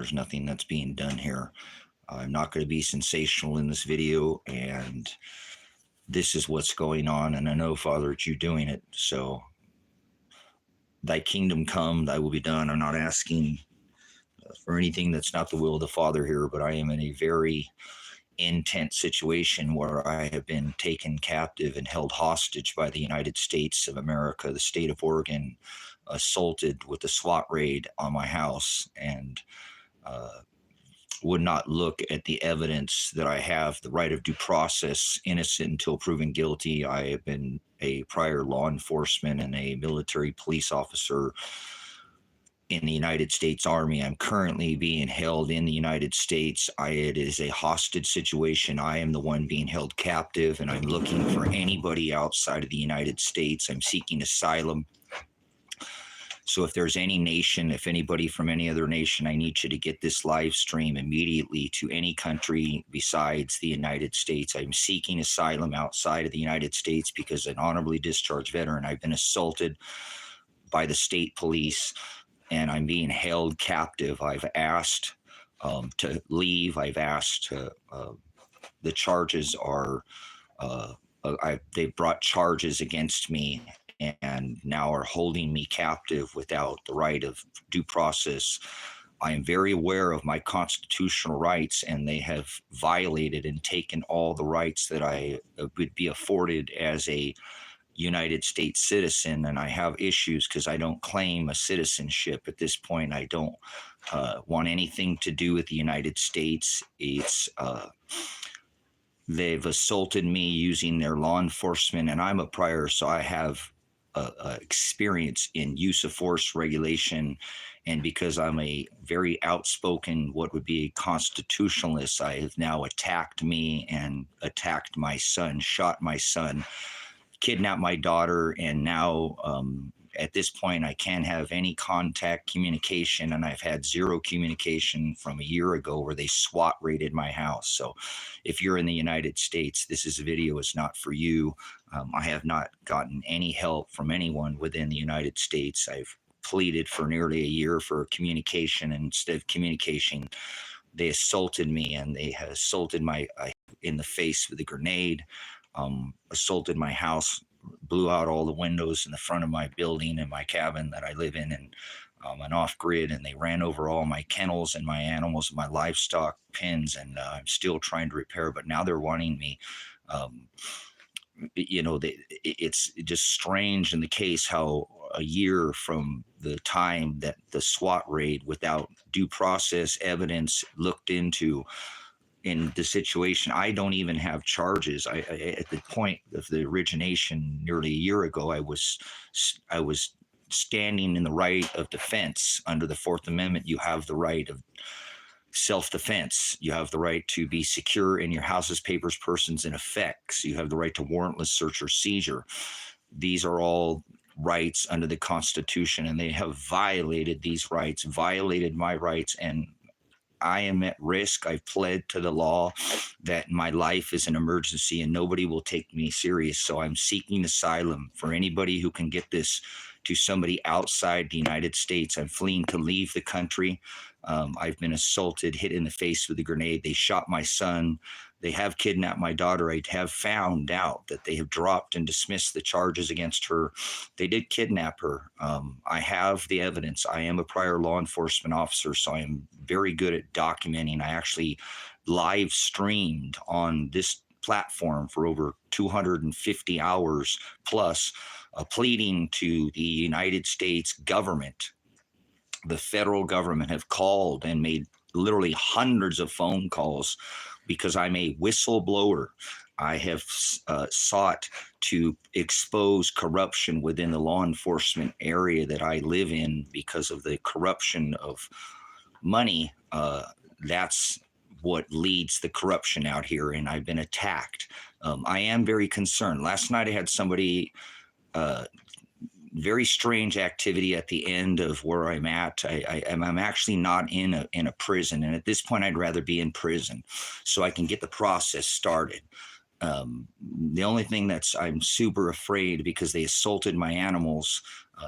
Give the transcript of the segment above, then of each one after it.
There's nothing that's being done here. I'm not going to be sensational in this video, and this is what's going on. And I know, Father, it's you doing it. So thy kingdom come, thy will be done. I'm not asking for anything that's not the will of the Father here, but I am in a very intense situation where I have been taken captive and held hostage by the United States of America, the state of Oregon, assaulted with a SWAT raid on my house, and would not look at the evidence that I have the right of due process, innocent until proven guilty. I have been a prior law enforcement and a military police officer in the United States Army. I'm currently being held in the United States. It is a hostage situation. I am the one being held captive, and I'm looking for anybody outside of the United States. I'm seeking asylum. So if there's any nation, if anybody from any other nation, I need you to get this live stream immediately to any country besides the United States. I'm seeking asylum outside of the United States because an honorably discharged veteran, I've been assaulted by the state police, and I'm being held captive. I've asked to leave. I've asked to, the charges are, they've brought charges against me and now are holding me captive without the right of due process. I am very aware of my constitutional rights, and they have violated and taken all the rights that I would be afforded as a United States citizen. And I have issues because I don't claim a citizenship at this point. I don't want anything to do with the United States. They've assaulted me using their law enforcement, and I'm a prior, so I have experience in use of force regulation. And because I'm a very outspoken, what would be a constitutionalist, I have now attacked me and attacked my son, shot my son, kidnapped my daughter, and now at this point I can't have any contact, communication, and I've had zero communication from a year ago where they SWAT raided my house. So if you're in the United States, this video is not for you. I have not gotten any help from anyone within the United States. I've pleaded for nearly a year for communication, and instead of communication, they assaulted me, and they have assaulted my in the face with a grenade, assaulted my house, blew out all the windows in the front of my building and my cabin that I live in, and an off-grid, and they ran over all my kennels and my animals and my livestock pens, and I'm still trying to repair, but now they're wanting me. It's just strange in the case how a year from the time that the SWAT raid without due process evidence looked into in the situation, I don't even have charges. At the point of the origination nearly a year ago, I was standing in the right of defense. Under the Fourth Amendment, you have the right of self-defense. You have the right to be secure in your houses, papers, persons, and effects. You have the right to warrantless search or seizure. These are all rights under the Constitution, and they have violated these rights, violated my rights, and I am at risk. I've pled to the law that my life is an emergency and nobody will take me serious. So I'm seeking asylum for anybody who can get this to somebody outside the United States. I'm fleeing to leave the country. I've been assaulted, hit in the face with a grenade. They shot my son. They have kidnapped my daughter. I have found out that they have dropped and dismissed the charges against her. They did kidnap her. I have the evidence. I am a prior law enforcement officer, so I am very good at documenting. I actually live streamed on this platform for over 250 hours plus, pleading to the United States government. The federal government have called and made literally hundreds of phone calls because I'm a whistleblower. I have sought to expose corruption within the law enforcement area that I live in because of the corruption of money. That's what leads the corruption out here, and I've been attacked. I am very concerned. Last night I had somebody, very strange activity at the end of where I'm at. I'm actually not in a prison, and at this point I'd rather be in prison so I can get the process started. The only thing I'm super afraid, because they assaulted my animals,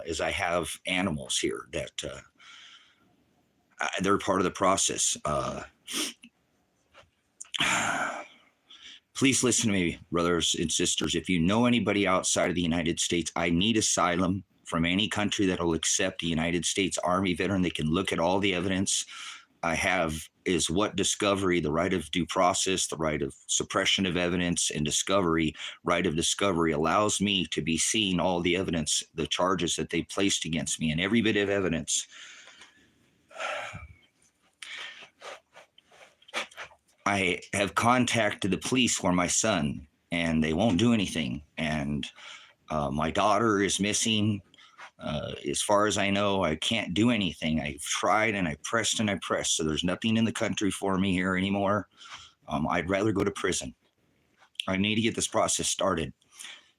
is I have animals here that they're part of the process. Please listen to me, brothers and sisters. If you know anybody outside of the United States, I need asylum from any country that will accept a United States Army veteran. They can look at all the evidence I have is what discovery, the right of due process, the right of suppression of evidence and discovery, right of discovery allows me to be seeing all the evidence, the charges that they placed against me, and every bit of evidence. I have contacted the police for my son, and they won't do anything. And my daughter is missing. As far as I know, I can't do anything. I've tried and I pressed and I pressed. So there's nothing in the country for me here anymore. I'd rather go to prison. I need to get this process started.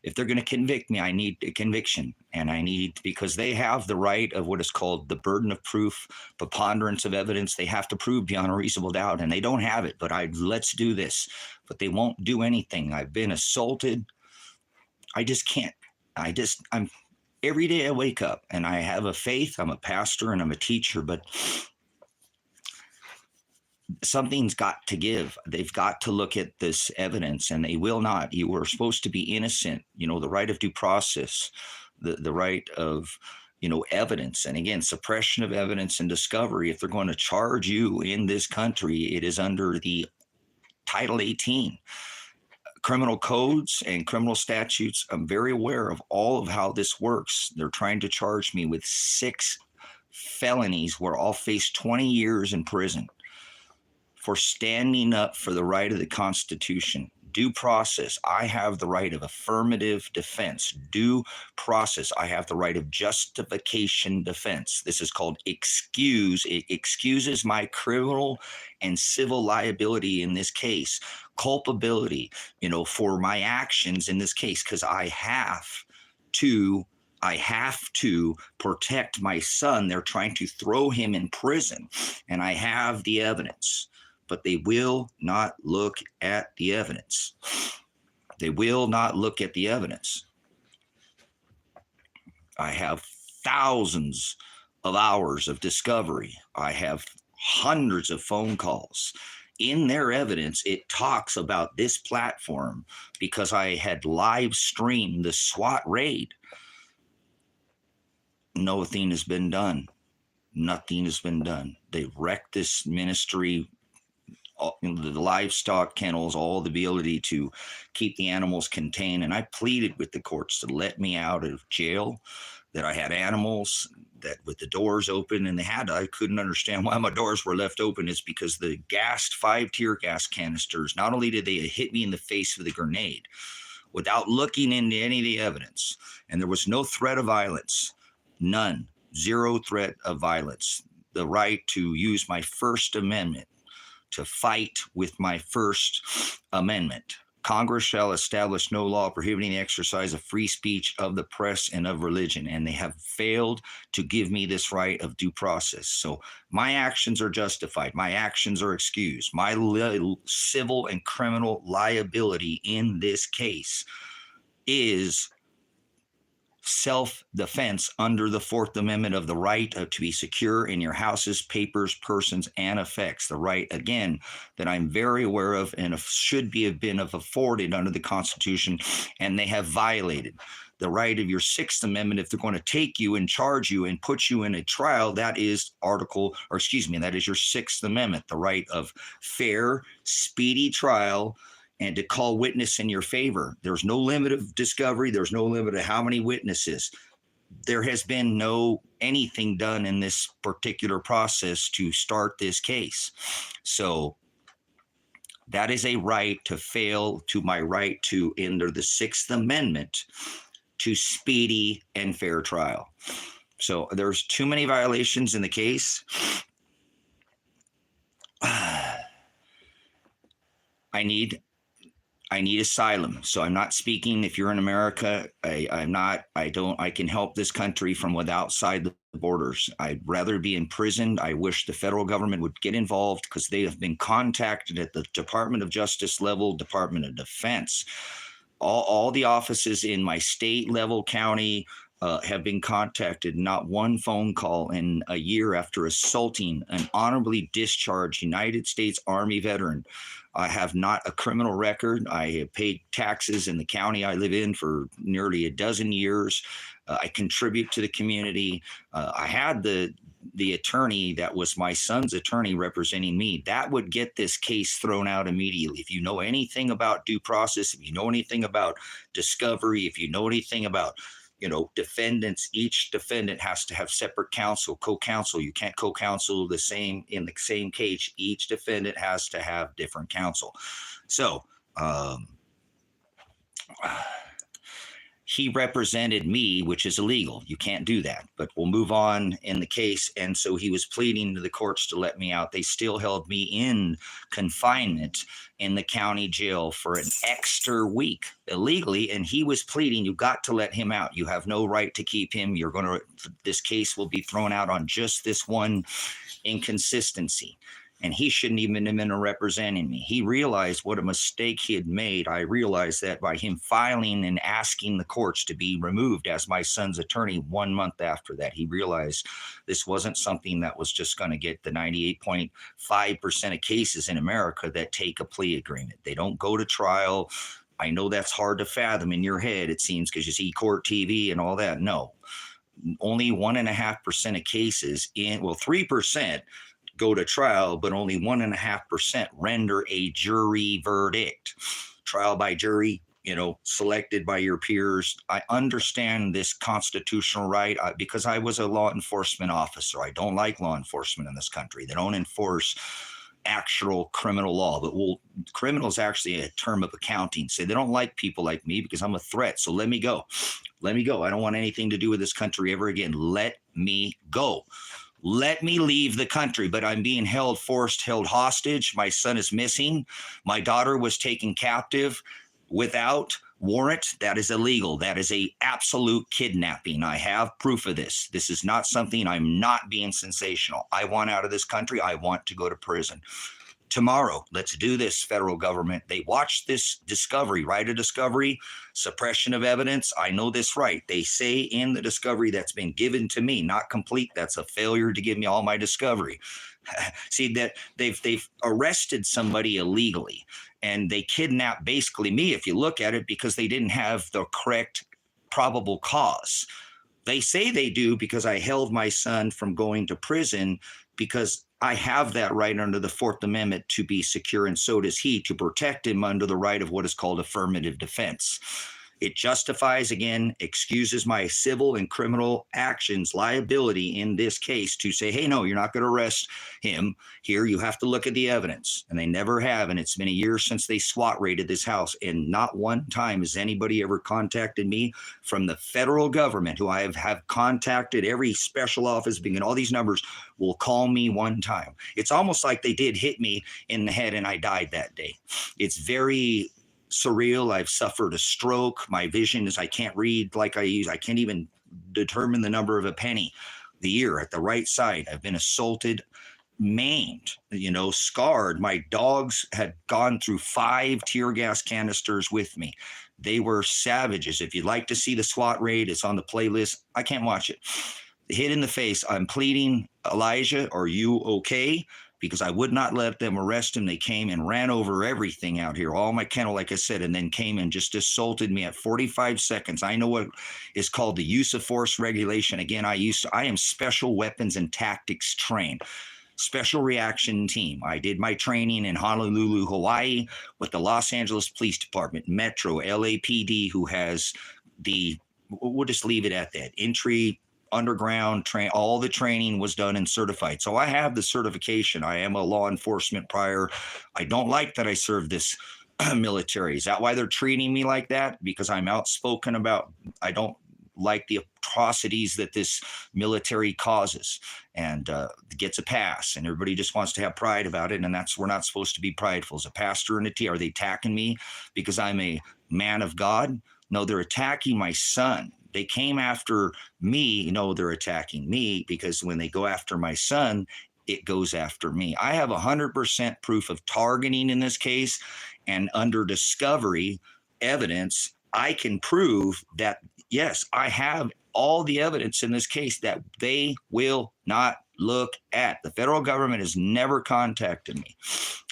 If they're going to convict me, I need a conviction. And I need, because they have the right of what is called the burden of proof, preponderance of evidence. They have to prove beyond a reasonable doubt, and they don't have it. But let's do this. But they won't do anything. I've been assaulted. I just can't. I'm every day I wake up and I have a faith. I'm a pastor and I'm a teacher, but something's got to give. They've got to look at this evidence, and they will not. You were supposed to be innocent, the right of due process, the right of, evidence. And again, suppression of evidence and discovery. If they're going to charge you in this country, it is under the Title 18 criminal codes and criminal statutes. I'm very aware of all of how this works. They're trying to charge me with 6 felonies where I'll face 20 years in prison for standing up for the right of the Constitution. Due process, I have the right of affirmative defense. Due process, I have the right of justification defense. This is called excuse. It excuses my criminal and civil liability in this case, culpability, for my actions in this case, because I have to protect my son. They're trying to throw him in prison, and I have the evidence. But they will not look at the evidence. They will not look at the evidence. I have thousands of hours of discovery. I have hundreds of phone calls. In their evidence, it talks about this platform because I had live streamed the SWAT raid. Nothing has been done. Nothing has been done. They wrecked this ministry, the livestock kennels, all the ability to keep the animals contained. And I pleaded with the courts to let me out of jail, that I had animals, that with the doors open, and I couldn't understand why my doors were left open. It's because the 5 tear gas canisters, not only did they hit me in the face with a grenade without looking into any of the evidence, and there was no threat of violence, none, 0 threat of violence, the right to use my First Amendment, to fight with my First Amendment. Congress shall establish no law prohibiting the exercise of free speech, of the press, and of religion. And they have failed to give me this right of due process. So my actions are justified. My actions are excused. My civil and criminal liability in this case is self-defense under the 4th Amendment of the right to be secure in your houses, papers, persons, and effects. The right, again, that I'm very aware of and should have been afforded under the Constitution, and they have violated. The right of your 6th Amendment, if they're going to take you and charge you and put you in a trial, that is your 6th Amendment, the right of fair, speedy trial, and to call witness in your favor. There's no limit of discovery. There's no limit of how many witnesses. There has been anything done in this particular process to start this case. So that is a right to fail to my right to, under the 6th Amendment, to speedy and fair trial. So there's too many violations in the case. I need asylum. So I'm not speaking, if you're in America, I can help this country from outside the borders. I'd rather be imprisoned. I wish the federal government would get involved, because they have been contacted at the Department of Justice level, Department of Defense, all the offices in my state level, county, have been contacted, not one phone call in a year after assaulting an honorably discharged United States Army veteran. I have not a criminal record. I have paid taxes in the county I live in for nearly a dozen years. I contribute to the community. I had the attorney that was my son's attorney representing me. That would get this case thrown out immediately. If you know anything about due process, if you know anything about discovery, if you know anything about defendants, each defendant has to have separate counsel, co-counsel. You can't co-counsel the same in the same case. Each defendant has to have different counsel. So he represented me, which is illegal. You can't do that, but we'll move on in the case. And so he was pleading to the courts to let me out. They still held me in confinement in the county jail for an extra week illegally. And he was pleading, you got to let him out. You have no right to keep him. This case will be thrown out on just this one inconsistency. And he shouldn't even have been representing me. He realized what a mistake he had made. I realized that by him filing and asking the courts to be removed as my son's attorney 1 month after that. He realized this wasn't something that was just going to get the 98.5% of cases in America that take a plea agreement. They don't go to trial. I know that's hard to fathom in your head, it seems, because you see court TV and all that. No, only 1.5% of cases 3% go to trial, but only 1.5% render a jury verdict. Trial by jury, selected by your peers. I understand this constitutional right because I was a law enforcement officer. I don't like law enforcement in this country. They don't enforce actual criminal law, but criminal is actually a term of accounting. So they don't like people like me because I'm a threat. So let me go. Let me go. I don't want anything to do with this country ever again. Let me go. Let me leave the country, but I'm being held hostage. My son is missing. My daughter was taken captive without warrant. That is illegal. That is a absolute kidnapping. I have proof of this. This is not something, I'm not being sensational. I want out of this country. I want to go to prison. Tomorrow, let's do this, federal government. They watched this discovery, right? A discovery, suppression of evidence. I know this right. They say in the discovery that's been given to me, not complete. That's a failure to give me all my discovery. See that they've arrested somebody illegally and they kidnapped basically me, if you look at it, because they didn't have the correct probable cause. They say they do because I held my son from going to prison because I have that right under the Fourth Amendment to be secure, and so does he, to protect him under the right of what is called affirmative defense. It justifies, again, excuses my civil and criminal actions liability in this case to say, hey, no, you're not going to arrest him here. You have to look at the evidence. And they never have. And it's been a year since they SWAT raided this house. And not one time has anybody ever contacted me from the federal government, who I have contacted. Every special office, being all these numbers, will call me one time. It's almost like they did hit me in the head and I died that day. It's very surreal. I've suffered a stroke. My vision is I can't read like I can't even determine the number of a penny, the ear at the right side. I've been assaulted, maimed, scarred. My dogs had gone through 5 tear gas canisters with me. They were savages. If you'd like to see the SWAT raid, it's on the playlist. I can't watch it. Hit in the face. I'm pleading, Elijah, are you okay? Because I would not let them arrest him. They came and ran over everything out here, all my kennel, like I said, and then came and just assaulted me at 45 seconds. I know what is called the use of force regulation. Again, I am special weapons and tactics trained. Special reaction team. I did my training in Honolulu, Hawaii, with the Los Angeles Police Department, Metro, LAPD, who has we'll just leave it at that, entry, underground train. All the training was done and certified. So I have the certification. I am a law enforcement prior. I don't like that I serve this military. Is that why they're treating me like that? Because I'm outspoken about, I don't like the atrocities that this military causes, and gets a pass, and everybody just wants to have pride about it. And we're not supposed to be prideful. As a pastor and are they attacking me because I'm a man of God? No, they're attacking my son. They came after me. They're attacking me because when they go after my son, it goes after me. I have 100% proof of targeting in this case, and under discovery evidence, I can prove that, yes, I have all the evidence in this case that they will not look at. The federal government has never contacted me.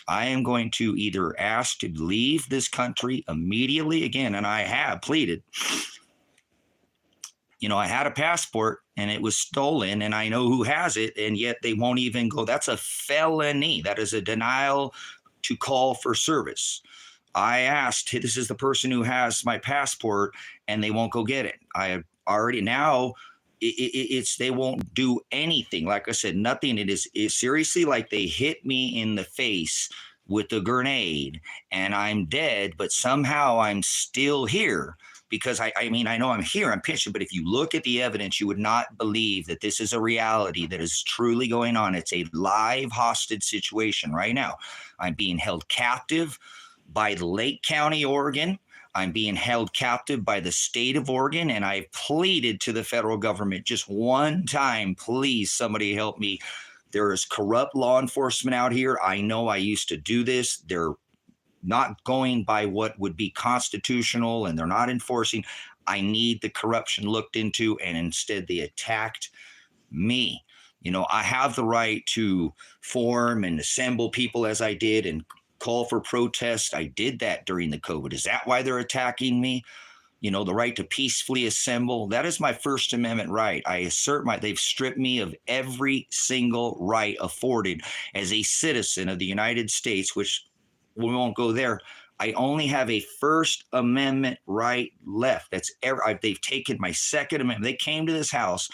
I am going to either ask to leave this country immediately again, and I have pleaded. You know, I had a passport and it was stolen and I know who has it, and yet they won't even go. That's a felony. That is a denial to call for service. I asked, this is the person who has my passport, and they won't go get it. I have already now. It's they won't do anything. Like I said, nothing. It is seriously like they hit me in the face with a grenade and I'm dead, but somehow I'm still here because I mean, I know I'm here, I'm pitching, but if you look at the evidence, you would not believe that this is a reality that is truly going on. It's a live hostage situation right now. I'm being held captive by Lake County, Oregon. I'm being held captive by the state of Oregon, and I've pleaded to the federal government just one time, please, somebody help me. There is corrupt law enforcement out here. I know I used to do this. They're not going by what would be constitutional, and they're not enforcing. I need the corruption looked into, and instead they attacked me. You know, I have the right to form and assemble people as I did and call for protest. I did that during the COVID. Is that why they're attacking me? You know, the right to peacefully assemble. That is my First Amendment right. I assert they've stripped me of every single right afforded as a citizen of the United States, which we won't go there. I only have a First Amendment right left. They've taken my Second Amendment. They came to this house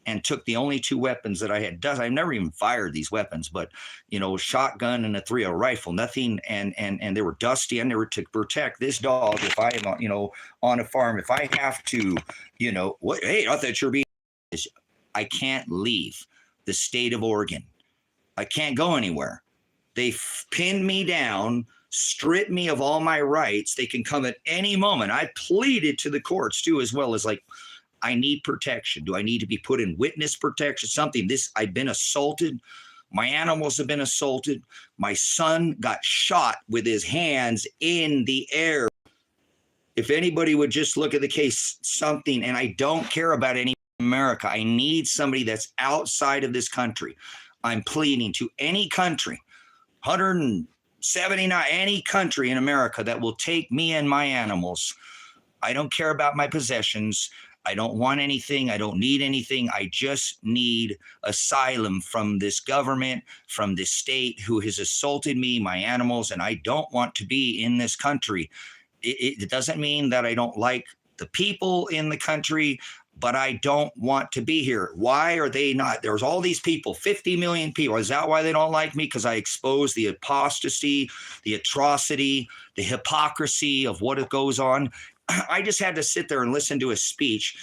and took the only two weapons that I had. I've never even fired these weapons, but, you know, shotgun and a .308 rifle, nothing. And they were dusty. I never to protect this dog. If I am, you know, on a farm, if I have to, you know, what? Hey, I thought you're being, I can't leave the state of Oregon. I can't go anywhere. They pinned me down, stripped me of all my rights. They can come at any moment. I pleaded to the courts too, as well as like, I need protection. Do I need to be put in witness protection? Something. I've been assaulted. My animals have been assaulted. My son got shot with his hands in the air. If anybody would just look at the case, something, and I don't care about any America. I need somebody that's outside of this country. I'm pleading to any country, 179, any country in America that will take me and my animals. I don't care about my possessions. I don't want anything. I don't need anything. I just need asylum from this government, from this state who has assaulted me, my animals, and I don't want to be in this country. It doesn't mean that I don't like the people in the country, but I don't want to be here. Why are they not? There's all these people, 50 million people. Is that why they don't like me? Because I expose the apostasy, the atrocity, the hypocrisy of what goes on. I just had to sit there and listen to a speech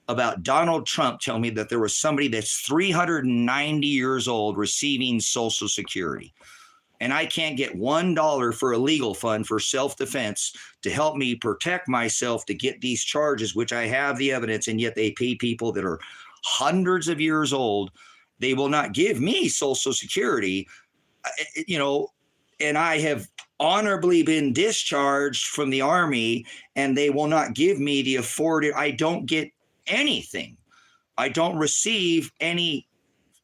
about Donald Trump tell me that there was somebody that's 390 years old receiving Social Security. And I can't get $1 for a legal fund for self-defense to help me protect myself to get these charges, which I have the evidence, and yet they pay people that are hundreds of years old. They will not give me Social Security, you know, and I have honorably been discharged from the Army, and they will not give me the afforded. I don't get anything. I don't receive any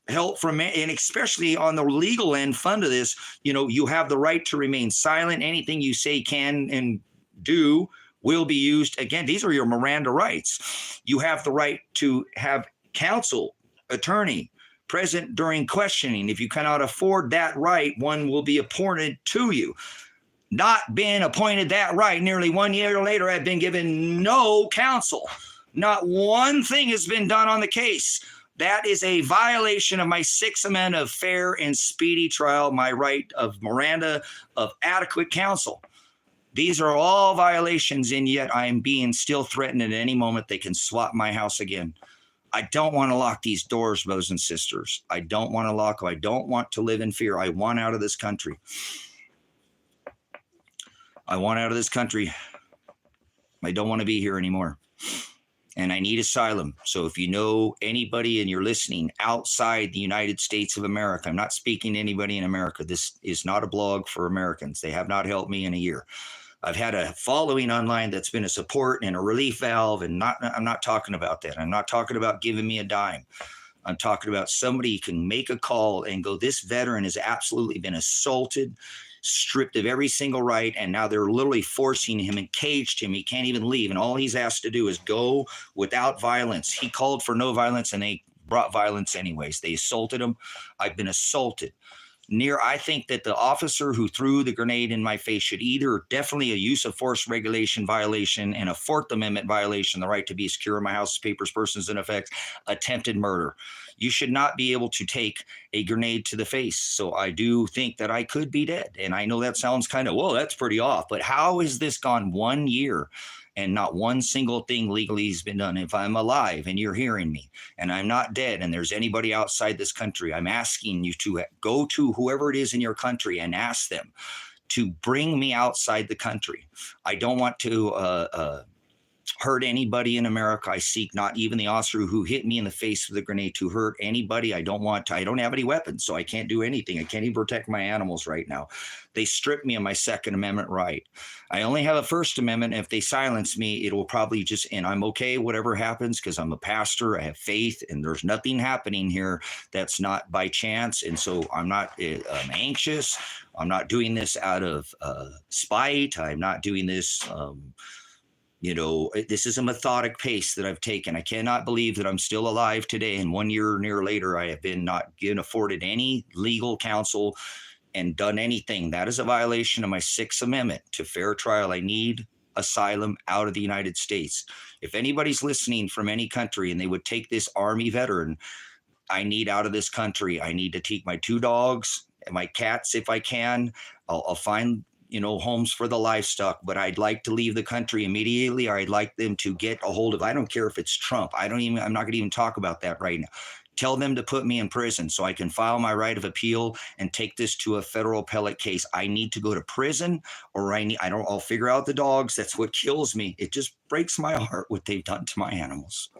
help from it, and especially on the legal end fund of this, you know, you have the right to remain silent. Anything you say can and do will be used again. These are your Miranda rights. You have the right to have counsel, attorney present during questioning. If you cannot afford that right, one will be appointed to you. Not been appointed that right, nearly 1 year later, I've been given no counsel. Not one thing has been done on the case. That is a violation of my Sixth Amendment of fair and speedy trial, my right of Miranda, of adequate counsel. These are all violations, and yet I am being still threatened at any moment they can swap my house again. I don't want to lock these doors, brothers and sisters. I don't want to lock them. I don't want to live in fear. I want out of this country. I want out of this country. I don't want to be here anymore. And I need asylum. So if you know anybody and you're listening outside the United States of America, I'm not speaking to anybody in America. This is not a blog for Americans. They have not helped me in a year. I've had a following online that's been a support and a relief valve, and I'm not talking about that. I'm not talking about giving me a dime. I'm talking about somebody can make a call and go, this veteran has absolutely been assaulted, stripped of every single right, and now they're literally forcing him and caged him. He can't even leave, and all he's asked to do is go without violence. He called for no violence, and they brought violence anyways. They assaulted him. I've been assaulted. I think that the officer who threw the grenade in my face should either definitely a use of force regulation violation and a Fourth Amendment violation, the right to be secure in my house, papers, persons, and effects, attempted murder. You should not be able to take a grenade to the face. So I do think that I could be dead. And I know that sounds kind of, well, that's pretty off. But how has this gone 1 year and not one single thing legally has been done? If I'm alive and you're hearing me and I'm not dead and there's anybody outside this country, I'm asking you to go to whoever it is in your country and ask them to bring me outside the country. I don't want to hurt anybody in America. I seek not even the officer who hit me in the face with a grenade to hurt anybody. I don't have any weapons, so I can't do anything. I can't even protect my animals right now. They stripped me of my Second Amendment right. I only have a First Amendment. If they silence me, it will probably and I'm okay, whatever happens, because I'm a pastor, I have faith, and there's nothing happening here that's not by chance. And so I'm not I'm anxious. I'm not doing this out of spite. I'm not doing this this is a methodic pace that I've taken. I cannot believe that I'm still alive today. And 1 year near later, I have been not afforded any legal counsel and done anything. That is a violation of my Sixth Amendment to fair trial. I need asylum out of the United States. If anybody's listening from any country and they would take this Army veteran, I need out of this country. I need to take my 2 dogs and my cats if I can. I'll find homes for the livestock, but I'd like to leave the country immediately, or I'd like them to get a hold of, I don't care if it's Trump. I'm not going to even talk about that right now. Tell them to put me in prison so I can file my right of appeal and take this to a federal appellate case. I need to go to prison, or I'll figure out the dogs. That's what kills me. It just breaks my heart what they've done to my animals.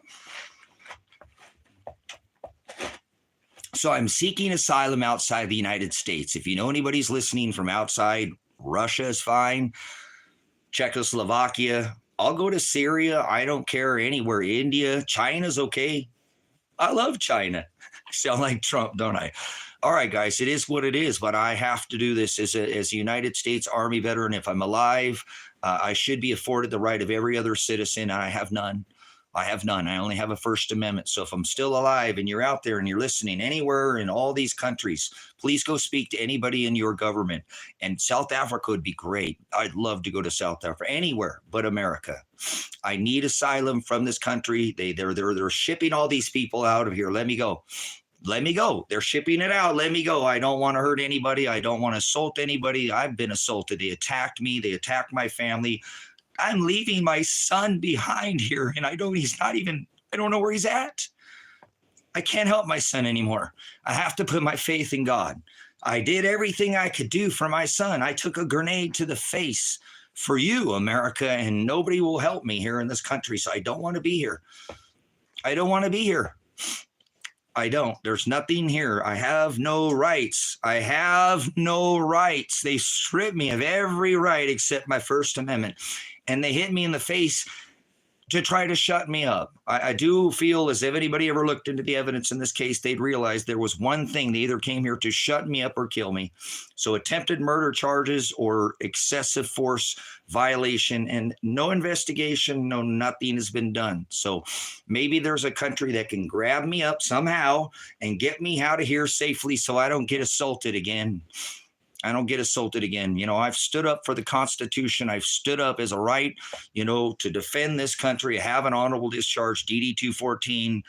So I'm seeking asylum outside the United States. If you know anybody's listening from outside, Russia is fine. Czechoslovakia. I'll go to Syria. I don't care anywhere. India. China's okay. I love China. Sound like Trump, don't I? All right, guys, it is what it is, but I have to do this as a United States Army veteran. If I'm alive, I should be afforded the right of every other citizen, and I have none. I only have a First Amendment. So if I'm still alive and you're out there and you're listening anywhere in all these countries, please go speak to anybody in your government. And South Africa would be great. I'd love to go to South Africa, anywhere but America. I need asylum from this country. They're shipping all these people out of here. Let me go. Let me go. They're shipping it out. Let me go. I don't want to hurt anybody. I don't want to assault anybody. I've been assaulted. They attacked me. They attacked my family. I'm leaving my son behind here, and I don't know where he's at. I can't help my son anymore. I have to put my faith in God. I did everything I could do for my son. I took a grenade to the face for you, America, and nobody will help me here in this country. So I don't want to be here. I don't want to be here. I don't. There's nothing here. I have no rights. I have no rights. They stripped me of every right except my First Amendment. And they hit me in the face to try to shut me up. I do feel as if anybody ever looked into the evidence in this case, they'd realize there was one thing. They either came here to shut me up or kill me. So attempted murder charges or excessive force violation, and no investigation, no nothing has been done. So maybe there's a country that can grab me up somehow and get me out of here safely so I don't get assaulted again. I've stood up for the Constitution. I've stood up as a right, to defend this country, have an honorable discharge, DD 214.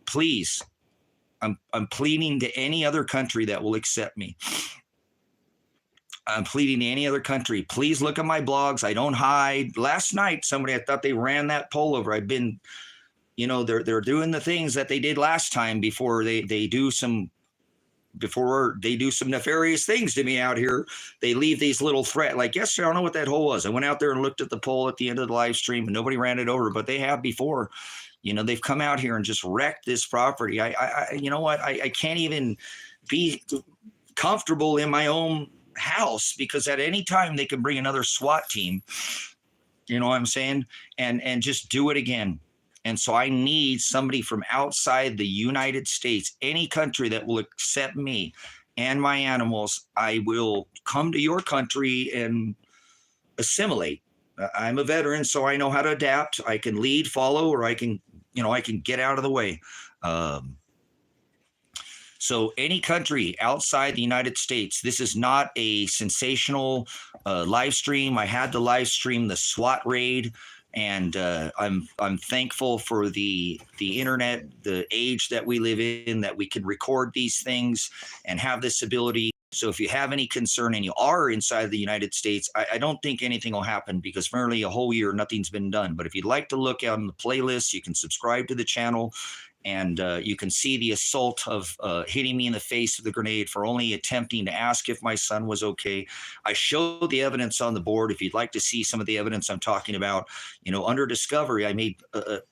Please, I'm pleading to any other country that will accept me. I'm pleading to any other country. Please look at my blogs. I don't hide. Last night, I thought they ran that poll over. I've been, they're doing the things that they did last time before they do some nefarious things to me out here. They leave these little threat, like yesterday, I don't know what that hole was. I went out there and looked at the poll at the end of the live stream, and nobody ran it over, but they have before. They've come out here and just wrecked this property. I can't even be comfortable in my own house, because at any time they can bring another SWAT team, you know what I'm saying, and just do it again. And so I need somebody from outside the United States, any country that will accept me and my animals. I will come to your country and assimilate. I'm a veteran, so I know how to adapt. I can lead, follow, or I can get out of the way. So any country outside the United States, this is not a sensational live stream. I had to live stream the SWAT raid, and I'm thankful for the internet, the age that we live in, that we can record these things and have this ability. So if you have any concern and you are inside the United States, I don't think anything will happen, because for nearly a whole year, nothing's been done. But if you'd like to look out on the playlist, you can subscribe to the channel, and you can see the assault of hitting me in the face with a grenade for only attempting to ask if my son was okay. I showed the evidence on the board. If you'd like to see some of the evidence I'm talking about, under discovery, I made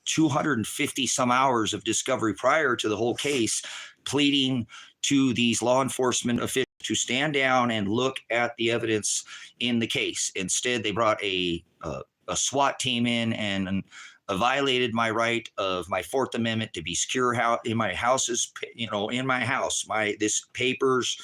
250 some hours of discovery prior to the whole case, pleading to these law enforcement officials to stand down and look at the evidence in the case. Instead, they brought a SWAT team in and violated my right of my Fourth Amendment to be secure in my houses, in my house, this papers,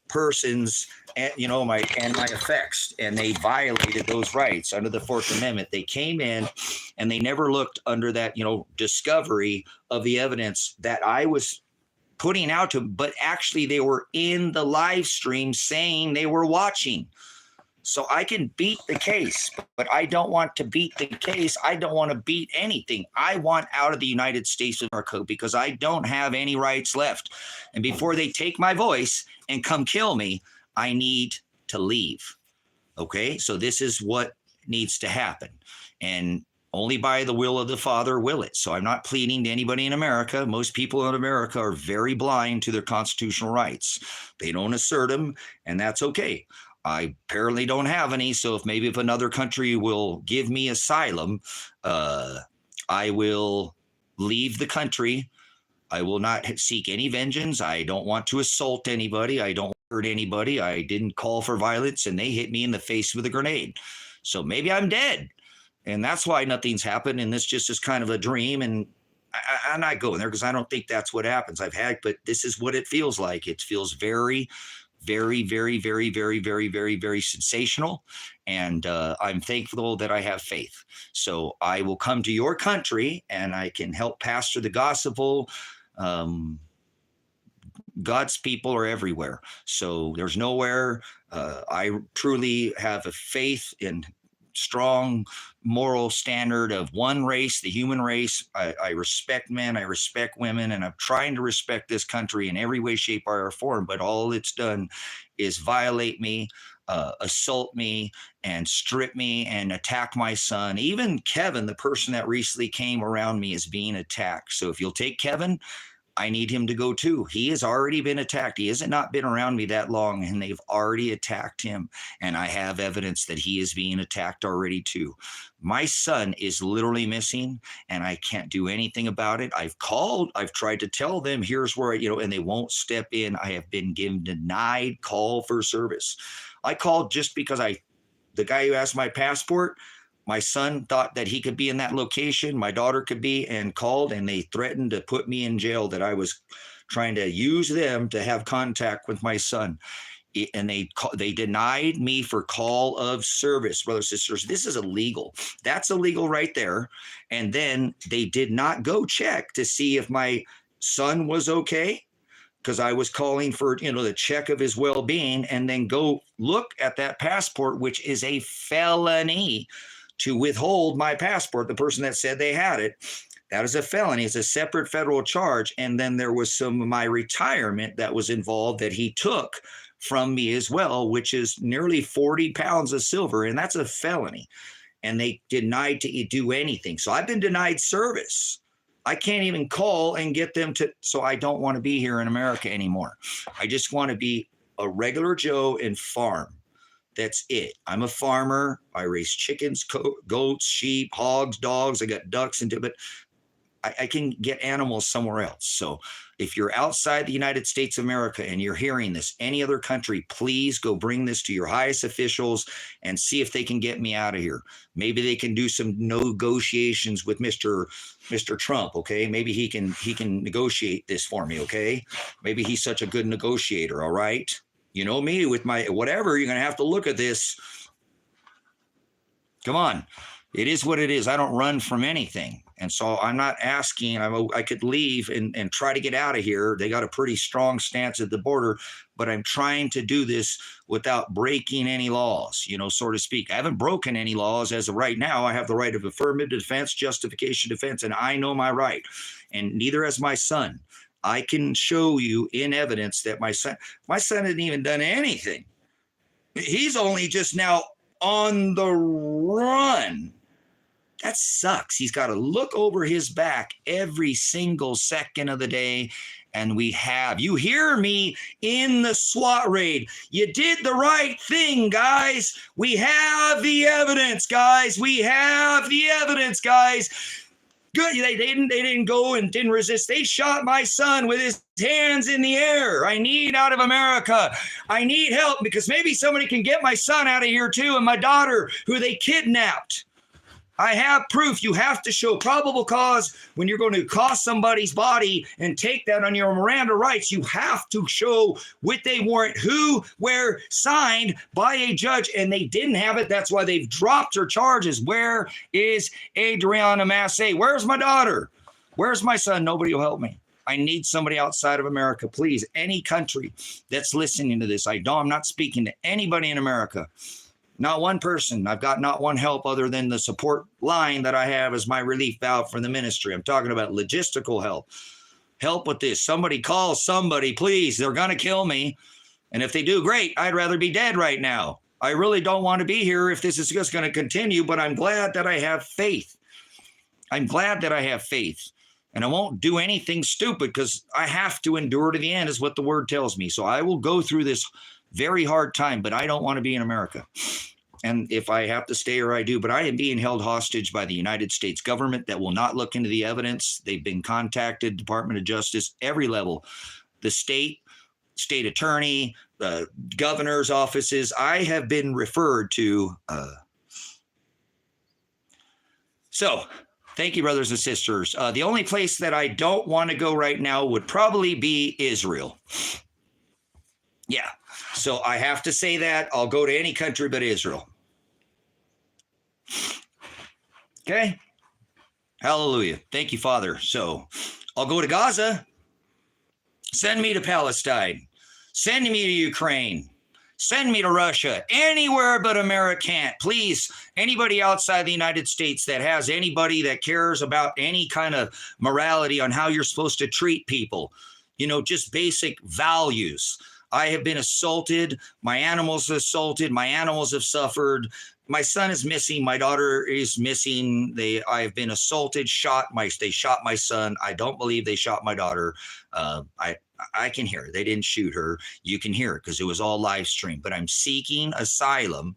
persons, and my effects, and they violated those rights under the Fourth Amendment. They came in and they never looked under that discovery of the evidence that I was putting out to them, but actually they were in the live stream saying they were watching. So I can beat the case, but I don't want to beat the case. I don't want to beat anything. I want out of the United States of America, because I don't have any rights left. And before they take my voice and come kill me, I need to leave. Okay, so this is what needs to happen. And only by the will of the Father will it. So I'm not pleading to anybody in America. Most people in America are very blind to their constitutional rights. They don't assert them, and that's okay. I apparently don't have any. So if another country will give me asylum, I will leave the country. I will not seek any vengeance. I don't want to assault anybody. I don't hurt anybody. I didn't call for violence, and they hit me in the face with a grenade. So maybe I'm dead. And that's why nothing's happened. And this just is kind of a dream. And I'm not going there because I don't think that's what happens. But this is what it feels like. It feels very, very, very, very, very, very, very, very sensational. And I'm thankful that I have faith. So I will come to your country and I can help pastor the gospel. God's people are everywhere. So there's nowhere. I truly have a faith in strong moral standard of one race, the human race. I respect men, I respect women, and I'm trying to respect this country in every way, shape, or form. But all it's done is violate me, assault me, and strip me and attack my son. Even Kevin, the person that recently came around me, is being attacked. So if you'll take Kevin, I need him to go too. He has already been attacked. He has not been around me that long, and they've already attacked him. And I have evidence that he is being attacked already too. My son is literally missing, and I can't do anything about it. I've called. I've tried to tell them, here's where, and they won't step in. I have been given denied call for service. I called just because the guy who asked my passport, my son thought that he could be in that location, my daughter could be, and called, and they threatened to put me in jail, that I was trying to use them to have contact with my son. And they denied me for call of service. Brothers and sisters, this is illegal. That's illegal right there. And then they did not go check to see if my son was okay, because I was calling for, the check of his well-being, and then go look at that passport, which is a felony. To withhold my passport, the person that said they had it, that is a felony. It's a separate federal charge. And then there was some of my retirement that was involved that he took from me as well, which is nearly 40 pounds of silver. And that's a felony. And they denied to do anything. So I've been denied service. I can't even call and get them to. So I don't want to be here in America anymore. I just want to be a regular Joe and farm. That's it. I'm a farmer. I raise chickens, goats, sheep, hogs, dogs. I got ducks but I can get animals somewhere else. So if you're outside the United States of America and you're hearing this, any other country, please go bring this to your highest officials and see if they can get me out of here. Maybe they can do some negotiations with Mr. Trump, okay? Maybe he can negotiate this for me, okay? Maybe he's such a good negotiator, all right? You know me with my whatever, you're going to have to look at this. Come on. It is what it is. I don't run from anything. And so I'm not asking, I could leave and try to get out of here. They got a pretty strong stance at the border, but I'm trying to do this without breaking any laws, you know, so to speak. I haven't broken any laws as of right now. I have the right of affirmative defense, justification defense, and I know my right. And neither has my son. I can show you in evidence that my son hasn't even done anything. He's only just now on the run. That sucks. He's got to look over his back every single second of the day. And you hear me in the SWAT raid. You did the right thing, guys. We have the evidence, guys. We have the evidence, guys. Good. They didn't go and didn't resist. They shot my son with his hands in the air. I need out of America. I need help because maybe somebody can get my son out of here too, and my daughter who they kidnapped. I have proof. You have to show probable cause when you're going to cost somebody's body and take that on your Miranda rights. You have to show with a warrant who, where, signed by a judge, and they didn't have it. That's why they've dropped her charges. Where is Adriana Massey? Where's my daughter? Where's my son? Nobody will help me. I need somebody outside of America. Please, any country that's listening to this. I'm not speaking to anybody in America. Not one person. I've got not one help other than the support line that I have as my relief valve for the ministry. I'm talking about logistical help. Help with this. Somebody call somebody, please. They're going to kill me. And if they do, great. I'd rather be dead right now. I really don't want to be here if this is just going to continue, but I'm glad that I have faith. I'm glad that I have faith. And I won't do anything stupid because I have to endure to the end is what the word tells me. So I will go through this very hard time, but I don't want to be in America. And if I have to stay here, I do. But I am being held hostage by the United States government that will not look into the evidence. They've been contacted, Department of Justice, every level, the state attorney, the governor's offices. I have been referred to. So thank you, brothers and sisters. The only place that I don't want to go right now would probably be Israel. Yeah. So I have to say that. I'll go to any country but Israel. Okay. Hallelujah. Thank you, Father. So I'll go to Gaza. Send me to Palestine. Send me to Ukraine. Send me to Russia. Anywhere but America. Please, anybody outside the United States that has anybody that cares about any kind of morality on how you're supposed to treat people, you know, just basic values. I have been assaulted. My animals are assaulted. My animals have suffered. My son is missing. My daughter is missing. I have been assaulted, they shot my son. I don't believe they shot my daughter. I can hear it. They didn't shoot her. You can hear it because it was all live streamed. But I'm seeking asylum.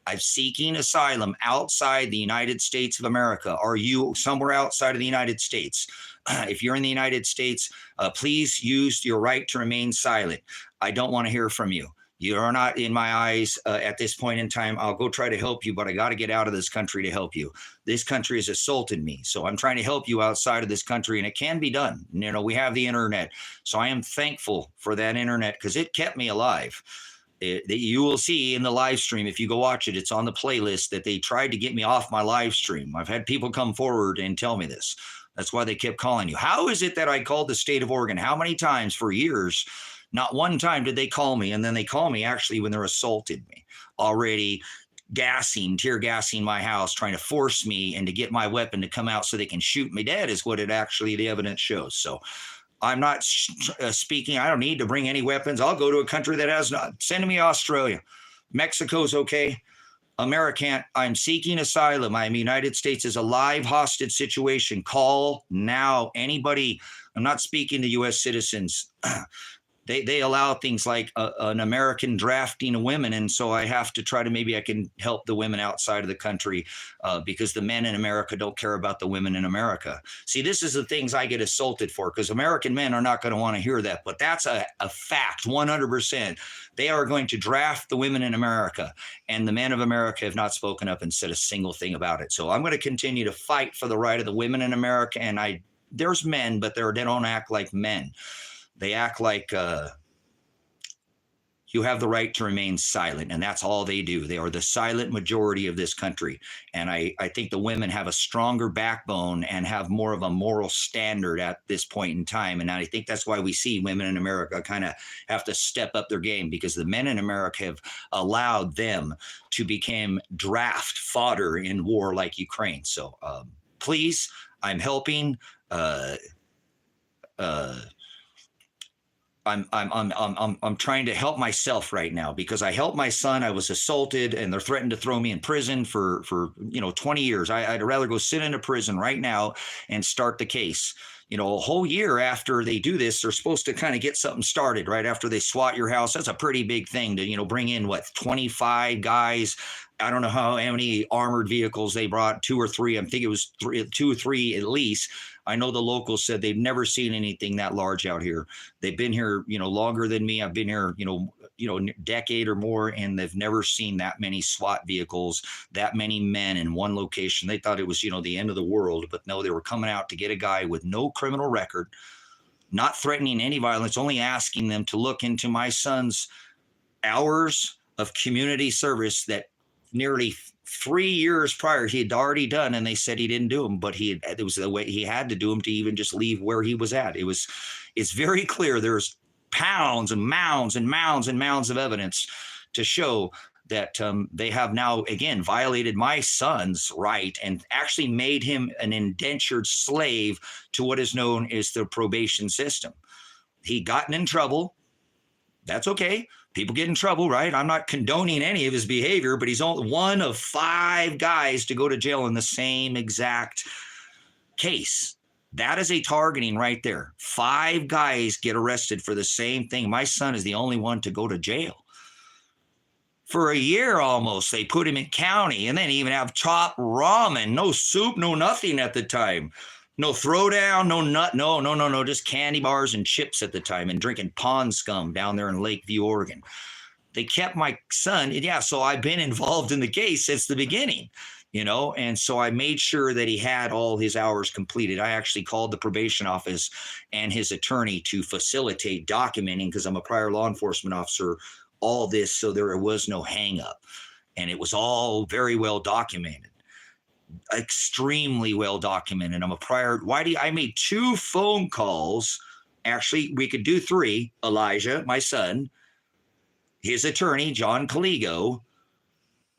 I'm seeking asylum outside the United States of America. Are you somewhere outside of the United States? If you're in the United States, please use your right to remain silent. I don't want to hear from you. You are not in my eyes at this point in time. I'll go try to help you, but I got to get out of this country to help you. This country has assaulted me. So I'm trying to help you outside of this country, and it can be done. You know, we have the internet. So I am thankful for that internet because it kept me alive. You will see in the live stream, if you go watch it, it's on the playlist that they tried to get me off my live stream. I've had people come forward and tell me this. That's why they kept calling you. How is it that I called the state of Oregon? How many times for years? Not one time did they call me. And then they call me actually when they're assaulted me, already tear gassing my house, trying to force me and to get my weapon to come out so they can shoot me dead is what the evidence shows. So I'm not speaking. I don't need to bring any weapons. I'll go to a country that has not. Send me to Australia. Mexico's okay. American, I'm seeking asylum. I'm United States is a live hostage situation. Call now. Anybody. I'm not speaking to U.S. citizens. they allow things like an American drafting of women, and so I have to try to, maybe I can help the women outside of the country, because the men in America don't care about the women in America. See, this is the things I get assaulted for, because American men are not going to want to hear that, but that's a fact, 100%. They are going to draft the women in America, and the men of America have not spoken up and said a single thing about it. So I'm going to continue to fight for the right of the women in America, and there's men, but they don't act like men. They act like you have the right to remain silent, and that's all they do. They are the silent majority of this country, and I think the women have a stronger backbone and have more of a moral standard at this point in time, and I think that's why we see women in America kind of have to step up their game, because the men in America have allowed them to become draft fodder in war like Ukraine. So please, I'm helping. I'm trying to help myself right now, because I helped my son. I was assaulted, and they're threatened to throw me in prison for 20 years. I'd rather go sit in a prison right now and start the case. A whole year after they do this, they're supposed to kind of get something started right after they SWAT your house. That's a pretty big thing to, bring in 25 guys. I don't know how many armored vehicles they brought, 2 or 3. I think it was 2 or 3 at least. I know the locals said they've never seen anything that large out here. They've been here, longer than me. I've been here, decade or more, and they've never seen that many SWAT vehicles, that many men in one location. They thought it was, the end of the world, but no, they were coming out to get a guy with no criminal record, not threatening any violence, only asking them to look into my son's hours of community service that nearly 3 years prior he had already done, and they said he didn't do them, but it was the way he had to do them to even just leave where he was at. It's very clear. There's pounds and mounds and mounds and mounds of evidence to show that they have now again violated my son's right and actually made him an indentured slave to what is known as the probation system. He gotten in trouble. That's okay. People get in trouble, right? I'm not condoning any of his behavior, but he's only one of 5 guys to go to jail in the same exact case. That is a targeting right there. 5 guys get arrested for the same thing. My son is the only one to go to jail. For a year almost, they put him in county, and then even have chopped ramen, no soup, no nothing at the time. No throwdown, no nut, no, just candy bars and chips at the time, and drinking pond scum down there in Lakeview, Oregon. They kept my son, and yeah, so I've been involved in the case since the beginning, and so I made sure that he had all his hours completed. I actually called the probation office and his attorney to facilitate documenting, because I'm a prior law enforcement officer, all this, so there was no hang up, and it was all very well documented. Extremely well documented. I made 2 phone calls. Actually, we could do 3. Elijah, my son, his attorney, John Caligo,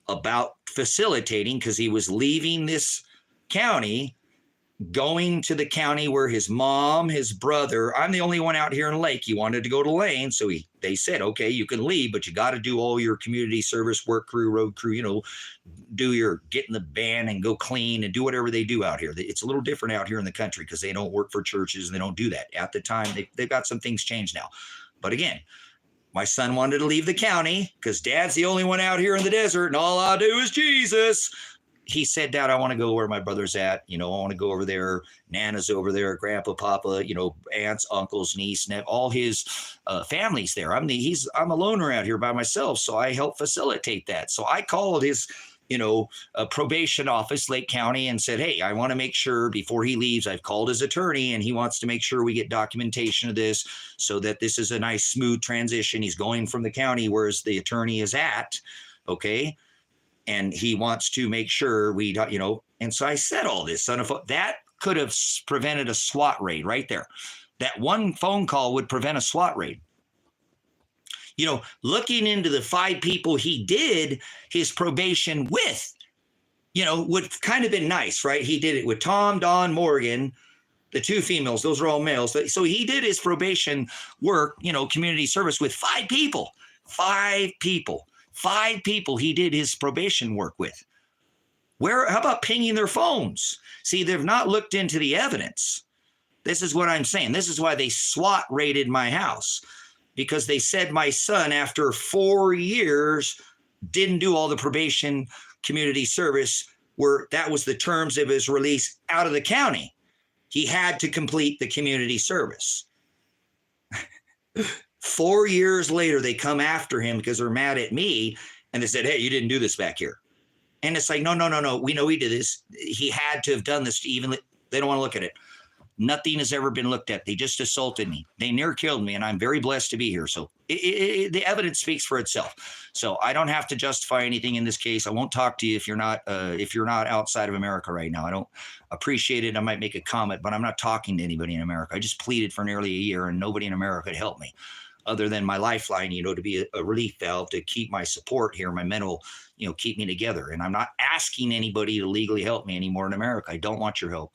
about facilitating, because he was leaving this county, going to the county where his mom, his brother, I'm the only one out here in Lake. He wanted to go to Lane. So they said, okay, you can leave, but you got to do all your community service, work crew, road crew, get in the van and go clean and do whatever they do out here. It's a little different out here in the country, because they don't work for churches and they don't do that. At the time, they've got some things changed now. But again, my son wanted to leave the county because Dad's the only one out here in the desert, and all I do is Jesus. He said, Dad, I want to go where my brother's at. I want to go over there. Nana's over there, Grandpa, Papa, aunts, uncles, niece, all his family's there. I'm a loner out here by myself, so I help facilitate that. So I called his, probation office, Lake County, and said, hey, I want to make sure before he leaves, I've called his attorney, and he wants to make sure we get documentation of this so that this is a nice, smooth transition. He's going from the county where the attorney is at, okay? And he wants to make sure and so I said all this. That could have prevented a SWAT raid right there. That one phone call would prevent a SWAT raid. Looking into the 5 people he did his probation with, would kind of been nice, right? He did it with Tom, Dawn, Morgan, the 2 females. Those are all males. So he did his probation work, community service with 5 people. 5 people. 5 people he did his probation work with. How about pinging their phones? See, they've not looked into the evidence. This is what I'm saying. This is why they SWAT raided my house, because they said my son, after 4 years, didn't do all the probation community service, where that was the terms of his release out of the county. He had to complete the community service. 4 years later, they come after him because they're mad at me, and they said, hey, you didn't do this back here. And it's like, no. We know he did this. He had to have done this to even, they don't want to look at it. Nothing has ever been looked at. They just assaulted me. They near killed me, and I'm very blessed to be here. So the evidence speaks for itself. So I don't have to justify anything in this case. I won't talk to you if you're not outside of America right now. I don't appreciate it. I might make a comment, but I'm not talking to anybody in America. I just pleaded for nearly a year, and nobody in America could help me, other than my lifeline, to be a relief valve to keep my support here, my mental, keep me together. And I'm not asking anybody to legally help me anymore in America. I don't want your help.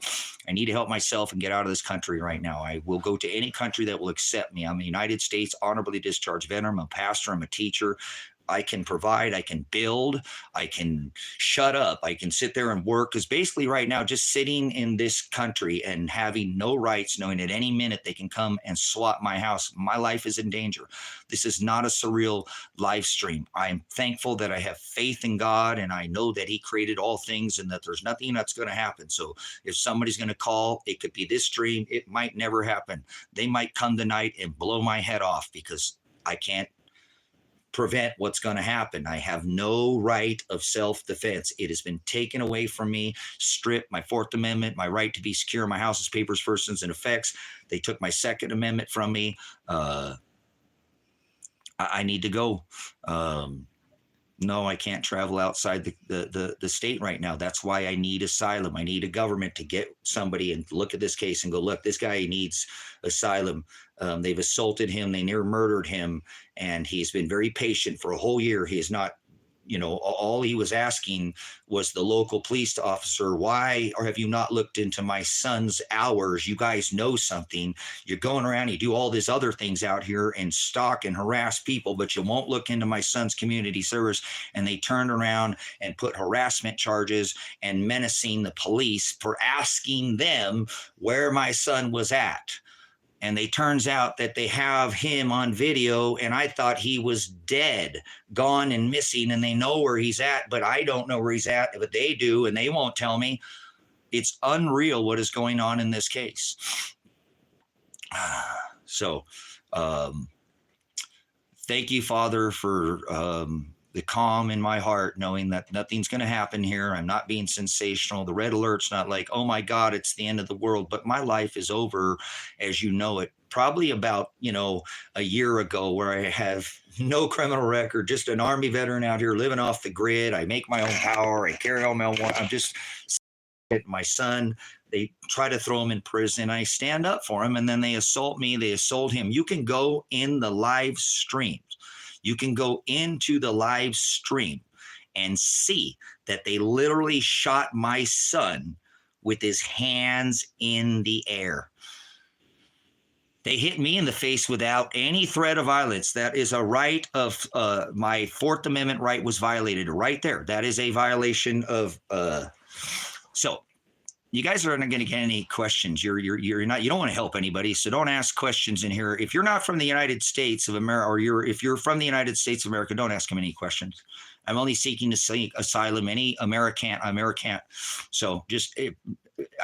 I need to help myself and get out of this country right now. I will go to any country that will accept me. I'm a United States honorably discharged veteran. I'm a pastor. I'm a teacher. I can provide, I can build, I can shut up, I can sit there and work. Because basically right now, just sitting in this country and having no rights, knowing at any minute they can come and swap my house, my life is in danger. This is not a surreal live stream. I am thankful that I have faith in God, and I know that he created all things and that there's nothing that's going to happen. So if somebody's going to call, it could be this stream. It might never happen. They might come tonight and blow my head off because I can't prevent what's going to happen. I have no right of self-defense. It has been taken away from me, stripped my Fourth Amendment, my right to be secure in my house's papers, persons, and effects. They took my Second Amendment from me. I need to go. No, I can't travel outside the state right now. That's why I need asylum. I need a government to get somebody and look at this case and go, look, this guy needs asylum. They've assaulted him. They near murdered him. And he's been very patient for a whole year. He is not, all he was asking was the local police officer, why or have you not looked into my son's hours? You guys know something. You're going around, you do all these other things out here and stalk and harass people, but you won't look into my son's community service. And they turned around and put harassment charges and menacing the police for asking them where my son was at. And they turns out that they have him on video, and I thought he was dead, gone and missing, and they know where he's at, but I don't know where he's at, but they do, and they won't tell me. It's unreal what is going on in this case. So thank you, Father, for the calm in my heart, knowing that nothing's going to happen here. I'm not being sensational. The red alert's not like, oh my God, it's the end of the world, but my life is over as you know it. Probably about, a year ago, where I have no criminal record, just an Army veteran out here living off the grid. I make my own power. I carry all my own. I'm just my son. They try to throw him in prison. I stand up for him, and then they assault me. They assault him. You can go in the live streams. You can go into the live stream and see that they literally shot my son with his hands in the air. They hit me in the face without any threat of violence. That is a right of my Fourth Amendment right was violated right there. That is a violation of. So you guys aren't going to get any questions. You're not. You don't want to help anybody, so don't ask questions in here. If you're not from the United States of America, or if you're from the United States of America, don't ask them any questions. I'm only seeking to seek asylum. Any American. So just.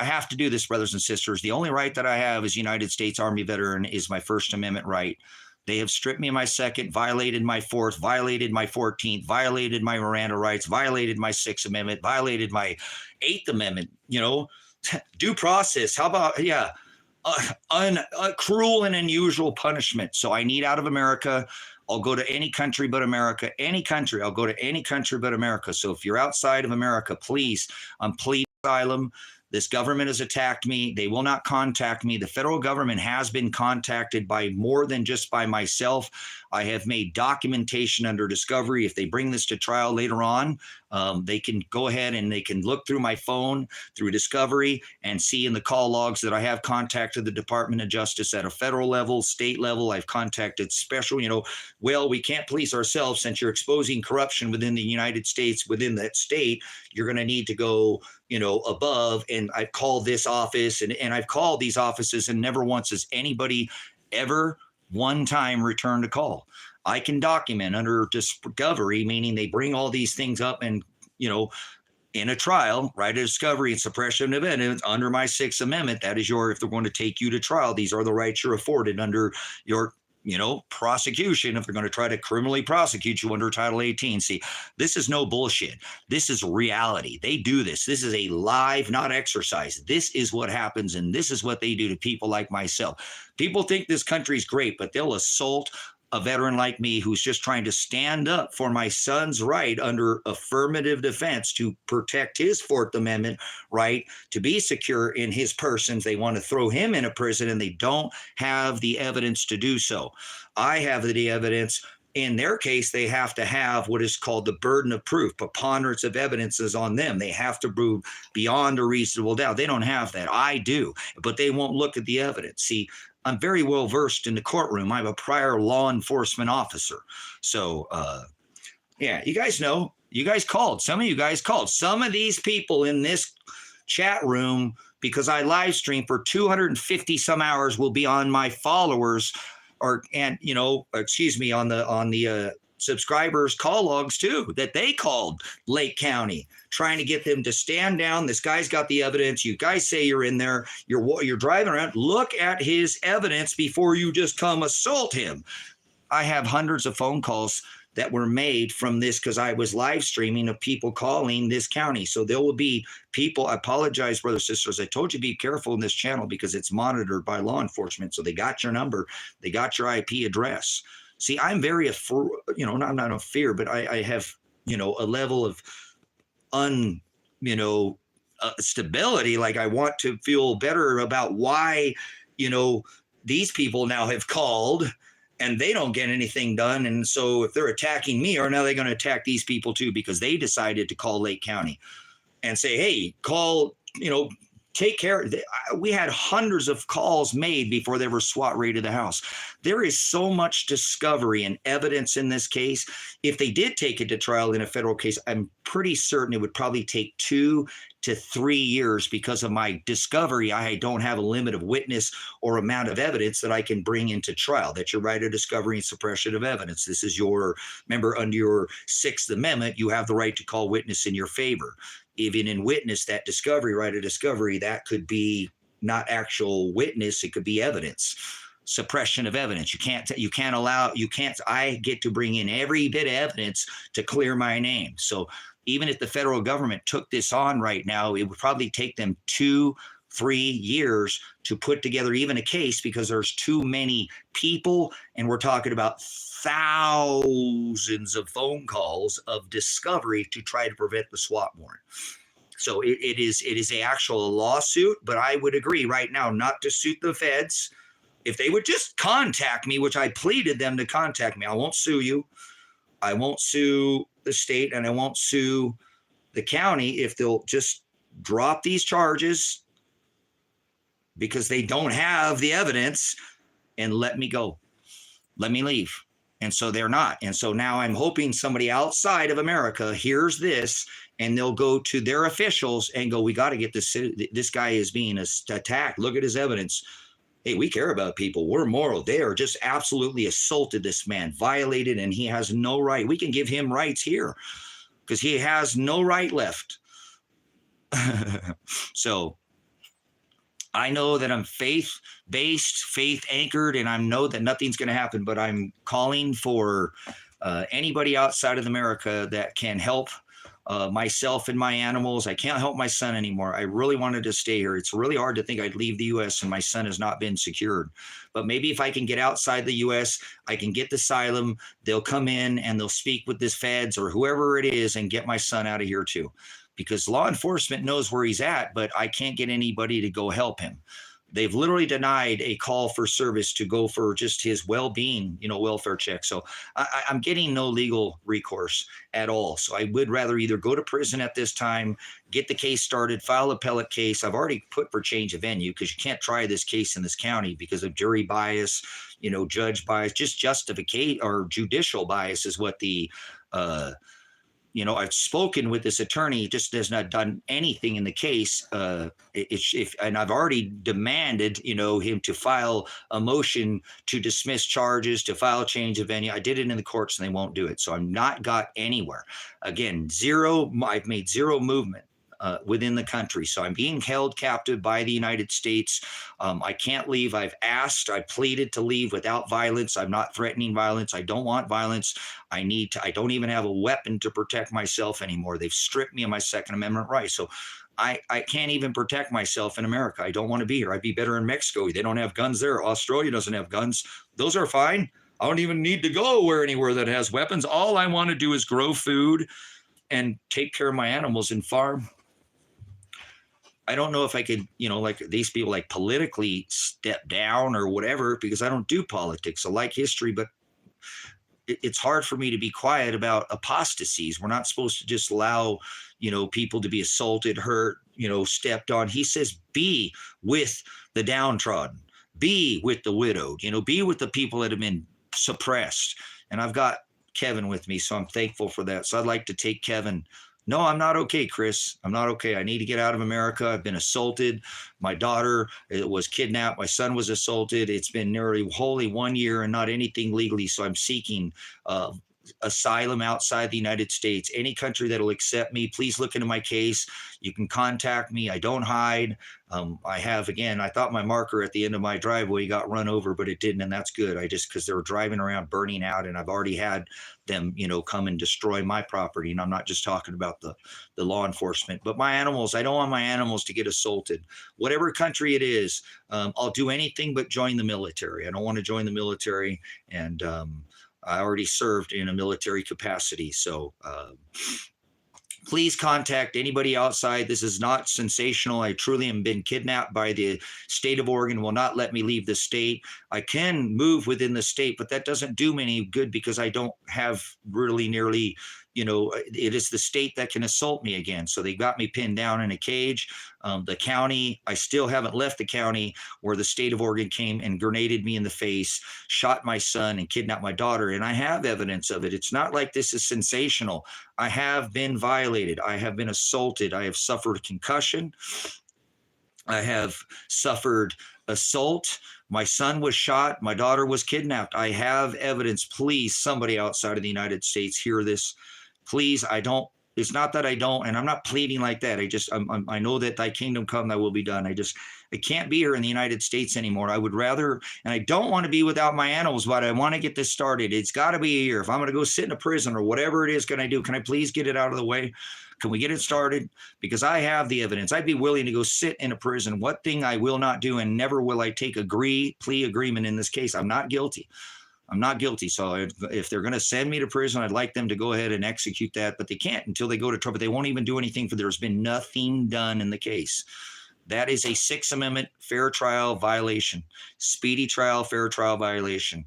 I have to do this, brothers and sisters. The only right that I have as United States Army veteran is my First Amendment right. They have stripped me of my second, violated my fourth, violated my 14th, violated my Miranda rights, violated my Sixth Amendment, violated my Eighth Amendment, due process. How about, cruel and unusual punishment. So I need out of America. I'll go to any country but America. Any country. I'll go to any country but America. So if you're outside of America, please, I'm pleading asylum. This government has attacked me. They will not contact me. The federal government has been contacted by more than just by myself. I have made documentation under discovery. If they bring this to trial later on, they can go ahead and they can look through my phone, through discovery, and see in the call logs that I have contacted the Department of Justice at a federal level, state level. I've contacted special, well, we can't police ourselves since you're exposing corruption within the United States, within that state. You're going to need to go above. And I've called this office and I've called these offices, and never once has anybody ever one-time return to call. I can document under discovery, meaning they bring all these things up and, in a trial, right, a discovery and suppression of evidence under my Sixth Amendment. That is if they're going to take you to trial, these are the rights you're afforded under your prosecution, if they're going to try to criminally prosecute you under Title 18. See, this is no bullshit. This is reality. They do this. This is a live, not exercise. This is what happens, and this is what they do to people like myself. People think this country's great, but they'll assault a veteran like me who's just trying to stand up for my son's right under affirmative defense to protect his Fourth Amendment right to be secure in his persons. They want to throw him in a prison, and they don't have the evidence to do so. I have the evidence. In their case, they have to have what is called the burden of proof. Preponderance of evidence is on them. They have to prove beyond a reasonable doubt. They don't have that. I do, but they won't look at the evidence. See, I'm very well versed in the courtroom. I'm a prior law enforcement officer. So, yeah, you guys know. You guys called. Some of you guys called. Some of these people in this chat room, because I live stream for 250 some hours, will be on my followers on the subscribers call logs too, that they called Lake County trying to get them to stand down. This guy's got the evidence. You guys say you're in there. You're driving around. Look at his evidence before you just come assault him. I have hundreds of phone calls that were made from this because I was live streaming of people calling this county. So there will be people. I apologize, brothers and sisters. I told you be careful in this channel because it's monitored by law enforcement. So they got your number. They got your IP address. See, I'm very, not a fear, but I have, a level of stability. Like I want to feel better about why, these people now have called and they don't get anything done. And so if they're attacking me, or now they're going to attack these people too, because they decided to call Lake County and say, hey, call, take care. We had hundreds of calls made before they were SWAT raided the house. There is so much discovery and evidence in this case. If they did take it to trial in a federal case, I'm pretty certain it would probably take 2 to 3 years because of my discovery. I don't have a limit of witness or amount of evidence that I can bring into trial. That's your right of discovery and suppression of evidence. This is remember, under your Sixth Amendment, you have the right to call witness in your favor. Even in witness, that discovery, right of discovery, that could be not actual witness. It could be evidence, suppression of evidence. I get to bring in every bit of evidence to clear my name. So even if the federal government took this on right now, it would probably take them 2-3 years to put together even a case, because there's too many people, and we're talking about thousands of phone calls of discovery to try to prevent the SWAT warrant. So it is a actual lawsuit, but I would agree right now not to suit the feds. If they would just contact me, which I pleaded them to contact me, I won't sue you. I won't sue the state, and I won't sue the county if they'll just drop these charges because they don't have the evidence and let me go. Let me leave. And so they're not. And so now I'm hoping somebody outside of America hears this, and they'll go to their officials and go, we got to get this guy is being attacked. Look at his evidence. Hey, we care about people. We're moral. They are just absolutely assaulted this man, violated, and he has no right. We can give him rights here because he has no right left. So I know that I'm faith-based, faith-anchored, and I know that nothing's going to happen, but I'm calling for anybody outside of America that can help myself and my animals. I can't help my son anymore. I really wanted to stay here. It's really hard to think I'd leave the U.S. and my son has not been secured. But maybe if I can get outside the U.S., I can get the asylum. They'll come in and they'll speak with this feds or whoever it is and get my son out of here too. Because law enforcement knows where he's at, but I can't get anybody to go help him. They've literally denied a call for service to go for just his well-being, welfare check. So I'm getting no legal recourse at all. So I would rather either go to prison at this time, get the case started, file an appellate case. I've already put for change of venue because you can't try this case in this county because of jury bias, judge bias, just justification or judicial bias is what the I've spoken with this attorney, just has not done anything in the case. And I've already demanded, him to file a motion to dismiss charges, to file change of venue. I did it in the courts and they won't do it. So I'm not got anywhere. Again, I've made zero movement within the country. So I'm being held captive by the United States. I can't leave. I pleaded to leave without violence. I'm not threatening violence. I don't want violence. I don't even have a weapon to protect myself anymore. They've stripped me of my Second Amendment rights. So I can't even protect myself in America. I don't want to be here. I'd be better in Mexico. They don't have guns there. Australia doesn't have guns. Those are fine. I don't even need to go anywhere that has weapons. All I want to do is grow food and take care of my animals and farm. I don't know if I could, like these people, like politically step down or whatever, because I don't do politics. I like history, but it's hard for me to be quiet about apostasies. We're not supposed to just allow, people to be assaulted, hurt, stepped on. He says, be with the downtrodden, be with the widowed, be with the people that have been suppressed. And I've got Kevin with me, so I'm thankful for that. So I'd like to take Kevin. No, I'm not okay, Chris. I'm not okay. I need to get out of America. I've been assaulted. My daughter was kidnapped. My son was assaulted. It's been nearly wholly 1 year and not anything legally. So I'm seeking asylum outside the United States. Any country that'll accept me, please look into my case. You can contact me. I don't hide. I thought my marker at the end of my driveway got run over, but it didn't. And that's good. Because they were driving around burning out, and I've already had them, come and destroy my property. And I'm not just talking about the law enforcement, but my animals. I don't want my animals to get assaulted. Whatever country it is, I'll do anything but join the military. I don't want to join the military. And I already served in a military capacity. So please contact anybody outside. This is not sensational. I truly am been kidnapped by the state of Oregon, will not let me leave the state. I can move within the state, but that doesn't do me any good because I don't have really nearly, it is the state that can assault me again. So they got me pinned down in a cage. The county, I still haven't left the county where the state of Oregon came and grenaded me in the face, shot my son and kidnapped my daughter. And I have evidence of it. It's not like this is sensational. I have been violated. I have been assaulted. I have suffered a concussion. I have suffered assault. My son was shot. My daughter was kidnapped. I have evidence. Please, somebody outside of the United States, hear this. Please, it's not that I don't, and I'm not pleading like that. I know that thy kingdom come, thy will be done. I can't be here in the United States anymore. I would rather, and I don't want to be without my animals, but I want to get this started. It's got to be a year. If I'm going to go sit in a prison or whatever it is, can I please get it out of the way? Can we get it started? Because I have the evidence. I'd be willing to go sit in a prison. What thing I will not do, and never will I take plea agreement in this case. I'm not guilty. So if they're going to send me to prison, I'd like them to go ahead and execute that, but they can't until they go to trial. They won't even do anything there's been nothing done in the case. That is a Sixth Amendment fair trial violation, speedy trial, fair trial violation.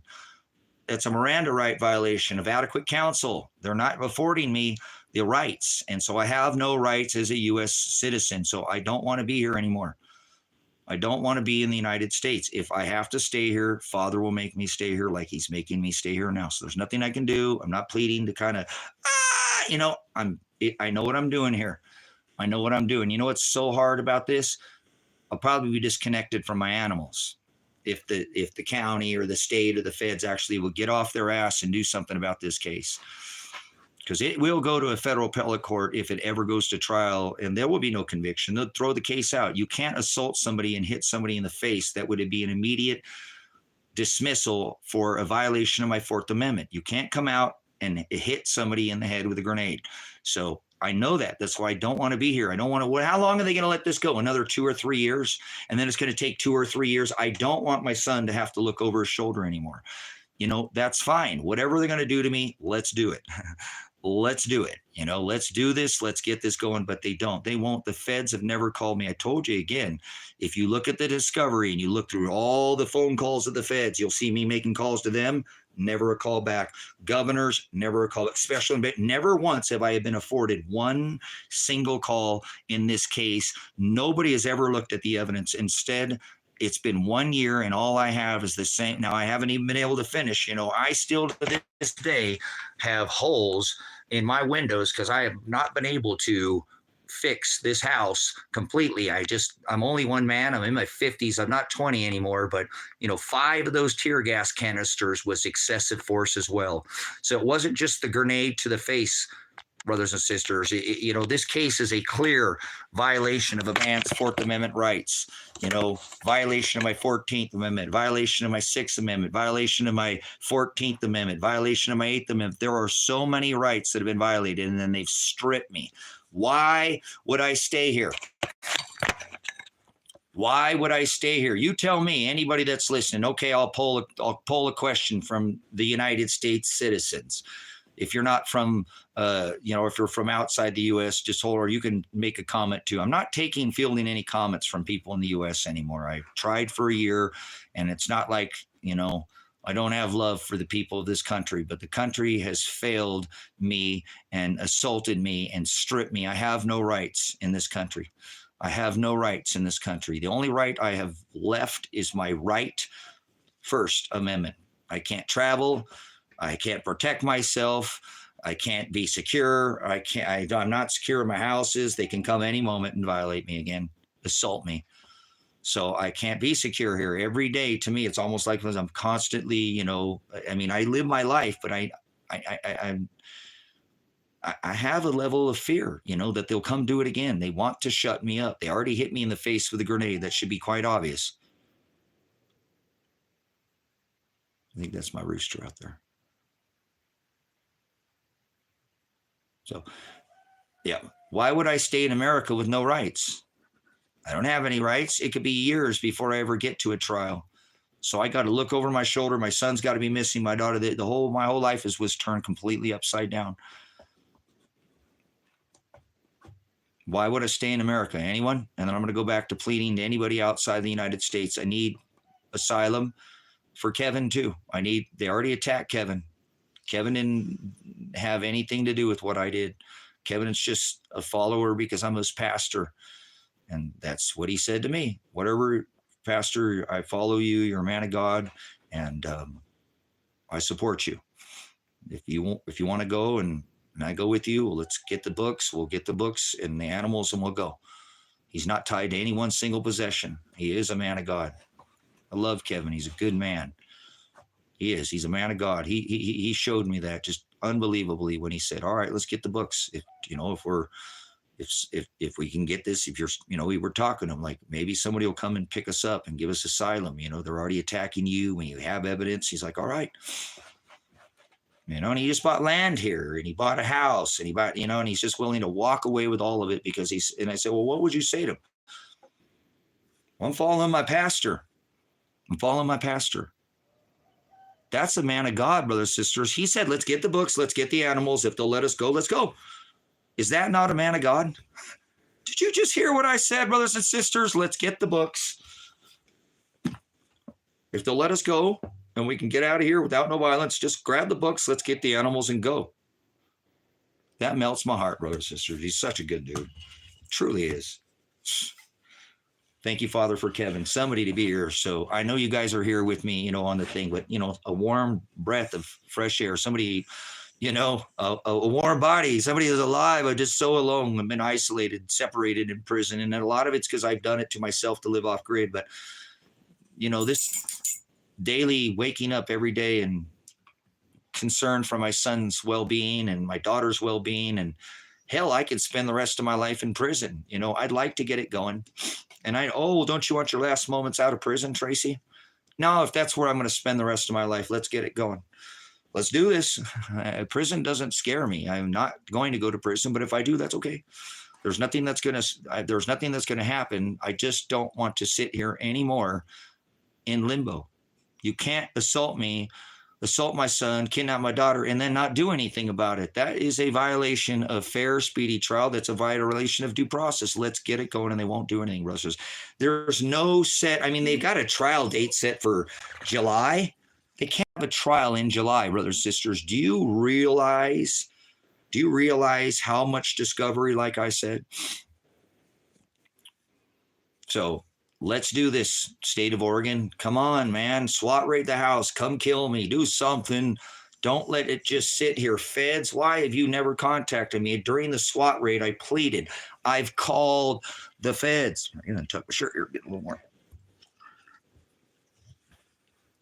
That's a Miranda right violation of adequate counsel. They're not affording me the rights. And so I have no rights as a U.S. citizen. So I don't want to be here anymore. I don't want to be in the United States. If I have to stay here, Father will make me stay here like he's making me stay here now. So there's nothing I can do. I'm not pleading to kind of, I know what I'm doing here. I know what I'm doing. You know what's so hard about this? I'll probably be disconnected from my animals. If the county or the state or the feds actually will get off their ass and do something about this case. Because it will go to a federal appellate court if it ever goes to trial, and there will be no conviction. They'll throw the case out. You can't assault somebody and hit somebody in the face. That would be an immediate dismissal for a violation of my Fourth Amendment. You can't come out and hit somebody in the head with a grenade. So I know that. That's why I don't want to be here. I don't want to. How long are they going to let this go? Another 2 or 3 years? And then it's going to take 2 or 3 years. I don't want my son to have to look over his shoulder anymore. That's fine. Whatever they're going to do to me, let's do it. Let's do it. Let's do this. Let's get this going. But they don't. They won't. The feds have never called me. I told you again, if you look at the discovery and you look through all the phone calls of the feds, you'll see me making calls to them. Never a call back. Governors, never a call back. Special, never once have I been afforded one single call in this case. Nobody has ever looked at the evidence. Instead, it's been 1 year and all I have is the same. Now, I haven't even been able to finish. I still to this day have holes in my windows because I have not been able to fix this house completely. I'm only one man. I'm in my 50s. I'm not 20 anymore, but 5 of those tear gas canisters was excessive force as well. So it wasn't just the grenade to the face, brothers and sisters. This case is a clear violation of a man's Fourth Amendment rights. Violation of my 14th Amendment, violation of my 6th Amendment, violation of my 14th Amendment, violation of my 8th Amendment. There are so many rights that have been violated, and then they've stripped me. Why would I stay here? Why would I stay here? You tell me, anybody that's listening. Okay, I'll poll a question from the United States citizens. If you're not from, if you're from outside the U.S., just hold, or you can make a comment too. I'm not fielding any comments from people in the U.S. anymore. I tried for a year, and it's not like, I don't have love for the people of this country, but the country has failed me and assaulted me and stripped me. I have no rights in this country. I have no rights in this country. The only right I have left is my right First Amendment. I can't travel. I can't protect myself. I can't be secure. I'm not secure in my houses. They can come any moment and violate me again, assault me. So I can't be secure here. Every day, to me, it's almost like I'm constantly, I live my life, but I have a level of fear, that they'll come do it again. They want to shut me up. They already hit me in the face with a grenade. That should be quite obvious. I think that's my rooster out there. So, yeah, why would I stay in America with no rights? I don't have any rights. It could be years before I ever get to a trial. So I got to look over my shoulder. My son's got to be missing. My daughter, my whole life was turned completely upside down. Why would I stay in America? Anyone? And then I'm going to go back to pleading to anybody outside the United States. I need asylum for Kevin too. They already attacked Kevin. Kevin didn't have anything to do with what I did. Kevin is just a follower because I'm his pastor. And that's what he said to me. Whatever, Pastor, I follow you. You're a man of God, and I support you. If you want to go and I go with you, well, let's get the books. We'll get the books and the animals, and we'll go. He's not tied to any one single possession. He is a man of God. I love Kevin. He's a good man. He is. He's a man of God. He showed me that just unbelievably when he said, "All right, let's get the books. If we can get this, we were talking to him like maybe somebody will come and pick us up and give us asylum. They're already attacking you when you have evidence." He's like, "All right." And he just bought land here, and he bought a house, and he bought, and he's just willing to walk away with all of it because and I said, "Well, what would you say to him?" "Well, I'm following my pastor. I'm following my pastor." That's a man of God, brothers and sisters. He said, "Let's get the books. Let's get the animals. If they'll let us go, let's go." Is that not a man of God? Did you just hear what I said, brothers and sisters? Let's get the books. If they'll let us go and we can get out of here without no violence, just grab the books. Let's get the animals and go. That melts my heart, brothers and sisters. He's such a good dude. Truly is. Thank you, Father, for Kevin, somebody to be here. So I know you guys are here with me, on the thing, but, a warm breath of fresh air, somebody, a warm body, somebody who's alive. I'm just so alone. I've been isolated, separated in prison. And a lot of it's because I've done it to myself to live off grid. But, this daily waking up every day and concern for my son's well-being and my daughter's well-being, and hell, I could spend the rest of my life in prison. I'd like to get it going. And don't you want your last moments out of prison, Tracy? No, if that's where I'm going to spend the rest of my life, let's get it going. Let's do this. Prison doesn't scare me. I'm not going to go to prison, but if I do, that's okay. There's nothing that's going to happen. I just don't want to sit here anymore in limbo. You can't assault me, assault my son, kidnap my daughter, and then not do anything about it. That is a violation of fair, speedy trial. That's a violation of due process. Let's get it going, and they won't do anything, brothers. There's no set. They've got a trial date set for July. They can't have a trial in July, brothers and sisters. Do you realize how much discovery, like I said? So let's do this, state of Oregon. Come on, man. SWAT raid the house. Come kill me. Do something. Don't let it just sit here. Feds, why have you never contacted me? During the SWAT raid, I pleaded. I've called the feds. I'm going to tuck my shirt here, get a little more.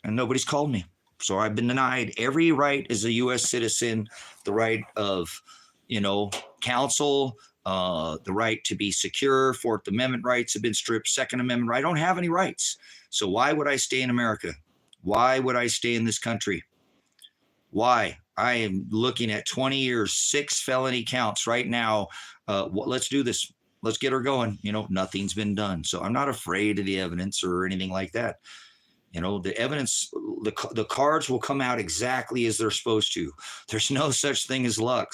And nobody's called me. So I've been denied every right as a U.S. citizen, the right of, counsel, the right to be secure. Fourth Amendment rights have been stripped. Second Amendment right. I don't have any rights. So why would I stay in America? Why would I stay in this country? Why? I am looking at 20 years, 6 felony counts right now. Let's do this. Let's get her going. Nothing's been done. So I'm not afraid of the evidence or anything like that. The evidence, the cards will come out exactly as they're supposed to. There's no such thing as luck.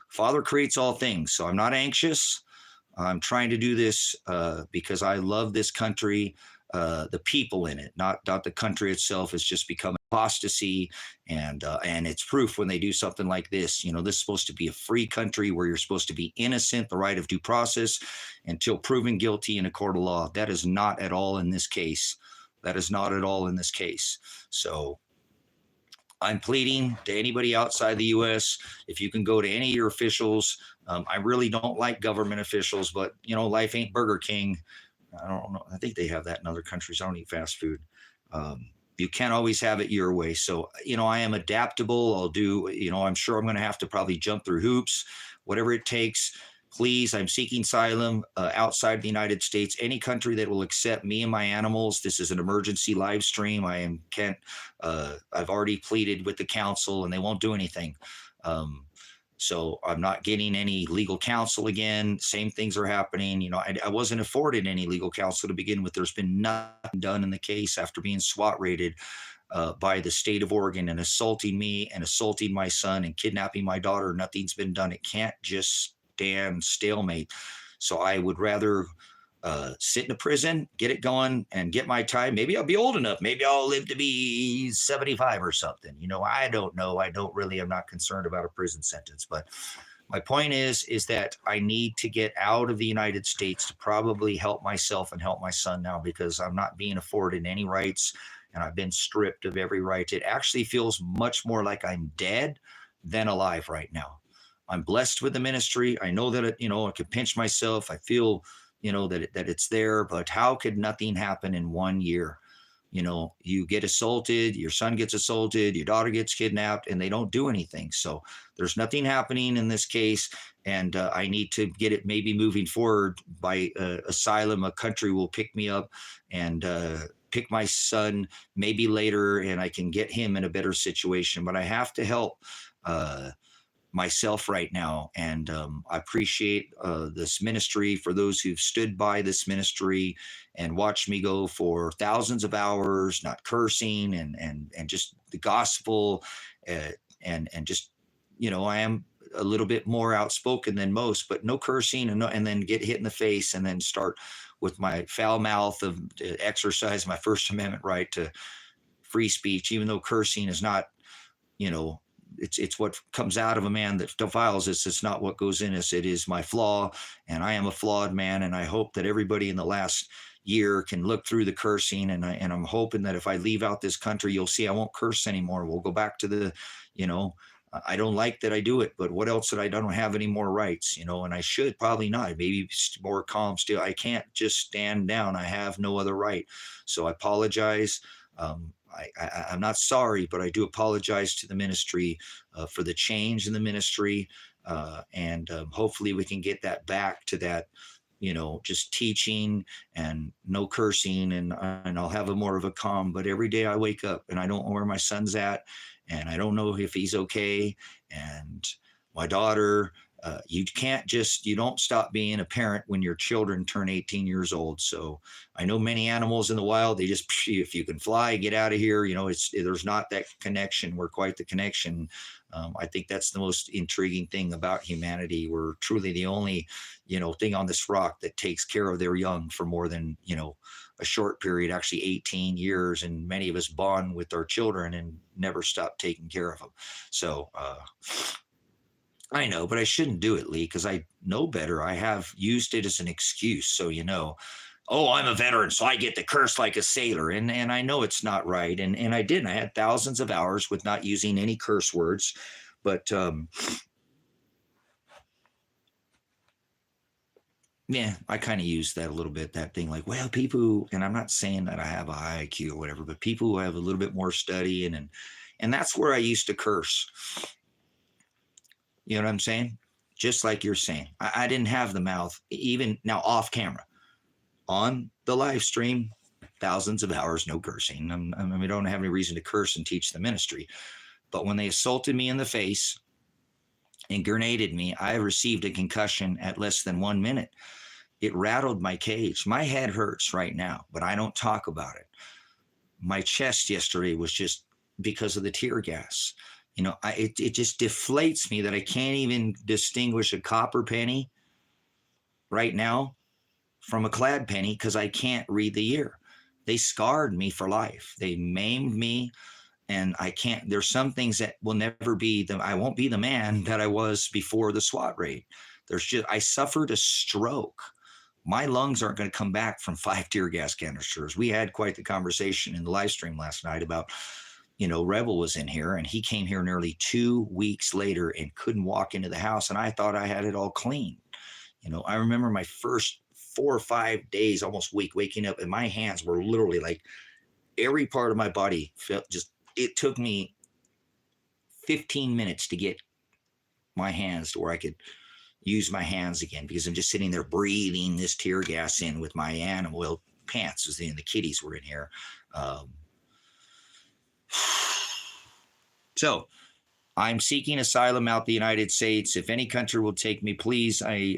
Father creates all things. So I'm not anxious. I'm trying to do this because I love this country, the people in it, not the country itself. It's just become apostasy, and it's proof when they do something like this. This is supposed to be a free country where you're supposed to be innocent, the right of due process, until proven guilty in a court of law. That is not at all in this case. That is not at all in this case. So I'm pleading to anybody outside the U.S. If you can go to any of your officials. I really don't like government officials, but life ain't Burger King. I don't know. I think they have that in other countries. I don't eat fast food. You can't always have it your way. So, I am adaptable. I'll do, I'm sure I'm going to have to probably jump through hoops, whatever it takes. Please, I'm seeking asylum outside the United States, any country that will accept me and my animals. This is an emergency live stream. I've already pleaded with the council and they won't do anything. So I'm not getting any legal counsel again. Same things are happening. I wasn't afforded any legal counsel to begin with. There's been nothing done in the case after being SWAT raided by the state of Oregon and assaulting me and assaulting my son and kidnapping my daughter. Nothing's been done. It can't just stand stalemate. So I would rather sit in a prison, get it going, and get my time. Maybe I'll be old enough. Maybe I'll live to be 75 or something. I don't know. I'm not concerned about a prison sentence. But my point is that I need to get out of the United States to probably help myself and help my son now, because I'm not being afforded any rights and I've been stripped of every right. It actually feels much more like I'm dead than alive right now. I'm blessed with the ministry. I know that I can pinch myself. I feel that it's there, but how could nothing happen in 1 year? You get assaulted, your son gets assaulted, your daughter gets kidnapped, and they don't do anything. So there's nothing happening in this case, and I need to get it maybe moving forward by asylum. A country will pick me up and pick my son maybe later, and I can get him in a better situation. But I have to help myself right now. And I appreciate this ministry, for those who've stood by this ministry and watched me go for thousands of hours, not cursing and just the gospel. And just, I am a little bit more outspoken than most, but no cursing and then get hit in the face and then start with my foul mouth of exercise my First Amendment right to free speech, even though cursing is not, it's what comes out of a man that defiles us. It's not what goes in us. It is my flaw, and I am a flawed man. And I hope that everybody in the last year can look through the cursing. And I'm hoping that if I leave out this country, you'll see I won't curse anymore. We'll go back to the, I don't like that I do it, but what else did I don't have any more rights, and I should probably not. Maybe more calm still. I can't just stand down. I have no other right. So I apologize. I'm not sorry, but I do apologize to the ministry for the change in the ministry. And hopefully we can get that back to that, just teaching and no cursing, and I'll have a more of a calm. But every day I wake up and I don't know where my son's at, and I don't know if he's okay. And my daughter, you don't stop being a parent when your children turn 18 years old. So I know many animals in the wild, they just, if you can fly, get out of here. There's not that connection. We're quite the connection. I think that's the most intriguing thing about humanity. We're truly the only, thing on this rock that takes care of their young for more than, a short period, actually 18 years. And many of us bond with our children and never stop taking care of them. So, I know, but I shouldn't do it, Lee, because I know better. I have used it as an excuse. So, oh, I'm a veteran, so I get to curse like a sailor. And I know it's not right. And I didn't. I had thousands of hours with not using any curse words. But yeah, I kind of used that a little bit, that thing like, well, people who, and I'm not saying that I have a high IQ or whatever, but people who have a little bit more study and that's where I used to curse. You know what I'm saying? Just like you're saying. I didn't have the mouth, even now off camera. On the live stream, thousands of hours, no cursing. I don't have any reason to curse and teach the ministry. But when they assaulted me in the face and grenaded me, I received a concussion at less than 1 minute. It rattled my cage. My head hurts right now, but I don't talk about it. My chest yesterday was just because of the tear gas. You know, it just deflates me that I can't even distinguish a copper penny right now from a clad penny because I can't read the year. They scarred me for life. They maimed me, and I can't. There's some things that will never be I won't be the man that I was before the SWAT raid. I suffered a stroke. My lungs aren't going to come back from 5 tear gas canisters. We had quite the conversation in the live stream last night about, Rebel was in here and he came here nearly 2 weeks later and couldn't walk into the house. And I thought I had it all clean. I remember my first 4 or 5 days, almost week, waking up and my hands were literally like every part of my body felt it took me 15 minutes to get my hands to where I could use my hands again because I'm just sitting there breathing this tear gas in with my animal pants. The kitties were in here. So I'm seeking asylum out the United States. If any country will take me, please. I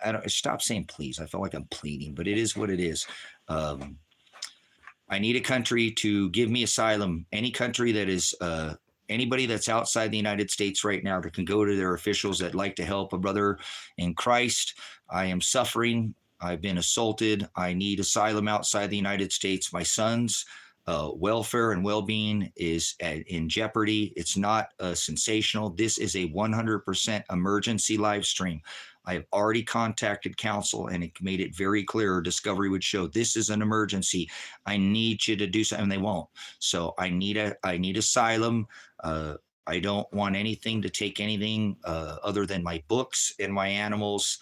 don't stop saying please. I feel like I'm pleading, but it is what it is. I need a country to give me asylum. Any country that is anybody that's outside the United States right now that can go to their officials that like to help a brother in Christ. I am suffering. I've been assaulted. I need asylum outside the United States. My son's welfare and well-being is in jeopardy. It's not sensational. This is a 100% emergency live stream. I have already contacted counsel and it made it very clear. Discovery would show this is an emergency. I need you to do something. And they won't. So I need asylum. I don't want anything to take anything other than my books and my animals.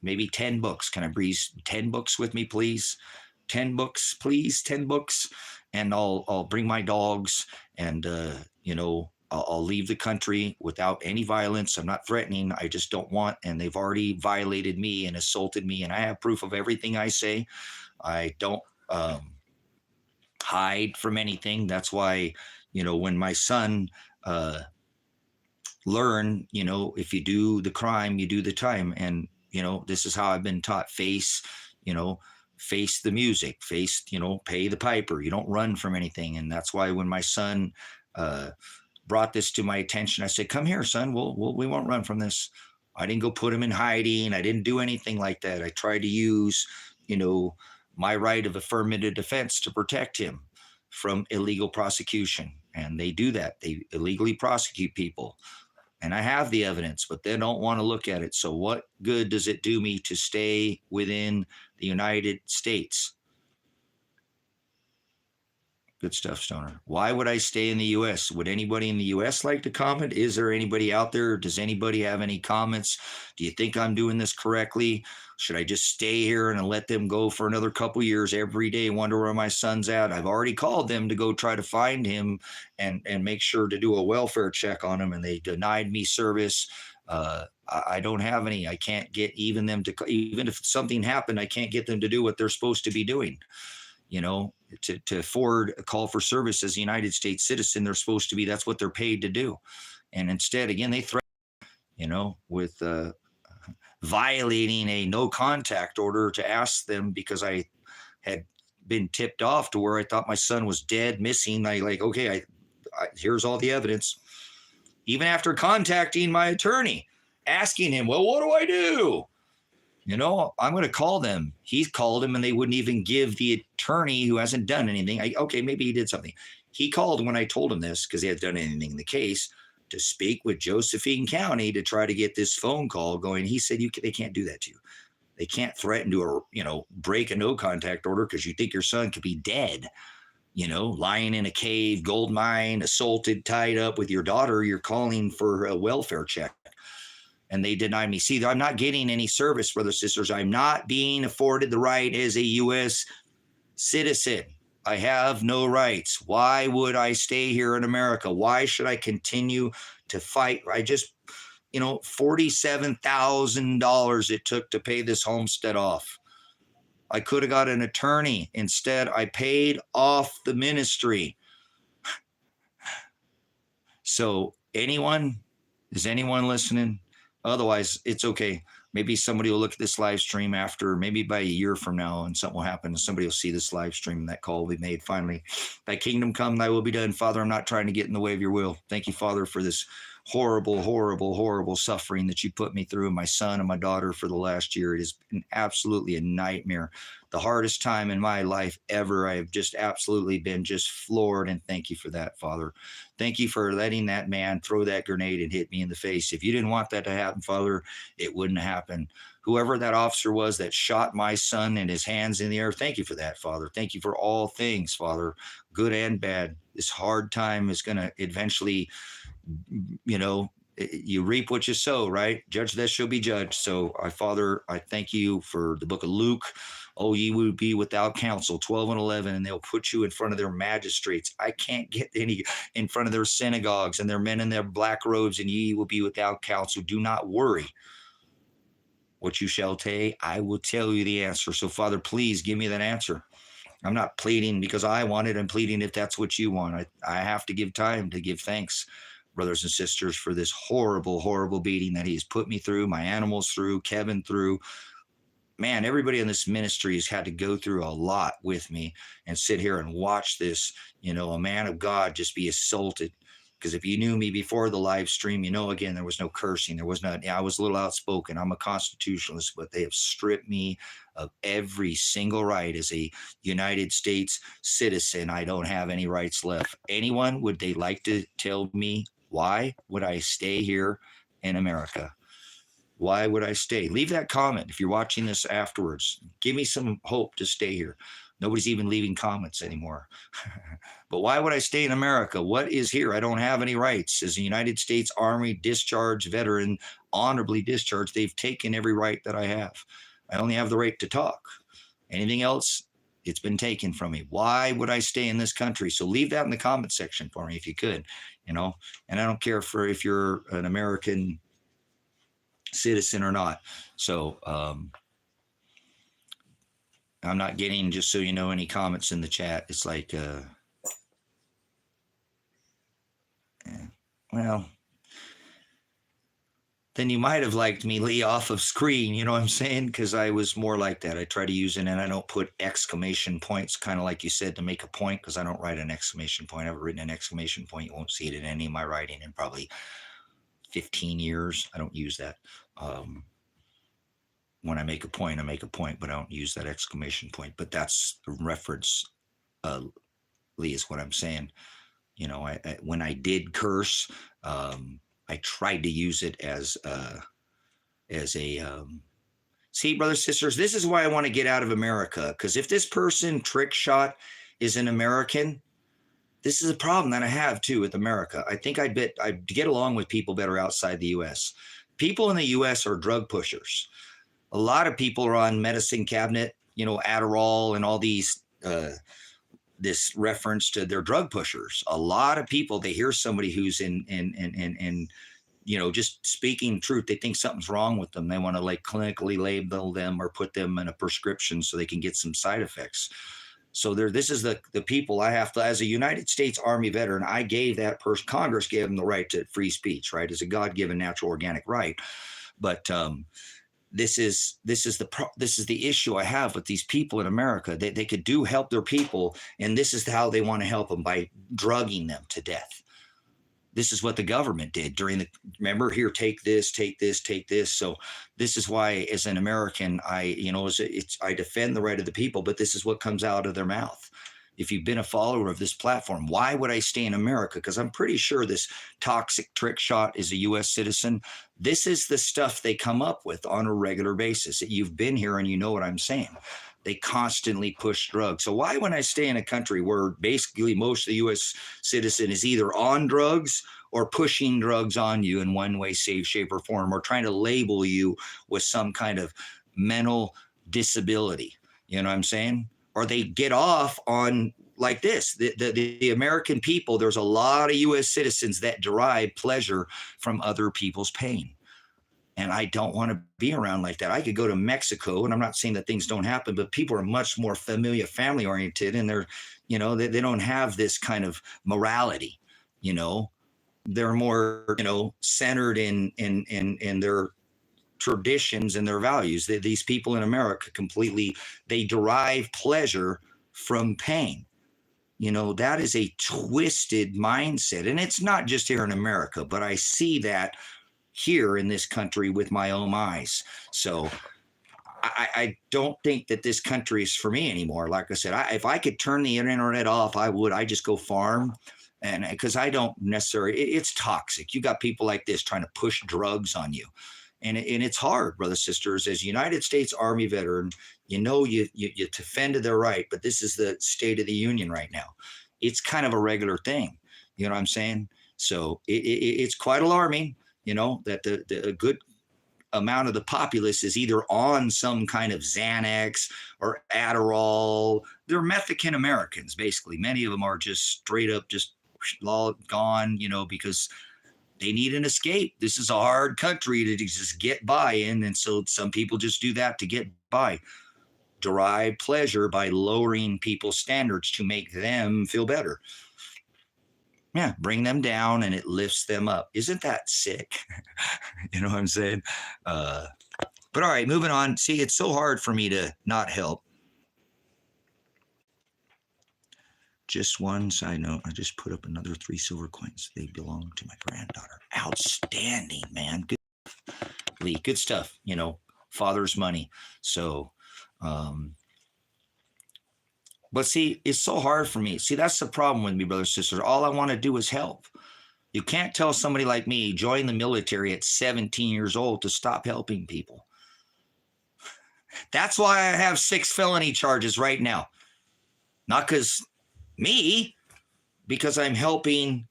Maybe 10 books. Can I breeze 10 books with me, please? 10 books, please. 10 books, and I'll bring my dogs and I'll leave the country without any violence. I'm not threatening. I just don't want, and they've already violated me and assaulted me, and I have proof of everything I say. I don't hide from anything. That's why, when my son learned, if you do the crime, you do the time. And, this is how I've been taught. Face the music, pay the piper. You don't run from anything. And that's why when my son brought this to my attention, I said, come here, son. We won't run from this. I didn't go put him in hiding. I didn't do anything like that. I tried to use, my right of affirmative defense to protect him from illegal prosecution. And they do that. They illegally prosecute people. And I have the evidence, but they don't want to look at it. So what good does it do me to stay within the United States? Good stuff, Stoner. Why would I stay in the U.S.? Would anybody in the U.S. like to comment? Is there anybody out there? Does anybody have any comments? Do you think I'm doing this correctly? Should I just stay here and let them go for another couple years every day, wonder where my son's at? I've already called them to go try to find him and make sure to do a welfare check on him, and they denied me service. I don't have any. I can't get even if something happened, I can't get them to do what they're supposed to be doing. To afford a call for service as a United States citizen, that's what they're paid to do. And instead, again, they threaten, with violating a no contact order to ask them because I had been tipped off to where I thought my son was dead, missing. Okay, here's all the evidence. Even after contacting my attorney, asking him, well, what do I do? I'm going to call them. He called him and they wouldn't even give the attorney who hasn't done anything. Okay, maybe he did something. He called when I told him this because he hadn't done anything in the case to speak with Josephine County to try to get this phone call going. He said, they can't do that to you. They can't threaten to, break a no contact order because you think your son could be dead, lying in a cave, gold mine, assaulted, tied up with your daughter. You're calling for a welfare check. And they denied me. See, I'm not getting any service, brothers, sisters. I'm not being afforded the right as a U.S. citizen. I have no rights. Why would I stay here in America? Why should I continue to fight? I just, $47,000 it took to pay this homestead off. I could have got an attorney. Instead, I paid off the ministry. So is anyone listening? Otherwise, it's okay. Maybe somebody will look at this live stream after, maybe by a year from now, and something will happen, and somebody will see this live stream, and that call will be made finally. Thy kingdom come, thy will be done. Father, I'm not trying to get in the way of your will. Thank you, Father, for this horrible, horrible, horrible suffering that you put me through, my son and my daughter, for the last year. It has been absolutely a nightmare. The hardest time in my life ever. I have just absolutely been just floored, and thank you for that, Father. Thank you for letting that man throw that grenade and hit me in the face. If you didn't want that to happen, Father, it wouldn't happen. Whoever that officer was that shot my son and his hands in the air, thank you for that, Father. Thank you for all things, Father, good and bad. This hard time is going to eventually, you reap what you sow, right? Judge that shall be judged. So, Father, I thank you for the book of Luke. Oh, ye will be without counsel, 12 and 11, and they'll put you in front of their magistrates. I can't get any in front of their synagogues and their men in their black robes, and ye will be without counsel. Do not worry what you shall take. I will tell you the answer. So, Father, please give me that answer. I'm not pleading because I want it. I'm pleading if that's what you want. I have to give time to give thanks, brothers and sisters, for this horrible, horrible beating that he has put me through, my animals through, Kevin through. Man, everybody in this ministry has had to go through a lot with me and sit here and watch this, a man of God just be assaulted. Because if you knew me before the live stream, again, there was no cursing. There was not, I was a little outspoken. I'm a constitutionalist, but they have stripped me of every single right as a United States citizen. I don't have any rights left. Would they like to tell me why would I stay here in America? Why would I stay? Leave that comment if you're watching this afterwards. Give me some hope to stay here. Nobody's even leaving comments anymore. But why would I stay in America? What is here? I don't have any rights. As a United States Army discharged veteran, honorably discharged, they've taken every right that I have. I only have the right to talk. Anything else, it's been taken from me. Why would I stay in this country? So leave that in the comment section for me if you could, and I don't care if you're an American citizen or not. So I'm not getting, just so you know, any comments in the chat. It's like, well, then you might have liked me Lee off of screen, you know what I'm saying? Because I was more like that. I try to use it, and I don't put exclamation points, kind of like you said, to make a point, because I don't write an exclamation point. I haven't written an exclamation point. You won't see it in any of my writing in probably 15 years. I don't use that. When I make a point, but I don't use that exclamation point. But that's a reference, Lee, is what I'm saying. When I did curse, I tried to use it as a see, brothers, sisters, this is why I want to get out of America. Because if this person trick shot is an American, this is a problem that I have too with America. I think I'd get along with people better outside the U.S. People in the U.S. are drug pushers. A lot of people are on medicine cabinet, Adderall and all these, this reference to their drug pushers. A lot of people, they hear somebody who's in just speaking truth. They think something's wrong with them. They want to clinically label them or put them in a prescription so they can get some side effects. So this is the people I have to, as a United States Army veteran, I gave that person, Congress gave them the right to free speech, right? It's a God-given natural organic right. But this is the issue I have with these people in America. They could help their people, and this is how they want to help them, by drugging them to death. This is what the government did remember, here, take this. So this is why, as an American, I defend the right of the people, but this is what comes out of their mouth. if you've been a follower of this platform, why would I stay in America? Because I'm pretty sure this toxic trick shot is a U.S. citizen. This is the stuff they come up with on a regular basis. You've been here and you know what I'm saying. They constantly push drugs. So why, when I stay in a country where basically most of the U.S. citizen is either on drugs or pushing drugs on you in one way, shape, or form, or trying to label you with some kind of mental disability, you know what I'm saying? Or they get off on like this. The American people, there's a lot of U.S. citizens that derive pleasure from other people's pain. And I don't want to be around like that. I could go to Mexico, and I'm not saying that things don't happen, but people are much more familiar, family oriented, and they're, you know, they don't have this kind of morality, you know. They're more, you know, centered in their traditions and their values. These people in America completely, they derive pleasure from pain. You know, that is a twisted mindset. And it's not just here in America, but I see that here in this country with my own eyes. So I don't think that this country is for me anymore. Like I said, if I could turn the internet off, I would. I just go farm. And because I don't necessarily, it's toxic. You got people like this trying to push drugs on you. And it's hard, brothers, sisters. As a United States Army veteran, you know you defended their right, but this is the State of the Union right now. It's kind of a regular thing. You know what I'm saying? So it's quite alarming, you know, that a good amount of the populace is either on some kind of Xanax or Adderall. They're Mexican Americans, basically. Many of them are just straight up just gone, you know, because they need an escape. This is a hard country to just get by in. And so some people just do that to get by, derive pleasure by lowering people's standards to make them feel better. Yeah, bring them down and it lifts them up. Isn't that sick? You know what I'm saying? But all right, moving on. See, it's so hard for me to not help. Just one side note, I just put up another 3 silver coins. They belong to my granddaughter. Outstanding, man. Good, Lee. Good stuff. You know, father's money. So, but see, it's so hard for me. See, that's the problem with me, brothers and sisters. All I want to do is help. You can't tell somebody like me, join the military at 17 years old, to stop helping people. That's why I have 6 felony charges right now. Not because me, because I'm helping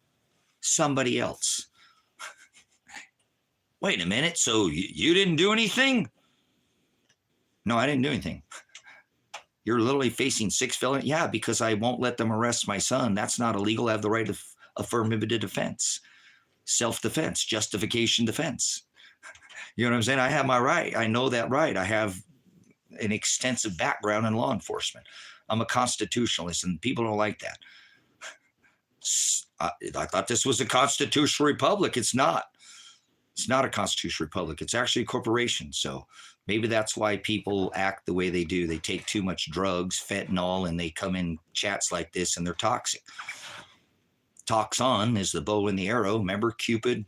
somebody else. Wait a minute. So you didn't do anything? No, I didn't do anything. You're literally facing 6 felonies. Yeah, because I won't let them arrest my son. That's not illegal. I have the right of affirmative defense, self-defense, justification defense. You know what I'm saying? I have my right. I know that right. I have an extensive background in law enforcement. I'm a constitutionalist, and people don't like that. I thought this was a constitutional republic. It's not. It's not a constitutional republic. It's actually a corporation. So maybe that's why people act the way they do. They take too much drugs, fentanyl, and they come in chats like this, and they're toxic. Toxon is the bow and the arrow. Remember Cupid,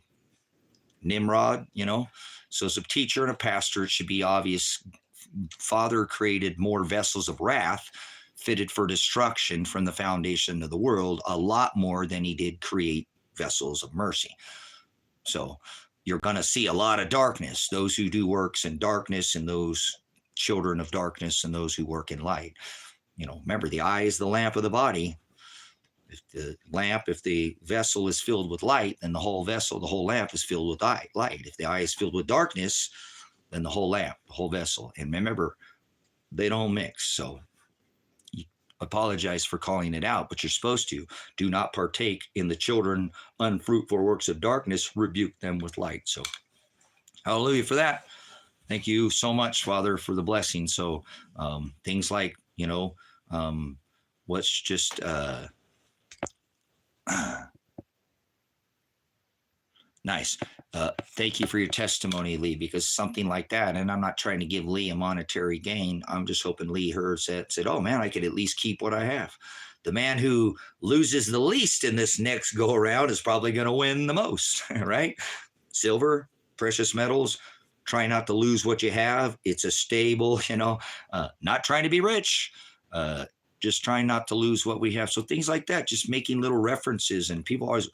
Nimrod, you know? So as a teacher and a pastor, it should be obvious. Father created more vessels of wrath fitted for destruction from the foundation of the world, a lot more than he did create vessels of mercy. So you're going to see a lot of darkness, those who do works in darkness and those children of darkness and those who work in light. You know, remember, the eye is the lamp of the body. If the vessel is filled with light, then the whole vessel, the whole lamp is filled with light. If the eye is filled with darkness, then the whole lamp, the whole vessel. And remember, they don't mix. So you apologize for calling it out, but you're supposed to. Do not partake in the children unfruitful works of darkness, rebuke them with light. So hallelujah for that. Thank you so much, Father, for the blessing. So things like, you know, what's just nice. Thank you for your testimony, Lee, because something like that, and I'm not trying to give Lee a monetary gain. I'm just hoping Lee heard said, oh man, I could at least keep what I have. The man who loses the least in this next go around is probably going to win the most, right? Silver, precious metals, try not to lose what you have. It's a stable, you know, not trying to be rich, just trying not to lose what we have. So things like that, just making little references, and people always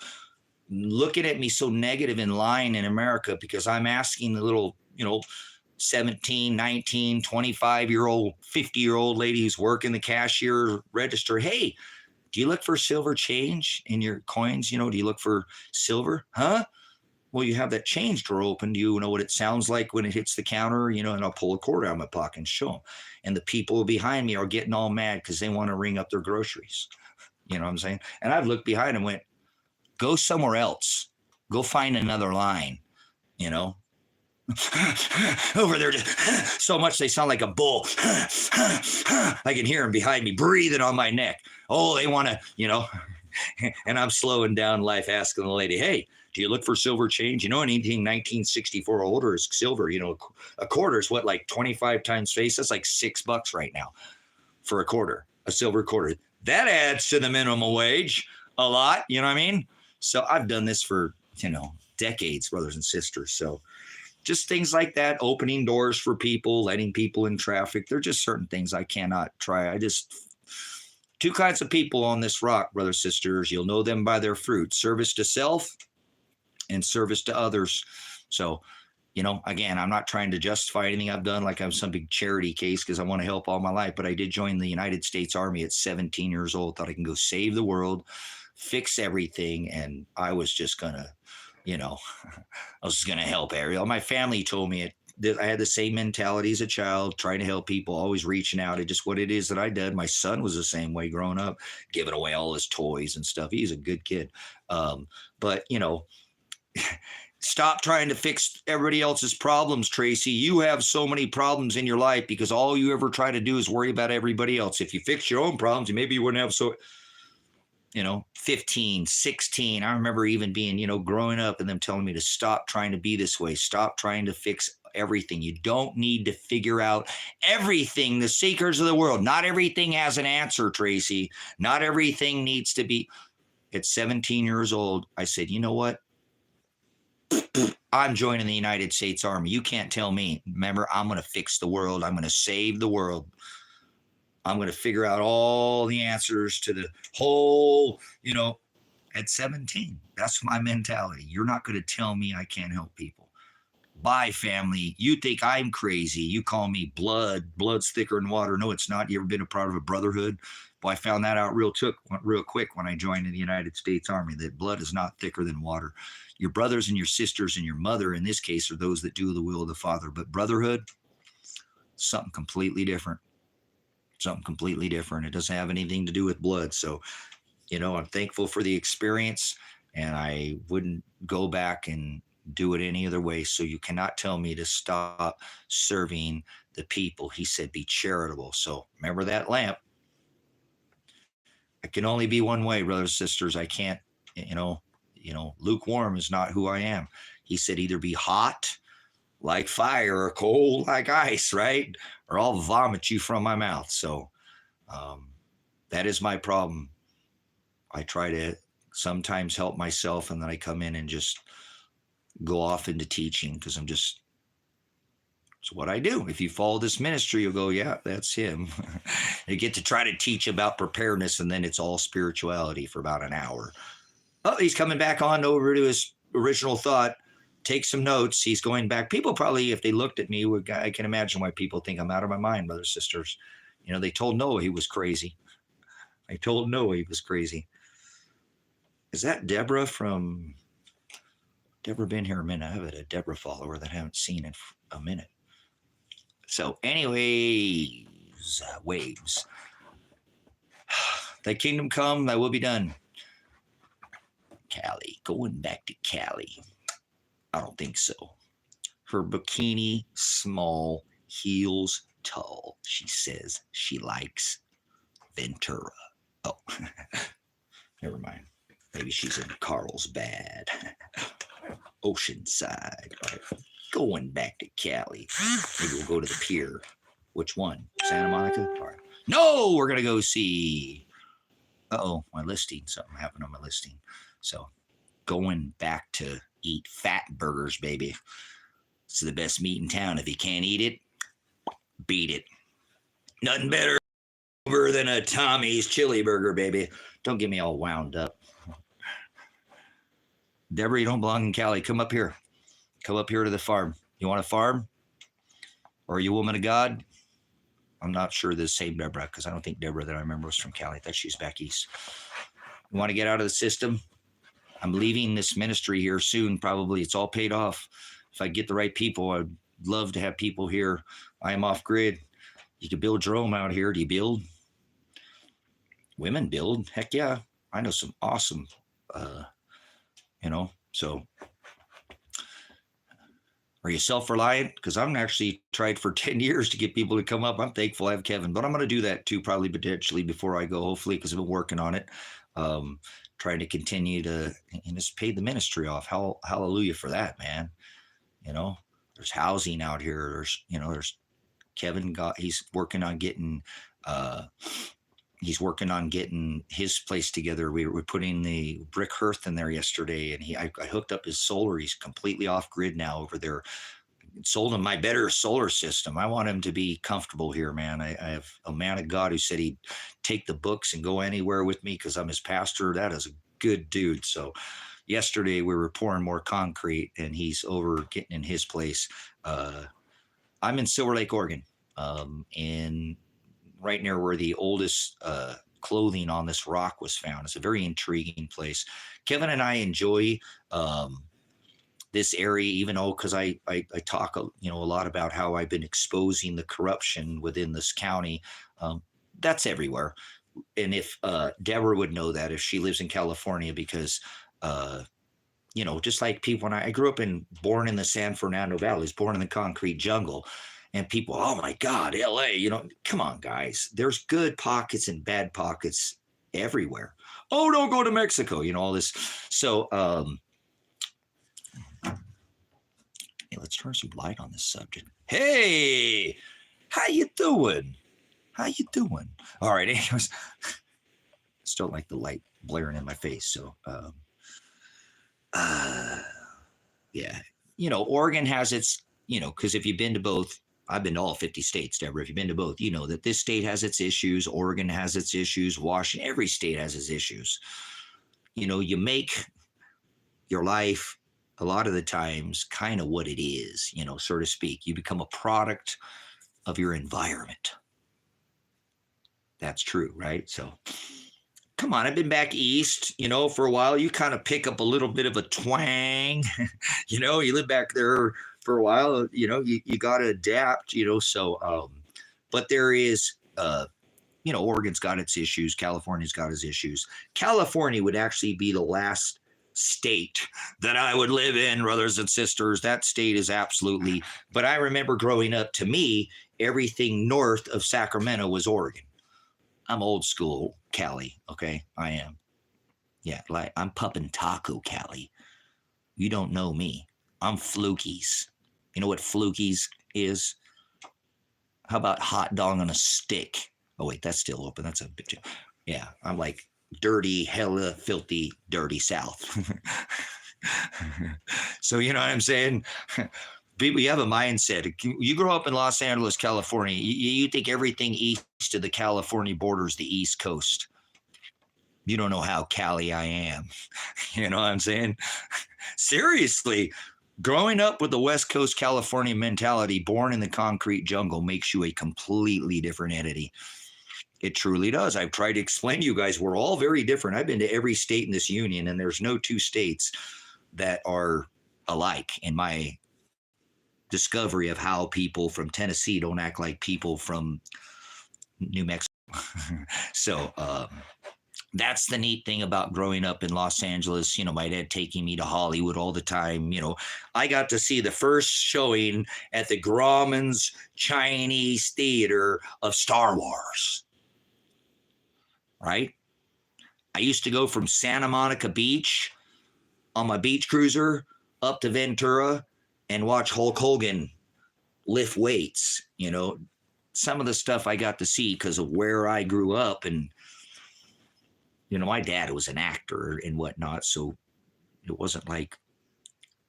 looking at me so negative in line in America because I'm asking the little, 17, 19, 25-year-old, 50-year-old lady who's working the cashier register, hey, do you look for silver change in your coins? Do you look for silver? Huh? Well, you have that change drawer open. Do you know what it sounds like when it hits the counter? And I'll pull a quarter out of my pocket and show them. And the people behind me are getting all mad because they want to ring up their groceries. You know what I'm saying? And I've looked behind and went, go somewhere else. Go find another line, over there so much they sound like a bull. I can hear them behind me breathing on my neck. Oh, they want to, and I'm slowing down life asking the lady, hey, do you look for silver change? Anything 1964 or older is silver. A quarter is what, like 25 times face? That's like $6 right now for a quarter, a silver quarter. That adds to the minimum wage a lot. You know what I mean? So I've done this for, decades, brothers and sisters. So just things like that, opening doors for people, letting people in traffic. They're just certain things I cannot try. Two kinds of people on this rock, brothers and sisters. You'll know them by their fruit: service to self and service to others. So, again, I'm not trying to justify anything I've done like I'm some big charity case because I want to help all my life. But I did join the United States Army at 17 years old, thought I can go save the world, fix everything. And I was just going to, I was going to help Ariel. My family told me I had the same mentality as a child, trying to help people, always reaching out. It's just what it is that I did. My son was the same way growing up, giving away all his toys and stuff. He's a good kid. But, stop trying to fix everybody else's problems, Tracy. You have so many problems in your life because all you ever try to do is worry about everybody else. If you fix your own problems, maybe you wouldn't have 15, 16. I remember even being, growing up and them telling me to stop trying to be this way. Stop trying to fix everything. You don't need to figure out everything. The seekers of the world. Not everything has an answer, Tracy. Not everything needs to be. At 17 years old, I said, you know what? I'm joining the United States Army. You can't tell me. Remember, I'm going to fix the world. I'm going to save the world. I'm going to figure out all the answers to the whole, at 17. That's my mentality. You're not going to tell me I can't help people. Bye, family. You think I'm crazy. You call me blood. Blood's thicker than water. No, it's not. You ever been a part of a brotherhood? Well, I found that out real quick when I joined the United States Army, that blood is not thicker than water. Your brothers and your sisters and your mother, in this case, are those that do the will of the Father. But brotherhood, something completely different. Something completely different. It doesn't have anything to do with blood. So, I'm thankful for the experience, and I wouldn't go back and do it any other way. So you cannot tell me to stop serving the people. He said, be charitable. So remember that lamp. I can only be one way, brothers and sisters. I can't, lukewarm is not who I am. He said, either be hot like fire or cold like ice, right? Or I'll vomit you from my mouth. So that is my problem. I try to sometimes help myself, and then I come in and just go off into teaching because it's what I do. If you follow this ministry, you'll go, yeah, that's him. You get to try to teach about preparedness, and then it's all spirituality for about an hour. Oh, he's coming back on over to his original thought. Take some notes. He's going back. People probably, if they looked at me, I can imagine why people think I'm out of my mind, brothers and sisters. They told Noah he was crazy. I told Noah he was crazy. Is that Deborah from... Deborah been here a minute? I have a Deborah follower that I haven't seen in a minute. So anyways, waves. Thy kingdom come, thy will be done. Cali, going back to Cali. I don't think so. Her bikini small, heels tall. She says she likes Ventura. Oh, never mind. Maybe she's in Carlsbad. Oceanside. All right. Going back to Cali. Maybe we'll go to the pier. Which one? Santa Monica? All right. No, we're going to go see. Uh-oh, my listing. Something happened on my listing. So going back to eat fat burgers, baby. It's the best meat in town. If you can't eat it, beat it. Nothing better than a Tommy's chili burger, baby. Don't get me all wound up. Deborah, you don't belong in Cali. Come up here. Come up here to the farm. You want a farm? Or are you a woman of God? I'm not sure the same Deborah, because I don't think Deborah that I remember was from Cali. I thought she was back east. You want to get out of the system? I'm leaving this ministry here soon. Probably it's all paid off. If I get the right people, I'd love to have people here. I am off grid. You can build your home out here. Do you build? Women build. Heck yeah. I know some awesome, so are you self-reliant? Because I'm actually tried for 10 years to get people to come up. I'm thankful I have Kevin, but I'm going to do that too, probably potentially before I go, hopefully, because I've been working on it. Trying to continue to and just pay the ministry off. Hallelujah for that, man. There's housing out here. There's Kevin he's working on getting his place together. We're putting the brick hearth in there yesterday, and I hooked up his solar. He's completely off grid now over there. Sold him my better solar system. I want him to be comfortable here, man. I have a man of God who said he'd take the books and go anywhere with me because I'm his pastor. That is a good dude. So yesterday we were pouring more concrete, and he's over getting in his place. I'm in Silver Lake, Oregon, and right near where the oldest clothing on this rock was found. It's a very intriguing place. Kevin and I enjoy this area, even though, because I talk a lot about how I've been exposing the corruption within this county. That's everywhere. And if Deborah would know that if she lives in California, because just like people, when I grew up born in the San Fernando Valley, was born in the concrete jungle. And people, oh my God, LA, come on, guys. There's good pockets and bad pockets everywhere. Oh, don't go to Mexico, all this. So, hey, let's turn some light on this subject. Hey, how you doing? All right, anyways, still like the light blaring in my face. So, yeah, Oregon has its, because if you've been to both, I've been to all 50 states, Deborah. If you've been to both, you know that this state has its issues. Oregon has its issues. Washington, every state has its issues. You make your life a lot of the times kind of what it is, so to speak. You become a product of your environment. That's true, right? So come on, I've been back east, for a while. You kind of pick up a little bit of a twang. You live back there for a while, you got to adapt, so, but there is, Oregon's got its issues. California's got its issues. California would actually be the last state that I would live in, brothers and sisters. That state is absolutely, but I remember growing up, to me, everything north of Sacramento was Oregon. I'm old school Cali, okay? I am. Yeah, like I'm pumping taco Cali. You don't know me. I'm Flukies. You know what Flukies is? How about hot dog on a stick? Oh, wait, that's still open. That's a bit. Yeah, I'm like dirty, hella filthy, dirty South. So, you know what I'm saying? People, you have a mindset. You grow up in Los Angeles, California. You think everything east of the California border is the East Coast. You don't know how Cali I am. You know what I'm saying? Seriously. Growing up with the West Coast California mentality, born in the concrete jungle, makes you a completely different entity. It truly does. I've tried to explain to you guys, we're all very different. I've been to every state in this union, and there's no two states that are alike in my discovery of how people from Tennessee don't act like people from New Mexico. So, that's the neat thing about growing up in Los Angeles. My dad taking me to Hollywood all the time. I got to see the first showing at the Grauman's Chinese Theater of Star Wars. Right? I used to go from Santa Monica Beach on my beach cruiser up to Ventura and watch Hulk Hogan lift weights. Some of the stuff I got to see because of where I grew up, and my dad was an actor and whatnot, so it wasn't like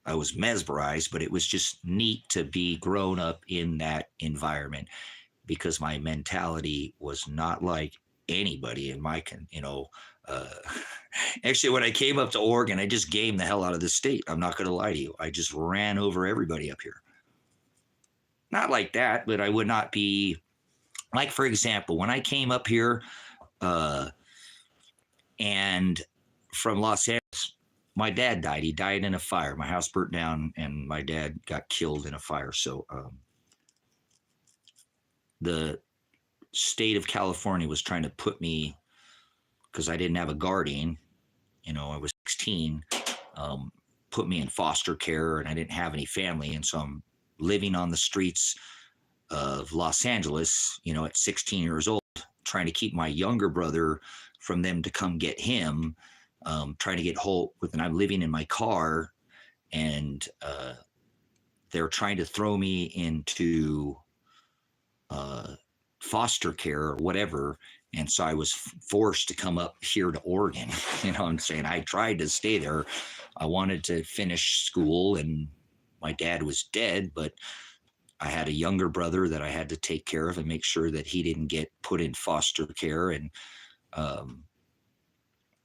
I was mesmerized, but it was just neat to be grown up in that environment. because my mentality was not like anybody in my, actually, when I came up to Oregon, I just gamed the hell out of the state. I'm not going to lie to you. I just ran over everybody up here. Not like that, but I would not be like, for example, when I came up here and from Los Angeles, my dad died. He died in a fire. My house burnt down and my dad got killed in a fire. So the state of California was trying to put me, because I didn't have a guardian, I was 16, put me in foster care and I didn't have any family. And so I'm living on the streets of Los Angeles, at 16 years old, trying to keep my younger brother from them to come get him, trying to get Holt with, and I'm living in my car, and they're trying to throw me into foster care or whatever. And so I was forced to come up here to Oregon. I'm saying I tried to stay there. I wanted to finish school, and my dad was dead, but I had a younger brother that I had to take care of and make sure that he didn't get put in foster care. And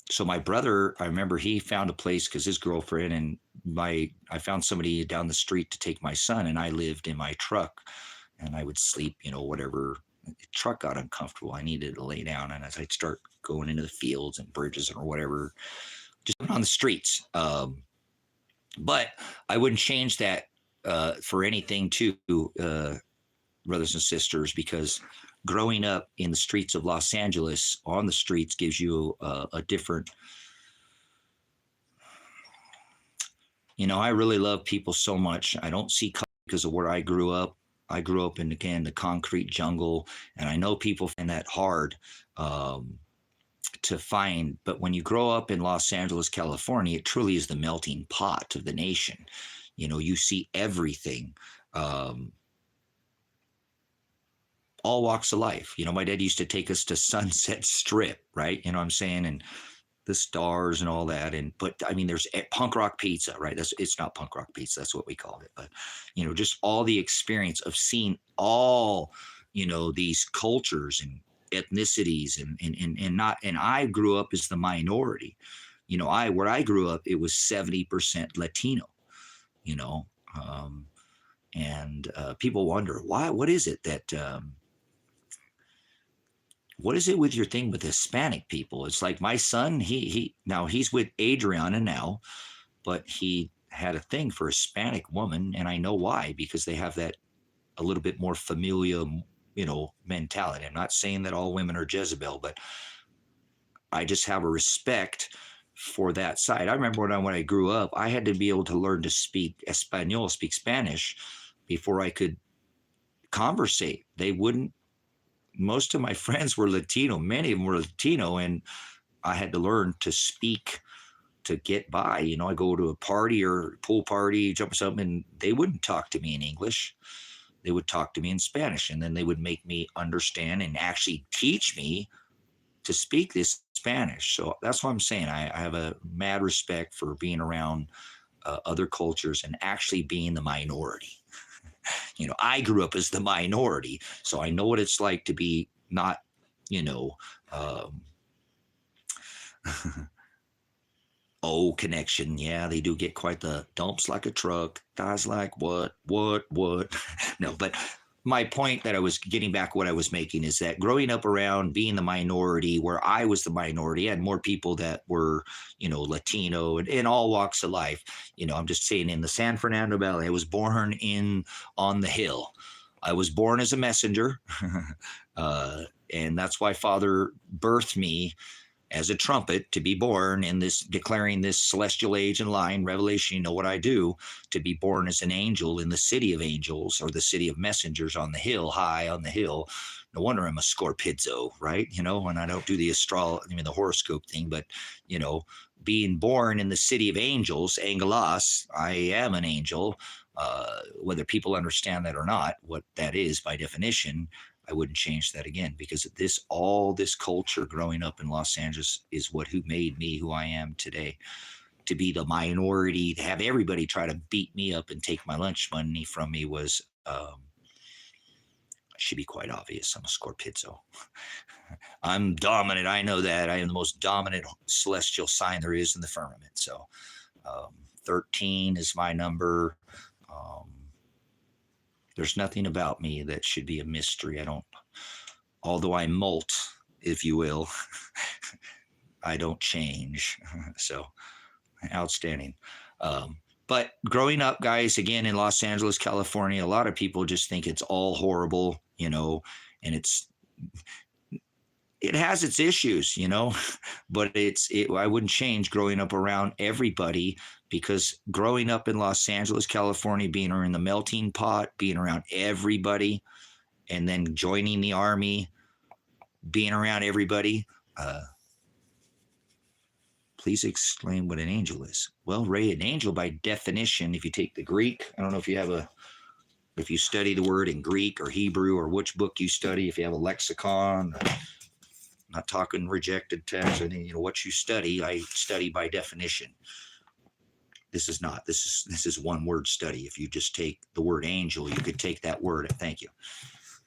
so my brother, I remember he found a place because his girlfriend and I found somebody down the street to take my son, and I lived in my truck, and I would sleep, whatever. The truck got uncomfortable. I needed to lay down, and as I'd start going into the fields and bridges or whatever, just on the streets. But I wouldn't change that for anything too, brothers and sisters, because growing up in the streets of Los Angeles, on the streets, gives you a different, I really love people so much. I don't see color because of where I grew up. I grew up in, again, the concrete jungle, and I know people find that hard to find. But when you grow up in Los Angeles, California, it truly is the melting pot of the nation. You see everything, all walks of life. My dad used to take us to Sunset Strip, right? You know what I'm saying? And the stars and all that. But I mean, there's punk rock pizza, right? It's not punk rock pizza. That's what we called it. But, just all the experience of seeing all, these cultures and ethnicities and I grew up as the minority. Where I grew up, it was 70% Latino, and people wonder why, what is it that, what is it with your thing with Hispanic people? It's like my son, now he's with Adriana now, but he had a thing for a Hispanic woman, and I know why, because they have that a little bit more familial, mentality. I'm not saying that all women are Jezebel, but I just have a respect for that side. I remember when I grew up, I had to be able to learn to speak Espanol, speak Spanish, before I could conversate. They wouldn't. Most of my friends were Latino. Many of them were Latino, and I had to learn to speak to get by. I go to a party or pool party, jump or something, and they wouldn't talk to me in English. They would talk to me in Spanish, and then they would make me understand and actually teach me to speak this Spanish. So that's what I'm saying. I have a mad respect for being around other cultures and actually being the minority. I grew up as the minority, so I know what it's like to be not, connection. Yeah, they do get quite the dumps like a truck. Guys like what? No, but my point that I was getting back, what I was making, is that growing up around being the minority, where I was the minority, I had more people that were, Latino and in all walks of life. I'm just saying, in the San Fernando Valley, I was born on the hill. I was born as a messenger, and that's why Father birthed me as a trumpet to be born in this, declaring this celestial age and line, Revelation. What I do, to be born as an angel in the city of angels, or the city of messengers on the hill, high on the hill. No wonder I'm a Scorpizzo, right? And I don't do the the horoscope thing, but, being born in the city of angels, angelos, I am an angel, whether people understand that or not, what that is by definition. I wouldn't change that again, because all this culture growing up in Los Angeles is who made me who I am today. To be the minority, to have everybody try to beat me up and take my lunch money from me was should be quite obvious. I'm a Scorpio. I'm dominant. I know that. I am the most dominant celestial sign there is in the firmament. So 13 is my number. There's nothing about me that should be a mystery. Although I molt, if you will, I don't change. So outstanding. But growing up, guys, again, in Los Angeles, California, a lot of people just think it's all horrible, and it has its issues, but I wouldn't change growing up around everybody, because growing up in Los Angeles, California, being around the melting pot, being around everybody, and then joining the army, being around everybody. Please explain what an angel is. Well, Ray, an angel by definition, if you take the Greek, I don't know if you study the word in Greek or Hebrew or which book you study, if you have a lexicon, not talking rejected text, what you study, I study by definition. This is one word study. If you just take the word angel, you could take that word. Thank you.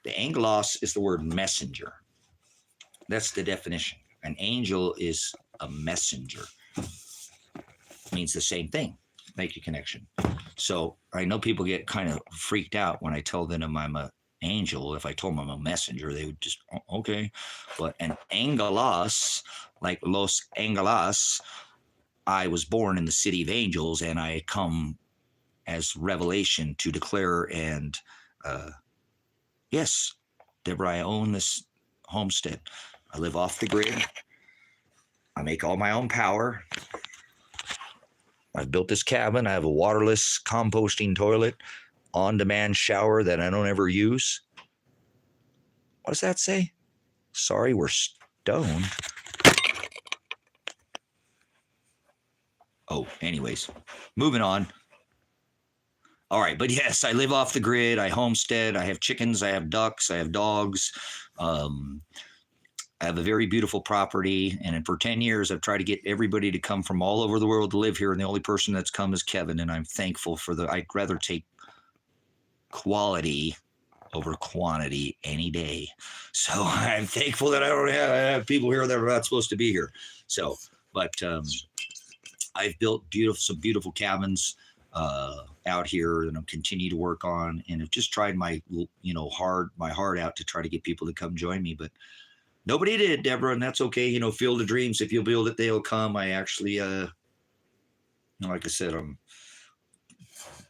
The angelos is the word messenger. That's the definition. An angel is a messenger. It means the same thing. Make a connection. So I know people get kind of freaked out when I tell them I'm an angel. If I told them I'm a messenger, they would just, okay. But an angelos, like Los Angeles, I was born in the city of angels, and I come as revelation to declare. And yes, Deborah, I own this homestead. I live off the grid. I make all my own power. I've built this cabin. I have a waterless composting toilet, on-demand shower that I don't ever use. What does that say? Sorry, we're stoned. Oh, anyways, moving on. All right, but yes, I live off the grid. I homestead. I have chickens. I have ducks. I have dogs. I have a very beautiful property, and for 10 years, I've tried to get everybody to come from all over the world to live here, and the only person that's come is Kevin, and I'm thankful I'd rather take quality over quantity any day. So I'm thankful that I don't have people here that are not supposed to be here. So, but I've built some beautiful cabins out here, and I'm continue to work on, and I've just tried my heart out to try to get people to come join me, but nobody did, Deborah, and that's okay. Field of Dreams, if you'll build it, they'll come. I actually, like I said,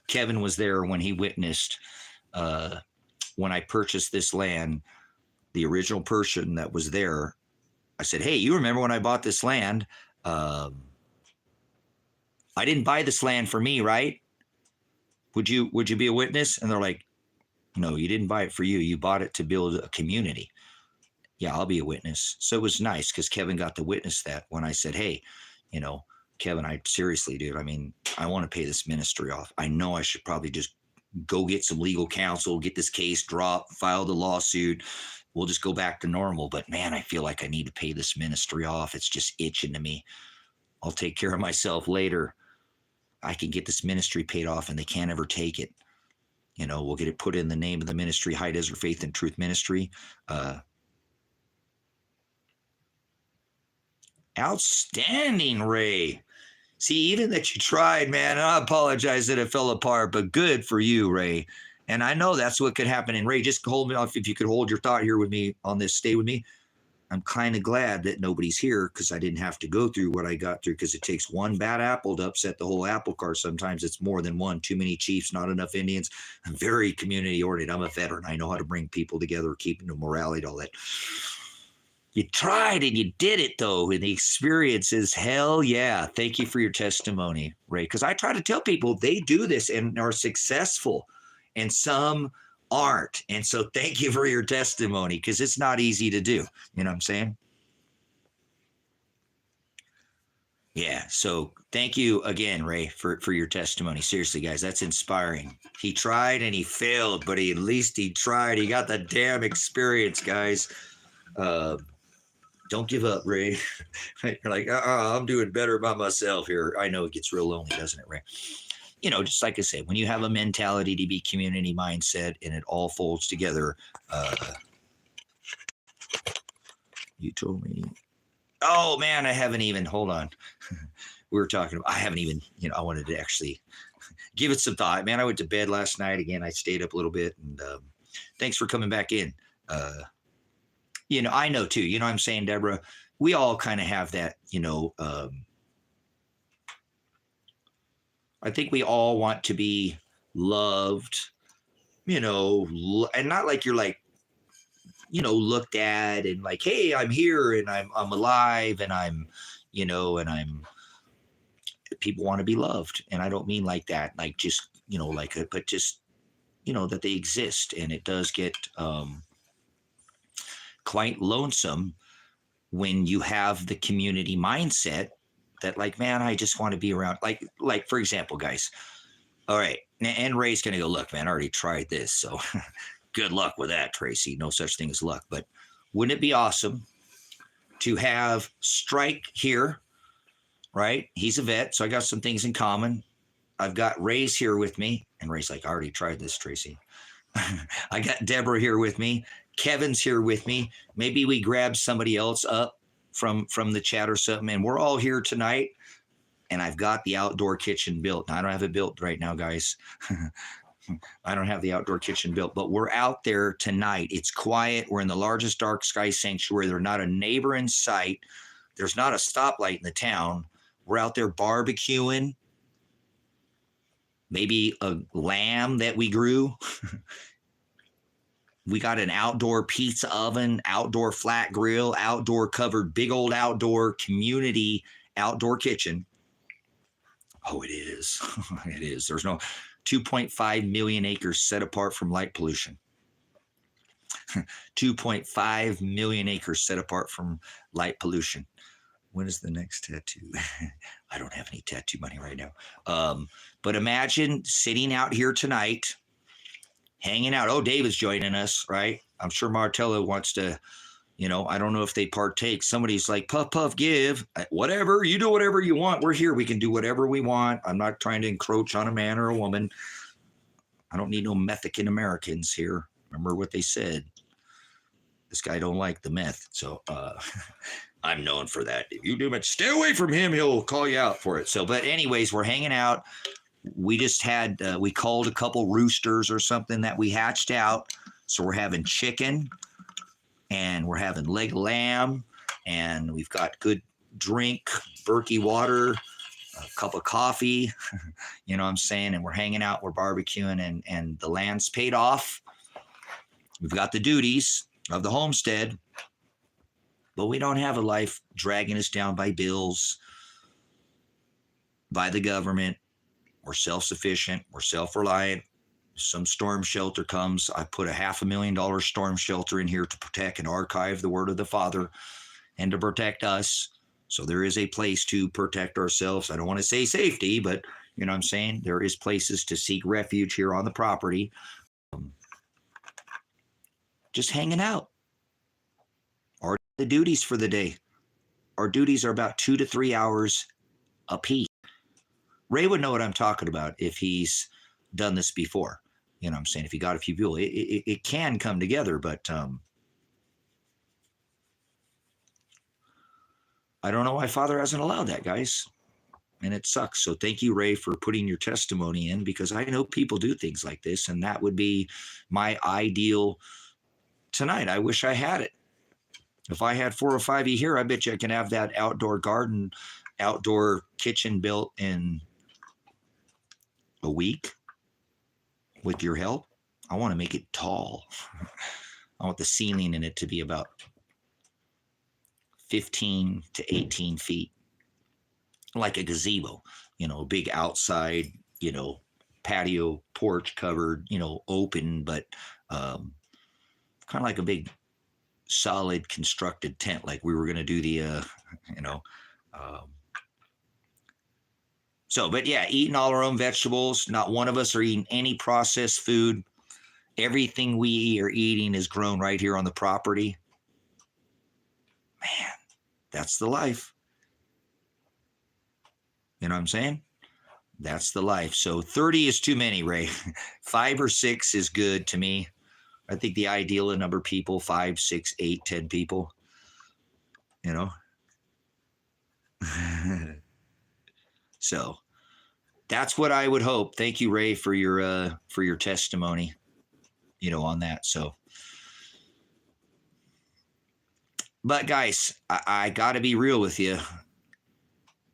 Kevin was there when he witnessed when I purchased this land. The original person that was there, I said, hey, you remember when I bought this land? I didn't buy this land for me, right? Would you be a witness? And they're like, no, you didn't buy it for you. You bought it to build a community. Yeah, I'll be a witness. So it was nice because Kevin got to witness that when I said, hey, Kevin, seriously, dude, I want to pay this ministry off. I know I should probably just go get some legal counsel, get this case dropped, file the lawsuit. We'll just go back to normal. But man, I feel like I need to pay this ministry off. It's just itching to me. I'll take care of myself later. I can get this ministry paid off, and they can't ever take it. We'll get it put in the name of the ministry, High Desert Faith and Truth Ministry. Outstanding, Ray. See, even that you tried, man, I apologize that it fell apart, but good for you, Ray. And I know that's what could happen. And Ray, just hold me off. If you could hold your thought here with me on this, stay with me. I'm kind of glad that nobody's here because I didn't have to go through what I got through, because it takes one bad apple to upset the whole apple cart. Sometimes it's more than one. Too many chiefs, not enough Indians. I'm very community oriented. I'm a veteran. I know how to bring people together, keeping the morality, all that. You tried and you did it, though, and the experience is hell yeah. Thank you for your testimony, Ray, because I try to tell people they do this and are successful, and some aren't. And so thank you for your testimony, because it's not easy to do. You know what I'm saying? Yeah. So thank you again, Ray, for your testimony. Seriously, guys, that's inspiring. He tried and he failed, but at least he tried. He got the damn experience, guys. Don't give up, Ray. You're like, I'm doing better by myself here. I know it gets real lonely, doesn't it, Ray? just like I said, when you have a mentality to be community mindset and it all folds together, you told me, oh man, I haven't even, hold on. We were talking about, I haven't even, I wanted to actually give it some thought, man. I went to bed last night. Again, I stayed up a little bit, and thanks for coming back in. I know too, what I'm saying, Deborah, we all kind of have that, I think we all want to be loved, and not like you're like, looked at and like, hey, I'm here and I'm alive and I'm, and I'm, people want to be loved. And I don't mean like that, like just, but just, that they exist. And it does get quite lonesome when you have the community mindset that like, man, I just want to be around. Like for example, guys, all right. And Ray's going to go, look, man, I already tried this. So good luck with that, Tracy. No such thing as luck. But wouldn't it be awesome to have Strike here, right? He's a vet, so I got some things in common. I've got Ray's here with me, and Ray's like, I already tried this, Tracy. I got Deborah here with me. Kevin's here with me. Maybe we grab somebody else up from the chat or something, and we're all here tonight. And I've got the outdoor kitchen built. Now, I don't have it built right now, guys. I don't have the outdoor kitchen built, but we're out there tonight. It's quiet. We're in the largest dark sky sanctuary. There's not a neighbor in sight. There's not a stoplight in the town. We're out there barbecuing. Maybe a lamb that we grew. We got an outdoor pizza oven, outdoor flat grill, outdoor covered, big old outdoor community outdoor kitchen. Oh, it is. It is. There's no 2.5 million acres set apart from light pollution. 2.5 million acres set apart from light pollution. When is the next tattoo? I don't have any tattoo money right now. But imagine sitting out here tonight, hanging out. Oh, David's joining us, right? I'm sure Martello wants to, I don't know if they partake. Somebody's like, puff, puff, give. Whatever. You do whatever you want. We're here. We can do whatever we want. I'm not trying to encroach on a man or a woman. I don't need no Mexican Americans here. Remember what they said. This guy don't like the meth. So I'm known for that. If you do it, stay away from him. He'll call you out for it. So, but anyways, we're hanging out. We just had, we called a couple roosters or something that we hatched out. So we're having chicken. And we're having leg of lamb, and we've got good drink, Berkey water, a cup of coffee, what I'm saying? And we're hanging out, we're barbecuing, and the land's paid off. We've got the duties of the homestead, but we don't have a life dragging us down by bills, by the government. We're self-sufficient, we're self-reliant. Some storm shelter comes, I put a $500,000 storm shelter in here to protect and archive the word of the Father and to protect us. So there is a place to protect ourselves. I don't want to say safety, but what I'm saying? There is places to seek refuge here on the property. Just hanging out. Our the duties for the day. Our duties are about 2 to 3 hours a piece. Ray would know what I'm talking about if he's done this before. What I'm saying? If you got a few people, it can come together, but I don't know why Father hasn't allowed that, guys. And it sucks. So thank you, Ray, for putting your testimony in, because I know people do things like this, and that would be my ideal tonight. I wish I had it. If I had 4 or 5 of you here, I bet you I can have that outdoor garden, outdoor kitchen built in a week. With your help. I want to make it tall. I want the ceiling in it to be about 15 to 18 feet, like a gazebo, big outside, patio porch covered, open, but kind of like a big solid constructed tent, like we were going to do the, So, but yeah, eating all our own vegetables. Not one of us are eating any processed food. Everything we are eating is grown right here on the property. Man, that's the life. You know what I'm saying? That's the life. So 30 is too many, Ray. 5 or 6 is good to me. I think the ideal number of people, 5, 6, 8, 10 people, you know. So that's what I would hope. Thank you, Ray, for your testimony, on that. So, but guys, I got to be real with you.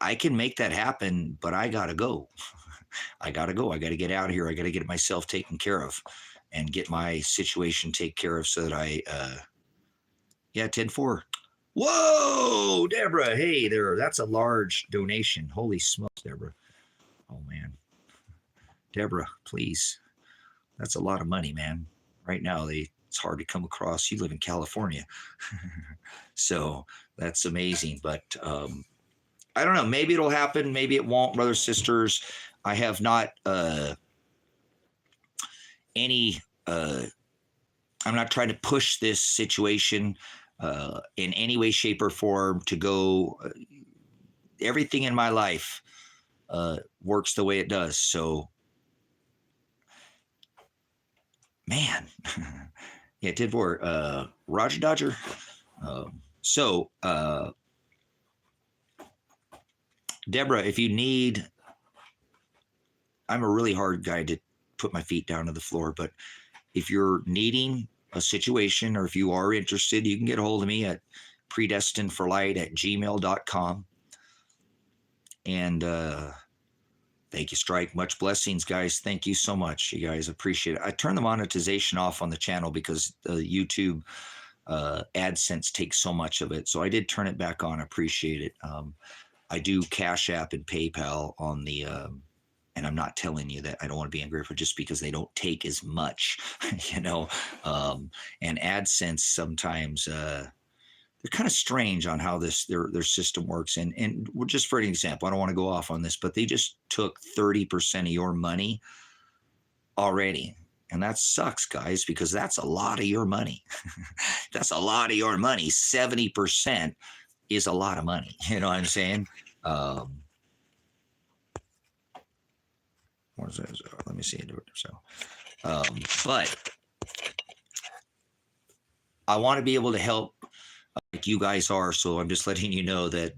I can make that happen, but I got to go. I got to go. I got to get out of here. I got to get myself taken care of and get my situation taken care of so that 10-4. Whoa, Deborah. Hey there. That's a large donation. Holy smokes, Deborah. Oh, man. Deborah, please. That's a lot of money, man. Right now, it's hard to come across. You live in California. So that's amazing. But I don't know. Maybe it'll happen. Maybe it won't, brothers, sisters. I have not I'm not trying to push this situation in any way, shape, or form to go. Everything in my life works the way it does. So, man, yeah, it did work. Roger Dodger. So, Deborah, if you need, I'm a really hard guy to put my feet down to the floor, but if you're needing a situation or if you are interested, you can get a hold of me at predestined4light@gmail.com. And thank you, Strike. Much blessings, guys. Thank you so much. You guys appreciate it. I turned the monetization off on the channel because the YouTube AdSense takes so much of it. So I did turn it back on. Appreciate it. I do Cash App and PayPal on the and I'm not telling you that I don't want to be ungrateful just because they don't take as much, and AdSense sometimes they're kind of strange on how their system works. And just for an example, I don't want to go off on this, but they just took 30% of your money already. And that sucks, guys, because that's a lot of your money. That's a lot of your money. 70% is a lot of money. You know what I'm saying? Let me see. So, but I want to be able to help like you guys are. So I'm just letting you know that,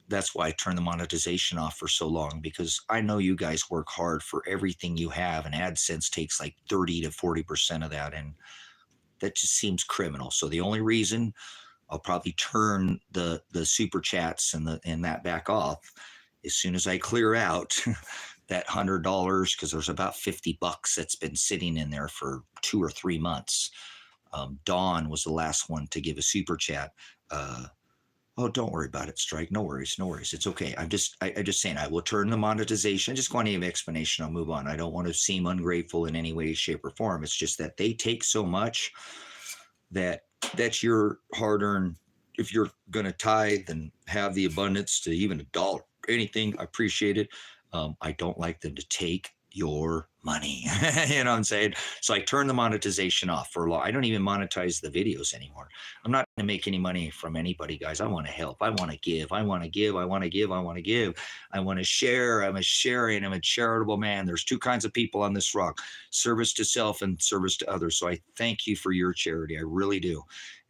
that's why I turned the monetization off for so long, because I know you guys work hard for everything you have, and AdSense takes like 30 to 40% of that. And that just seems criminal. So the only reason I'll probably turn the super chats and that back off as soon as I clear out that $100, because there's about $50 that's been sitting in there for 2 or 3 months. Dawn was the last one to give a super chat. Oh, don't worry about it, Strike. No worries. It's okay. I'm just saying I will turn the monetization. I just want to give an explanation. I'll move on. I don't want to seem ungrateful in any way, shape, or form. It's just that they take so much that's your hard-earned. If you're going to tithe and have the abundance to even $1, anything, I appreciate it. I don't like them to take your money. You know what I'm saying? So I turned the monetization off for a while. I don't even monetize the videos anymore. I'm not going to make any money from anybody, guys. I want to help. I want to give. I want to give. I want to give. I want to give. I want to share. I'm a sharing. I'm a charitable man. There's 2 kinds of people on this rock: service to self and service to others. So I thank you for your charity. I really do.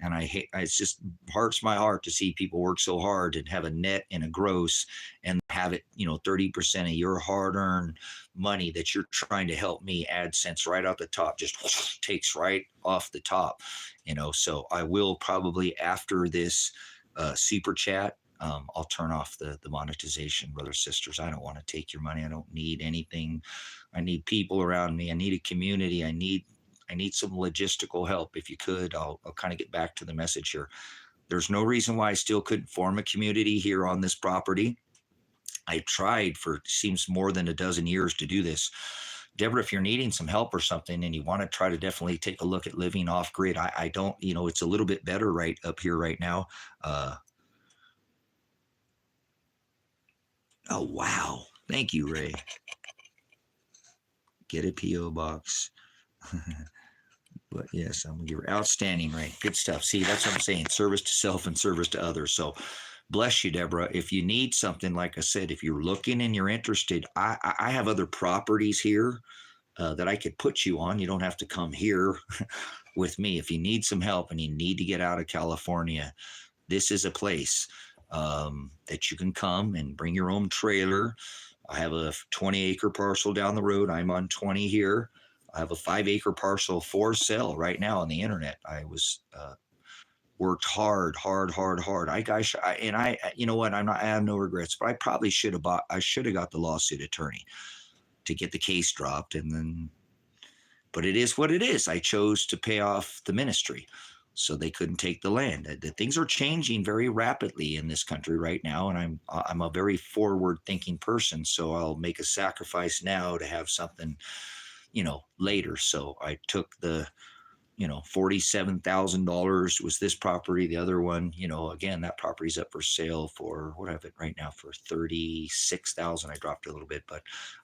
And it just hurts my heart to see people work so hard and have a net and a gross and have it, 30% of your hard-earned money that you're trying to help me. AdSense right out the top just takes right off the top. So I will probably, after this super chat, I'll turn off the monetization, brothers, sisters. I don't want to take your money. I don't need anything. I need people around me. I need a community. I need some logistical help. If you could, I'll kind of get back to the message here. There's no reason why I still couldn't form a community here on this property. I tried for seems more than a dozen years to do this. Deborah, if you're needing some help or something and you want to try to definitely take a look at living off grid, I don't, it's a little bit better right up here right now. Oh, wow. Thank you, Ray. Get a P.O. box. But yes, I'm going to give her outstanding, Ray. Good stuff. See, that's what I'm saying. Service to self and service to others. So Bless you, Deborah. If you need something, like I said, if you're looking and you're interested, I have other properties here that I could put you on. You don't have to come here with me. If you need some help and you need to get out of California, this is a place that you can come and bring your own trailer. I have a 20-acre parcel down the road. I'm on 20 here. I have a 5-acre parcel for sale right now on the internet. I was worked hard. You know what? I have no regrets, but I probably should have bought. I should have got the lawsuit attorney to get the case dropped, and then. But it is what it is. I chose to pay off the ministry, so they couldn't take the land. The things are changing very rapidly in this country right now, and I'm a very forward-thinking person, so I'll make a sacrifice now to have something, later. So I took the $47,000 was this property. The other one, again, that property's up for sale for, what I have it right now for 36,000. I dropped a little bit, but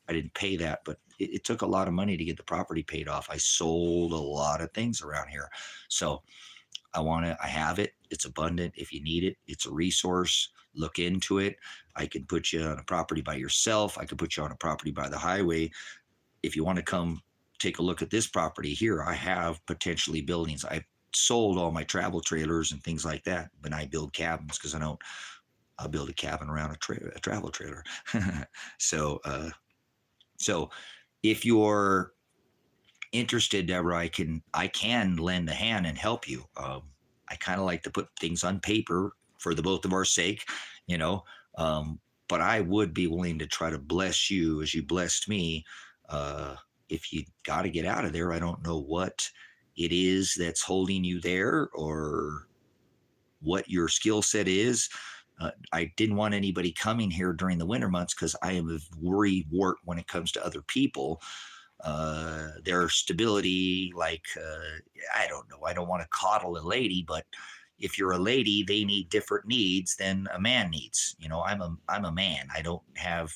I didn't pay that. But it took a lot of money to get the property paid off. I sold a lot of things around here. So I have it. It's abundant. If you need it, it's a resource. Look into it. I can put you on a property by yourself. I could put you on a property by the highway. If you want to come take a look at this property here, I have potentially buildings. I've sold all my travel trailers and things like that, but I build cabins because I'll build a cabin around a travel trailer. So if you're interested, Deborah, I can lend a hand and help you. I kind of like to put things on paper for the both of our sake, but I would be willing to try to bless you as you blessed me. If you got to get out of there, I don't know what it is that's holding you there or what your skill set is. I didn't want anybody coming here during the winter months because I am a worrywart when it comes to other people. Their stability, I don't know. I don't want to coddle a lady, but if you're a lady, they need different needs than a man needs. I'm a man. I don't have,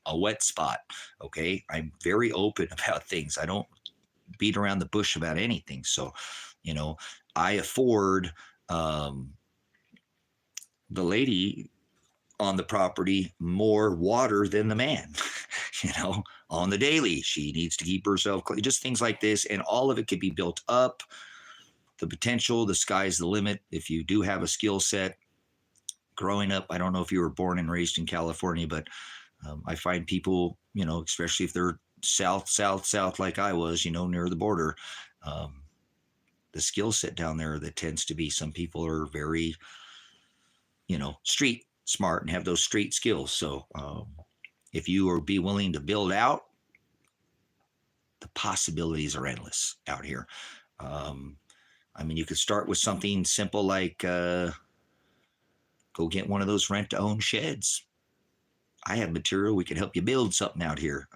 a wet spot. Okay. I'm very open about things. I don't beat around the bush about anything. So, I afford the lady on the property more water than the man, on the daily. She needs to keep herself clean, just things like this. And all of it could be built up. The potential, the sky's the limit. If you do have a skill set growing up, I don't know if you were born and raised in California, but I find people, especially if they're south like I was, near the border, the skill set down there that tends to be, some people are very, street smart and have those street skills. So if you are be willing to build out, the possibilities are endless out here. You could start with something simple like go get one of those rent-to-own sheds. I have material. We can help you build something out here.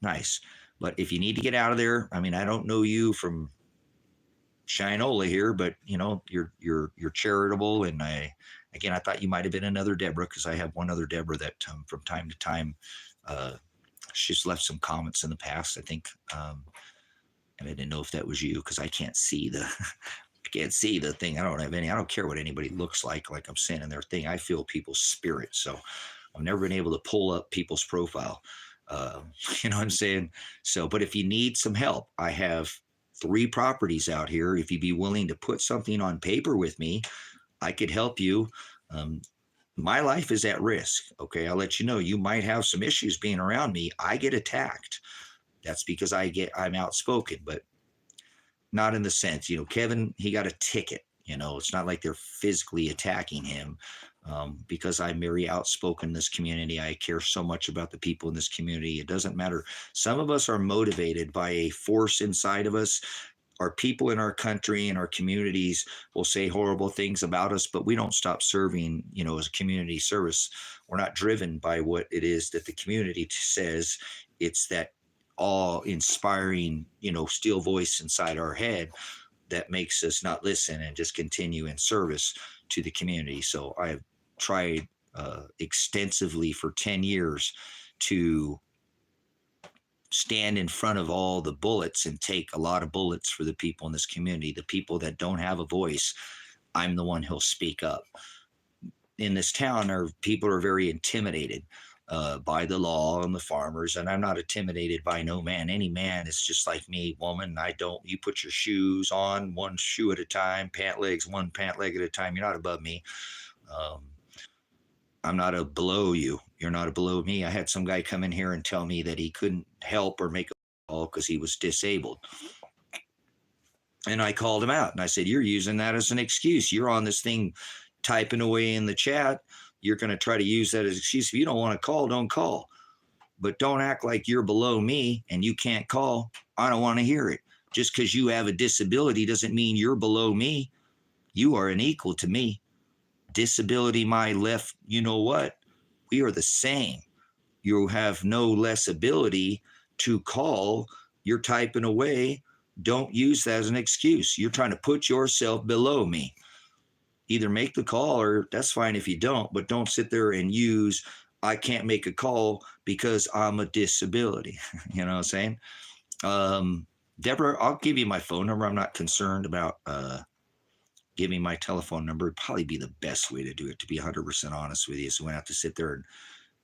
Nice. But if you need to get out of there, I don't know you from Shinola here, but you're charitable. And I thought you might have been another Deborah, because I have one other Deborah that from time to time, she's left some comments in the past, I think. And I didn't know if that was you, because I can't see the thing. I don't care what anybody looks like I'm saying in their thing. I feel people's spirit. So I've never been able to pull up people's profile. You know what I'm saying? So, but if you need some help, I have 3 properties out here. If you'd be willing to put something on paper with me, I could help you. My life is at risk. Okay. I'll let you know, you might have some issues being around me. I get attacked. That's because I'm outspoken, but not in the sense, Kevin, he got a ticket, it's not like they're physically attacking him, because I'm very outspoken in this community. I care so much about the people in this community. It doesn't matter. Some of us are motivated by a force inside of us. Our people in our country and our communities will say horrible things about us, but we don't stop serving, as a community service. We're not driven by what it is that the community says. It's that awe-inspiring, still voice inside our head that makes us not listen and just continue in service to the community. So I've tried extensively for 10 years to stand in front of all the bullets and take a lot of bullets for the people in this community, the people that don't have a voice. I'm the one who'll speak up. In this town, people are very intimidated by the law and the farmers, and I'm not intimidated by no man. Any man is just like me, woman. You put your shoes on one shoe at a time, one pant leg at a time. You're not above me. I'm not below you. You're not below me. I had some guy come in here and tell me that he couldn't help or make a call because he was disabled. And I called him out and I said, you're using that as an excuse. You're on this thing typing away in the chat. You're going to try to use that as an excuse. If you don't want to call, don't call. But don't act like you're below me and you can't call. I don't want to hear it. Just because you have a disability doesn't mean you're below me. You are an equal to me. Disability, my left, you know what? We are the same. You have no less ability to call. You're typing away. Don't use that as an excuse. You're trying to put yourself below me. Either make the call, or that's fine if you don't, but don't sit there and use, I can't make a call because I'm a disability. You know what I'm saying? Deborah, I'll give you my phone number. I'm not concerned about give me my telephone number. It'd probably be the best way to do it, to be 100% honest with you. So we don't have to sit there and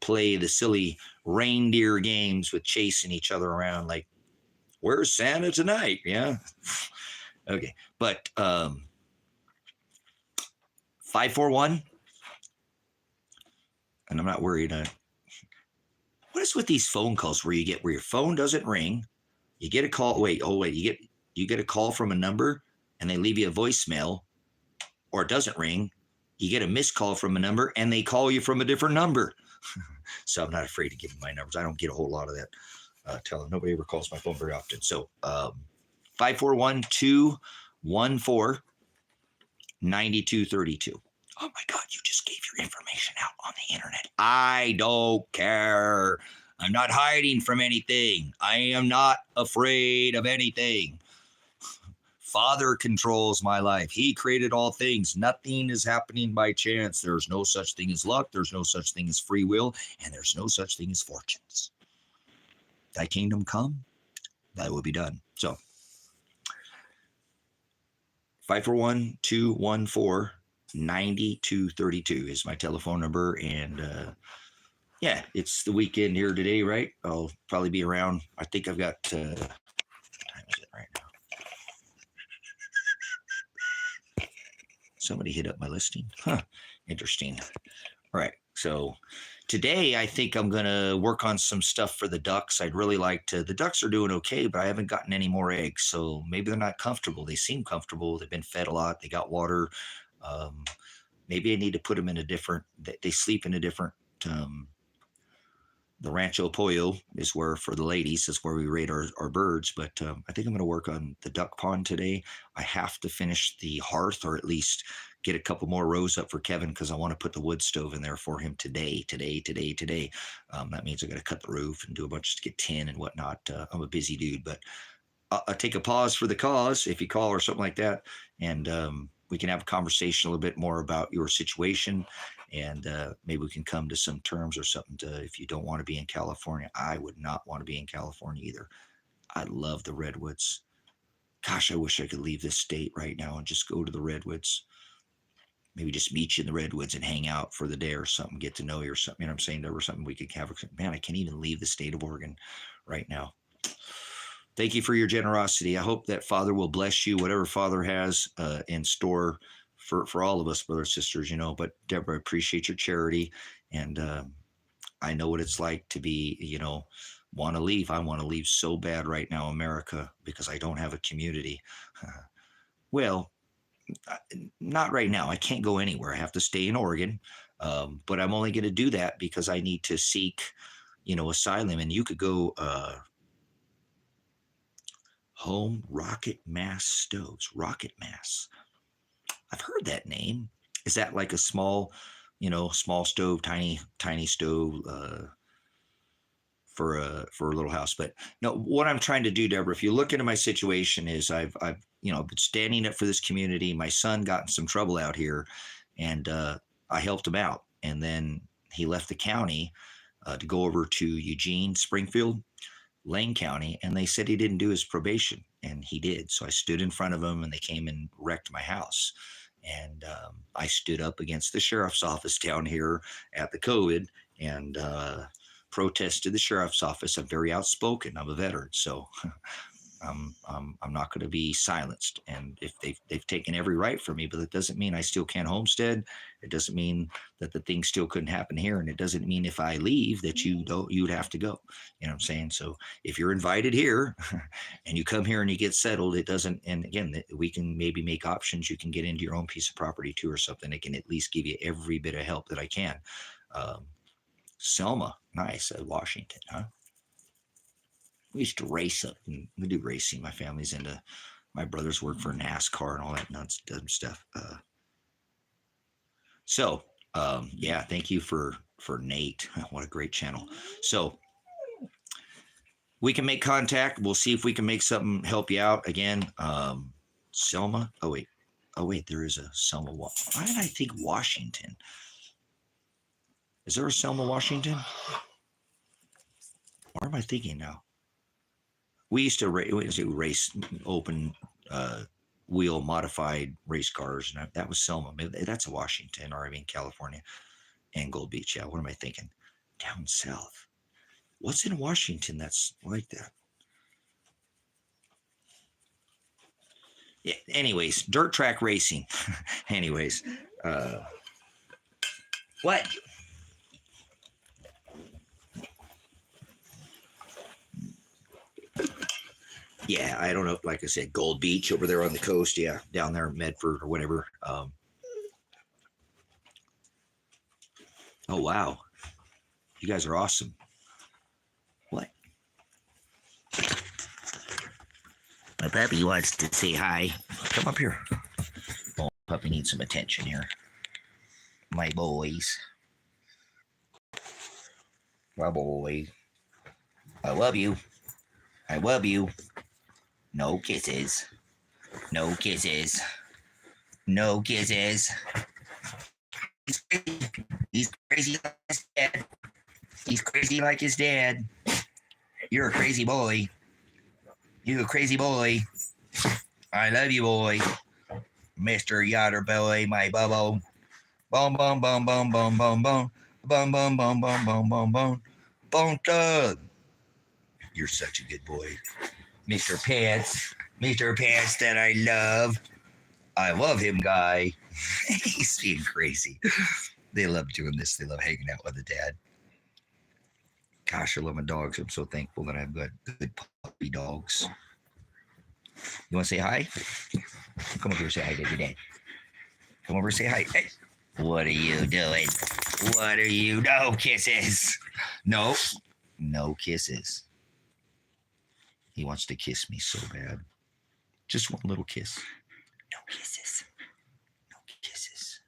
play the silly reindeer games with chasing each other around like, where's Santa tonight? Yeah. Okay. But 541, and I'm not worried. What is with these phone calls where your phone doesn't ring, you get a call, you get a call from a number and they leave you a voicemail, or it doesn't ring, you get a missed call from a number and they call you from a different number. So I'm not afraid to give them my numbers. I don't get a whole lot of that. Tell them nobody ever calls my phone very often. So 541-214-9232. Oh my God, you just gave your information out on the internet. I don't care. I'm not hiding from anything. I am not afraid of anything. Father controls my life. He created all things. Nothing is happening by chance. There's no such thing as luck. There's no such thing as free will. And there's no such thing as fortunes. Thy kingdom come, thy will be done. So 541-214-9232 is my telephone number. And yeah, it's the weekend here today, right? I'll probably be around. I think I've got, what time is it right now? Somebody hit up my listing. Huh. Interesting. All right. So today I think I'm going to work on some stuff for the ducks. I'd really like to. The ducks are doing okay, but I haven't gotten any more eggs. So maybe they're not comfortable. They seem comfortable. They've been fed a lot. They got water. Maybe I need to put them in a different, they sleep in a different, the Rancho Pollo is where, for the ladies, is where we rate our birds. But I think I'm going to work on the duck pond today. I have to finish the hearth, or at least get a couple more rows up for Kevin, because I want to put the wood stove in there for him today. That means I got to cut the roof and do a bunch to get tin and whatnot. I'm a busy dude, but I'll take a pause for the cause if you call or something like that. And we can have a conversation a little bit more about your situation. And maybe we can come to some terms or something if you don't want to be in California. I would not want to be in California either. I love the redwoods. Gosh, I wish I could leave this state right now and just go to the redwoods. Maybe just meet you in the redwoods and hang out for the day or something, get to know you or something. You know what I'm saying? There was something we could have. Man, I can't even leave the state of Oregon right now. Thank you for your generosity. I hope that Father will bless you, whatever Father has in store for all of us, brothers, sisters, but Deborah, I appreciate your charity. And I know what it's like to be, want to leave. I want to leave so bad right now, America, because I don't have a community. Well, not right now. I can't go anywhere. I have to stay in Oregon. But I'm only going to do that because I need to seek, asylum. And you could go Home Rocket Mass Stoves. Rocket Mass. I've heard that name. Is that like a small stove, tiny stove for a little house? But no, what I'm trying to do, Deborah, if you look into my situation, is I've been standing up for this community. My son got in some trouble out here, and I helped him out. And then he left the county to go over to Eugene, Springfield, Lane County, and they said he didn't do his probation, and he did. So I stood in front of him, and they came and wrecked my house. And I stood up against the sheriff's office down here at the COVID and protested the sheriff's office. I'm very outspoken. I'm a veteran, so I'm not going to be silenced. And if they've taken every right from me, but that doesn't mean I still can't homestead. It doesn't mean that the thing still couldn't happen here, and it doesn't mean if I leave that you'd have to go. You know what I'm saying? So if you're invited here and you come here and you get settled, it doesn't. And again, we can maybe make options. You can get into your own piece of property too, or something. It can at least give you every bit of help that I can. Selma, nice, Washington, huh? We used to race up, and we do racing. My family's into. My brothers work for NASCAR and all that nuts dumb stuff. Yeah, thank you for Nate. What a great channel. So we can make contact. We'll see if we can make something help you out again. Selma. Oh wait, there is a Selma. Why did I think Washington? Is there a Selma, Washington? What am I thinking now? We used to race open wheel modified race cars, and that was Selma. Maybe that's a Washington, or I mean California, and Gold Beach. Yeah, what am I thinking? Down south. What's in Washington that's like that? Yeah. Anyways, dirt track racing. Anyways, what? Yeah, I don't know. Like I said, Gold Beach over there on the coast. Yeah, down there in Medford or whatever. Oh, wow. You guys are awesome. What? My puppy wants to say hi. Come up here. Oh, puppy needs some attention here. My boys. My boy. I love you. I love you. No kisses. No kisses. No kisses. He's crazy like his dad. He's crazy like his dad. You're a crazy boy. You a crazy boy. I love you, boy. Mr. Yoder boy, my bubble. Boom, boom, boom, boom, boom, boom, boom. Boom, boom, boom, boom, boom, boom, boom. Boom, Doug. You're such a good boy. Mr. Pants. Mr. Pants that I love. I love him, guy. He's being crazy. They love doing this. They love hanging out with the dad. Gosh, I love my dogs. I'm so thankful that I've got good puppy dogs. You want to say hi? Come over here and say hi to your dad. Come over and say hi. Hey, what are you doing? What are you? No kisses. No. No kisses. He wants to kiss me so bad. Just one little kiss. No kisses. No kisses.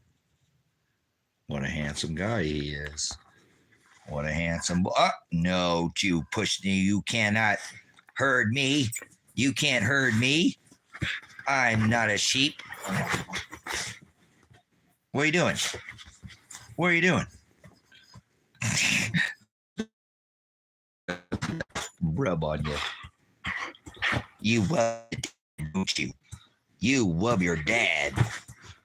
What a handsome guy he is. What a handsome boy. No, you push me. You cannot herd me. You can't herd me. I'm not a sheep. What are you doing? What are you doing? Rub on you. You love don't you? You love your dad.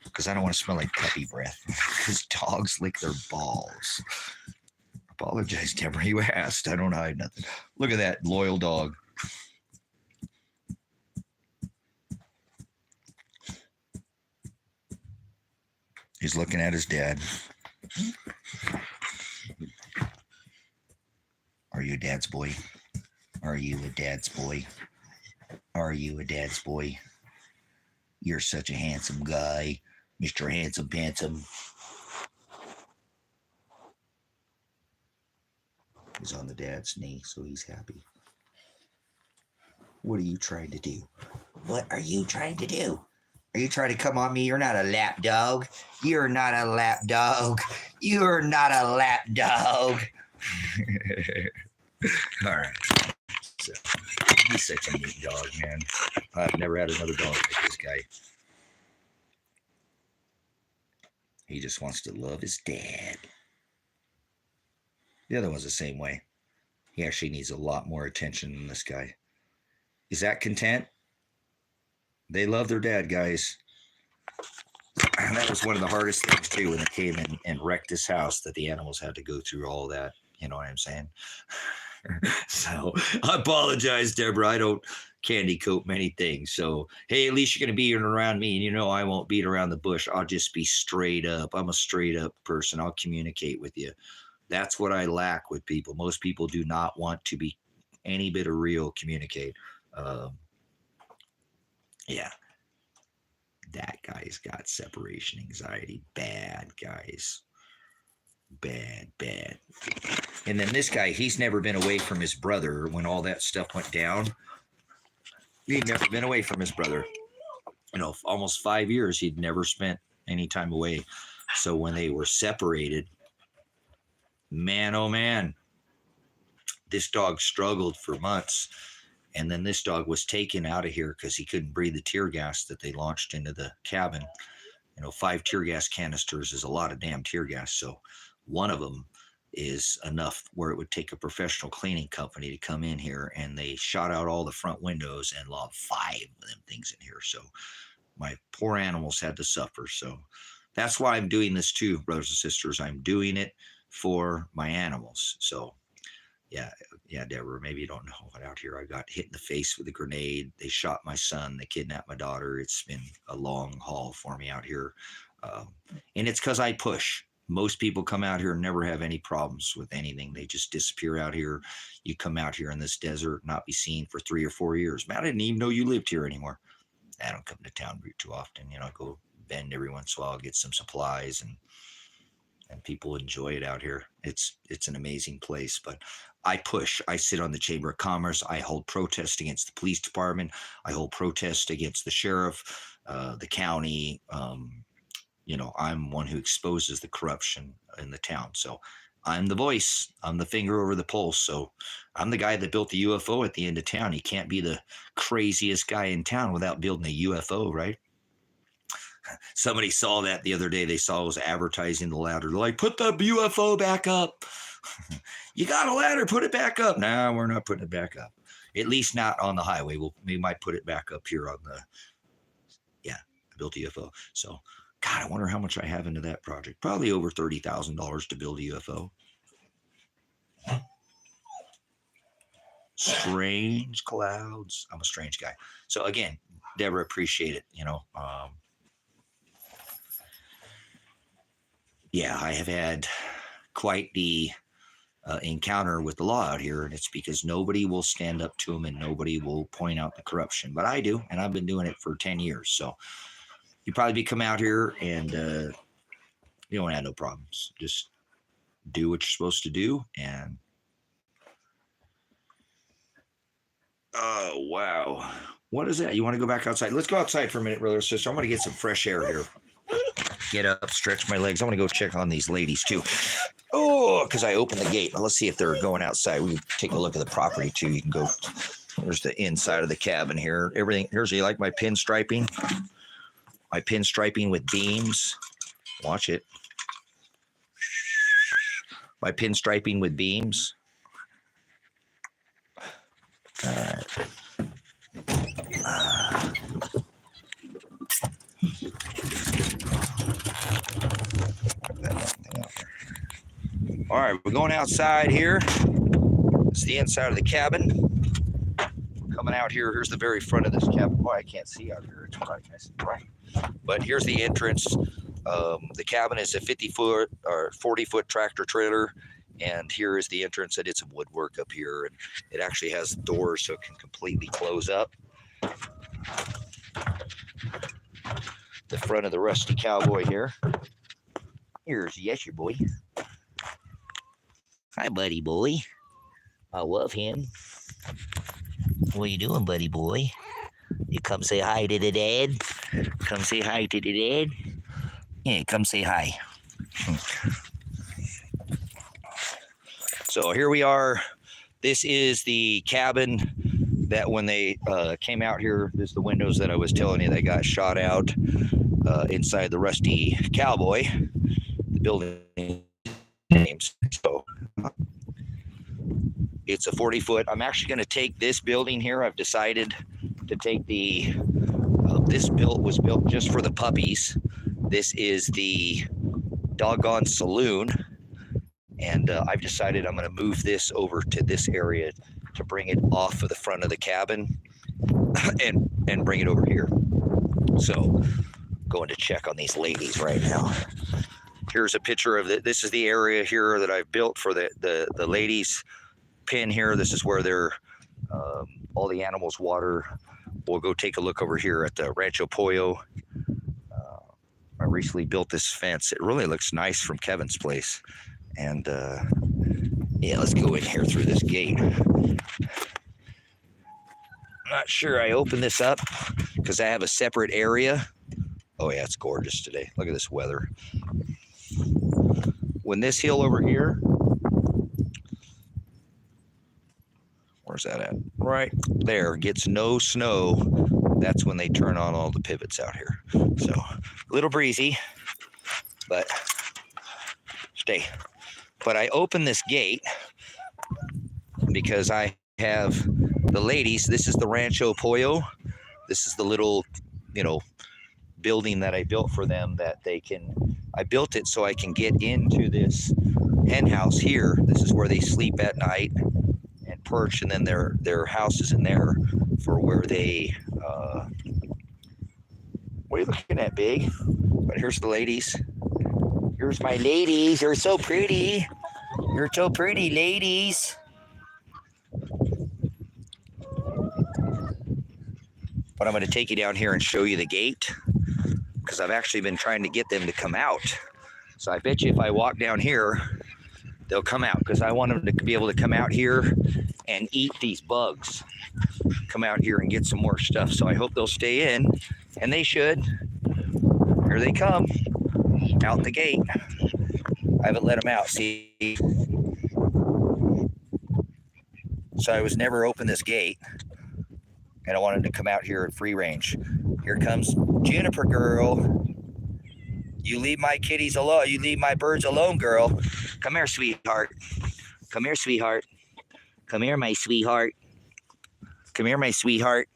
Because I don't want to smell like puppy breath. Because dogs lick their balls. Apologize, Deborah. You asked. I don't hide nothing. Look at that loyal dog. He's looking at his dad. Are you a dad's boy? Are you a dad's boy? Are you a dad's boy? You're such a handsome guy, Mr. Handsome Pantsome. He's on the dad's knee, so he's happy. What are you trying to do? What are you trying to do? Are you trying to come on me? You're not a lap dog. You're not a lap dog. You're not a lap dog. All right. So, he's such a neat dog, man. I've never had another dog like this guy. He just wants to love his dad. The other one's the same way. He actually needs a lot more attention than this guy. Is that content? They love their dad, guys. And that was one of the hardest things too, when they came in and wrecked this house, that the animals had to go through all that. You know what I'm saying? So I apologize, Deborah. I don't candy coat many things. So, hey, at least you're going to be around me. And you know, I won't beat around the bush. I'll just be straight up. I'm a straight up person. I'll communicate with you. That's what I lack with people. Most people do not want to be any bit of real communicate. Yeah. That guy's got separation anxiety. Bad, guys. Bad. And then this guy, he's never been away from his brother when all that stuff went down. He'd never been away from his brother. You know, almost 5 years, he'd never spent any time away. So when they were separated, man, oh man, this dog struggled for months. And then this dog was taken out of here because he couldn't breathe the tear gas that they launched into the cabin. You know, 5 tear gas canisters is a lot of damn tear gas. So one of them is enough where it would take a professional cleaning company to come in here, and they shot out all the front windows and lobbed 5 of them things in here. So my poor animals had to suffer. So that's why I'm doing this too, brothers and sisters. I'm doing it for my animals. So yeah, Deborah, maybe you don't know what out here. I got hit in the face with a grenade. They shot my son. They kidnapped my daughter. It's been a long haul for me out here. And it's because I push. Most people come out here and never have any problems with anything. They just disappear out here. You come out here in this desert, not be seen for 3 or 4 years. Man, I didn't even know you lived here anymore. I don't come to town too often. You know, I go bend every once in a while, get some supplies, and people enjoy it out here. It's an amazing place. But I push. I sit on the Chamber of Commerce. I hold protests against the police department. I hold protests against the sheriff, the county. You know, I'm one who exposes the corruption in the town. So I'm the voice. I'm the finger over the pulse. So I'm the guy that built the UFO at the end of town. You can't be the craziest guy in town without building a UFO, right? Somebody saw that the other day. They saw it was advertising the ladder. They're like, put the UFO back up. You got a ladder, put it back up. No, we're not putting it back up. At least not on the highway. We might put it back up here on the, I built a UFO. So, God, I wonder how much I have into that project. Probably over $30,000 to build a UFO. Strange clouds. I'm a strange guy. So again, Deborah, appreciate it. You know, I have had quite the encounter with the law out here, and it's because nobody will stand up to them and nobody will point out the corruption. But I do, and I've been doing it for 10 years. So you probably come out here and you don't have no problems. Just do what you're supposed to do. And oh, wow. What is that? You want to go back outside? Let's go outside for a minute, brother or sister. I'm going to get some fresh air here. Get up, stretch my legs. I want to go check on these ladies too. Oh, because I opened the gate. Let's see if they're going outside. We can take a look at the property too. You can go. There's the inside of the cabin here. Everything. Here's, you like my pinstriping? My pinstriping with beams. Watch it. My pinstriping with beams. All right. All right, we're going outside here. It's the inside of the cabin. We're coming out here. Here's the very front of this cabin. Boy, I can't see out here. It's bright, nice and bright. But here's the entrance. The cabin is a 50-foot or 40-foot tractor trailer. And here is the entrance. I did some woodwork up here. And it actually has doors so it can completely close up. The front of the rusty cowboy here. Here's your boy. Hi, buddy boy. I love him. What you doing, buddy boy? You come say hi to the dad? Come say hi to the dad? Yeah, come say hi. So here we are. This is the cabin that when they came out here, this is the windows that I was telling you they got shot out inside the rusty cowboy. The building names. So it's a 40-foot. I'm actually going to take this building here. I've decided to take the, this was built just for the puppies. This is the doggone saloon, and I've decided I'm going to move this over to this area to bring it off of the front of the cabin and bring it over here. So going to check on these ladies right now. Here's a picture of this is the area here that I've built for the ladies' pen here. This is where they're all the animals water. We'll go take a look over here at the Rancho Pollo. I recently built this fence. It really looks nice from Kevin's place. And yeah, let's go in here through this gate. I'm not sure I opened this up because I have a separate area. Oh yeah, it's gorgeous today. Look at this weather. When this hill over here, where's that at? Right there, gets no snow. That's when they turn on all the pivots out here. So a little breezy, but stay. But I opened this gate because I have the ladies. This is the Rancho Pollo. This is the little, building that I built for them that they can. I built it so I can get into this hen house here. This is where they sleep at night and perch, and then their house is in there for where they. What are you looking at, Big? But here's the ladies. Here's my ladies. You're so pretty. You're so pretty, ladies. But I'm going to take you down here and show you the gate because I've actually been trying to get them to come out. So I bet you if I walk down here, they'll come out because I want them to be able to come out here and eat these bugs. Come out here and get some more stuff. So I hope they'll stay in, and they should. Here they come, out the gate. I haven't let them out, see? So I was never open this gate, and I wanted to come out here at free range. Here comes Juniper girl. You leave my kitties alone. You leave my birds alone, girl. Come here, sweetheart. Come here, sweetheart. Come here, my sweetheart. Come here, my sweetheart.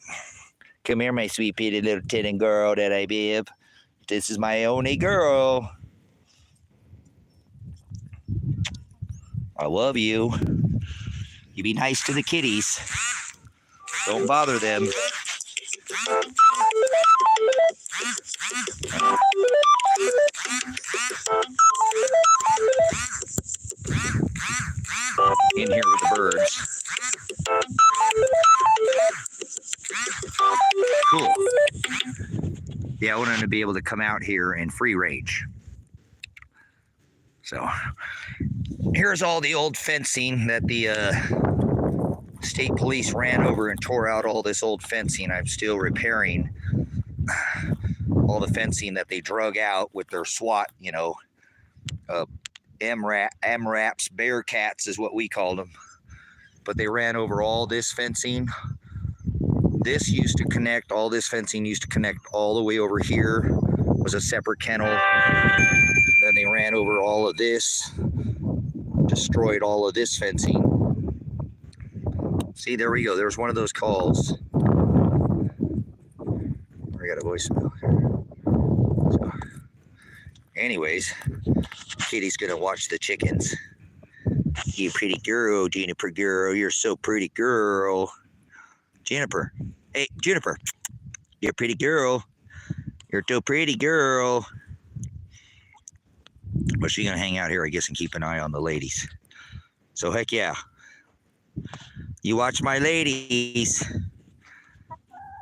Come here, my sweet petty little titty girl that I be. This is my only girl. I love you. You be nice to the kitties. Don't bother them. In here with the birds. Cool. Yeah, I want them to be able to come out here in free range. So here's all the old fencing that the state police ran over and tore out all this old fencing. I'm still repairing all the fencing that they drug out with their SWAT, MRAPs, Bearcats is what we called them. But they ran over all this fencing. This used to connect, all this fencing used to connect all the way over here. Was a separate kennel. Then they ran over all of this, destroyed all of this fencing. See, there we go. There's one of those calls. I got a voicemail here. So, anyways, Kitty's gonna watch the chickens. You pretty girl, Juniper girl. You're so pretty, girl. Juniper. Hey, Juniper. You're a pretty girl. You're so pretty, girl. But she's gonna hang out here, I guess, and keep an eye on the ladies. So heck yeah. You watch my ladies.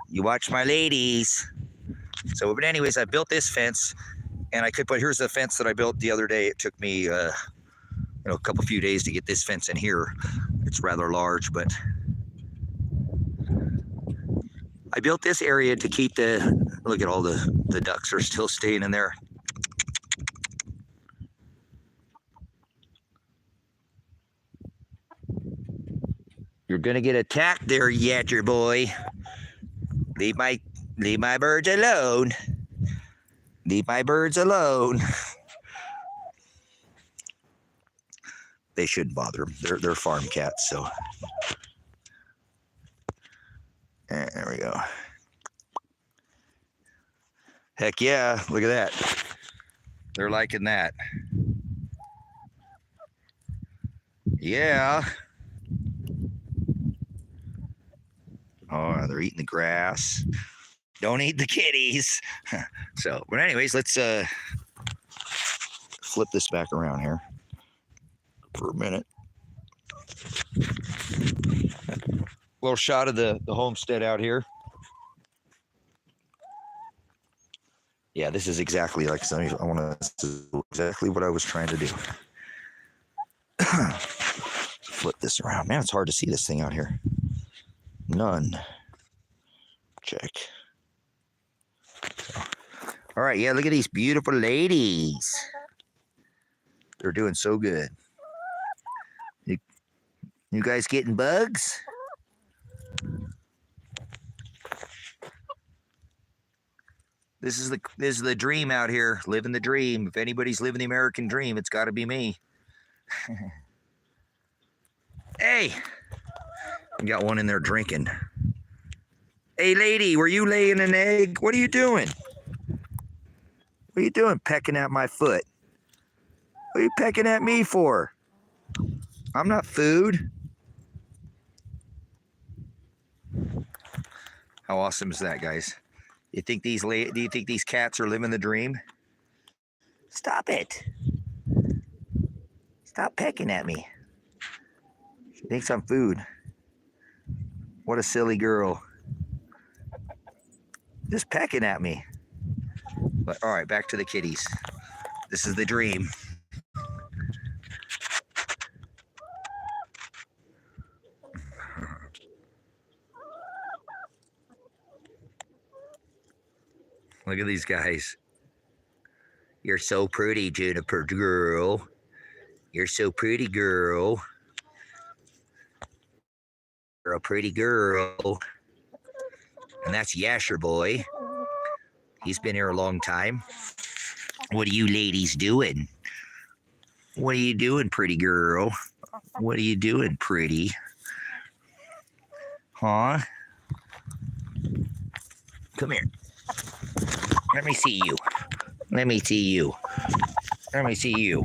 You watch my ladies. So, but anyways, I built this fence, and I could put, here's the fence that I built the other day. It took me, a few days to get this fence in here. It's rather large, but I built this area to keep look at all the ducks are still staying in there. You're gonna get attacked there, yatter boy. Leave my birds alone. Leave my birds alone. They shouldn't bother them. They're farm cats, so. There we go. Heck yeah, look at that. They're liking that. Yeah. Oh, they're eating the grass. Don't eat the kitties. So, but anyways, let's flip this back around here for a minute. Little shot of the homestead out here. Yeah, this is exactly like something I want to do exactly what I was trying to do. Flip this around. Man, it's hard to see this thing out here. None. Check. All right, yeah, look at these beautiful ladies. They're doing so good. You guys getting bugs? This is the dream out here, living the dream. If anybody's living the American dream, it's got to be me. Hey, we got one in there drinking. Hey, lady, were you laying an egg? What are you doing? What are you doing, pecking at my foot? What are you pecking at me for? I'm not food. How awesome is that, guys? Do you think these cats are living the dream? Stop it. Stop pecking at me. She thinks I'm food. What a silly girl. Just pecking at me. But all right, back to the kitties. This is the dream. Look at these guys. You're so pretty, Juniper girl. You're so pretty, girl. You're a pretty girl. And that's Yasher boy. He's been here a long time. What are you ladies doing? What are you doing, pretty girl? What are you doing, pretty? Huh? Come here. Let me see you. Let me see you. Let me see you.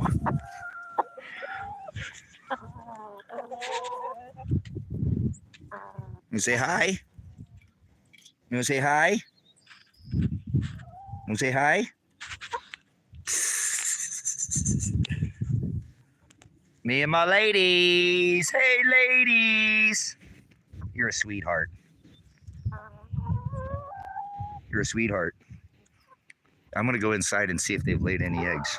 You say hi? You say hi? You say hi? Me and my ladies. Hey, ladies. You're a sweetheart. You're a sweetheart. I'm going to go inside and see if they've laid any eggs.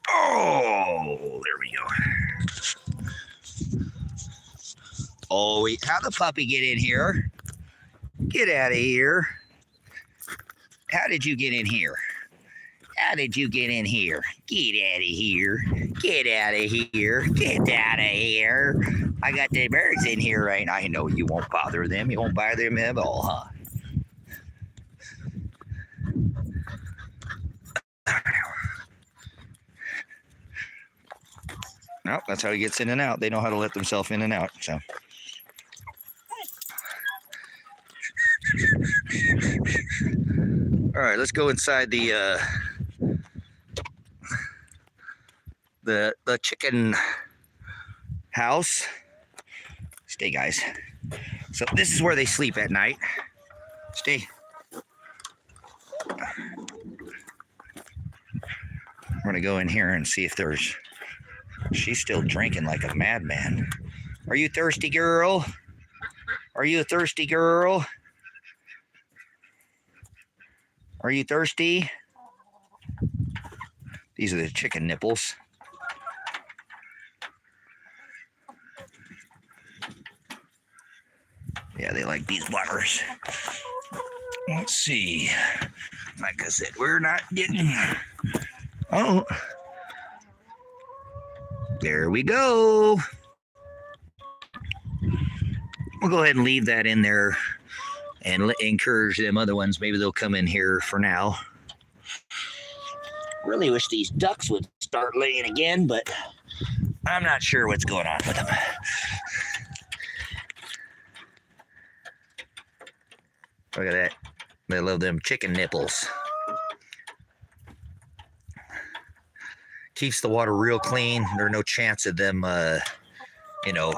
Oh, there we go. Oh, wait. How'd the puppy get in here? Get out of here. How did you get in here? How did you get in here? Get out of here. Get out of here. Get out of here. I got the birds in here right now. I know you won't bother them. You won't bother them at all, huh? Nope, that's how he gets in and out. They know how to let themselves in and out. So. All right, let's go inside the chicken house. Stay, guys. So this is where they sleep at night. Stay. We're gonna go in here and see if there's. She's still drinking like a madman. Are you thirsty, girl? Are you a thirsty girl? Are you thirsty? These are the chicken nipples. Yeah, they like these butters. Let's see. Like I said, we're not getting. Oh. There we go. We'll go ahead and leave that in there and encourage them other ones. Maybe they'll come in here for now. Really wish these ducks would start laying again, but I'm not sure what's going on with them. Look at that. They love them chicken nipples. Keeps the water real clean. There's no chance of them, you know,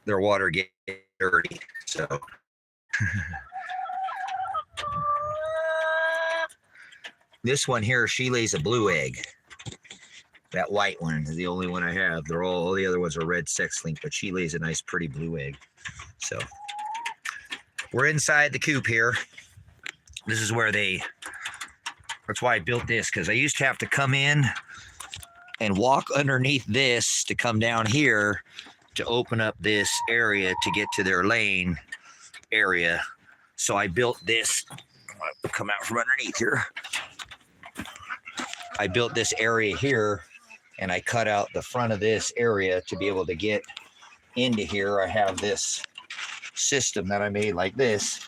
their water getting dirty. So this one here, she lays a blue egg. That white one is the only one I have. They're all the other ones are red sex link, but she lays a nice pretty blue egg. So we're inside the coop here. This is where that's why I built this, because I used to have to come in and walk underneath this to come down here to open up this area to get to their lane area. So I built this. I'll come out from underneath here. I built this area here, and I cut out the front of this area to be able to get into here. I have this system that I made like this.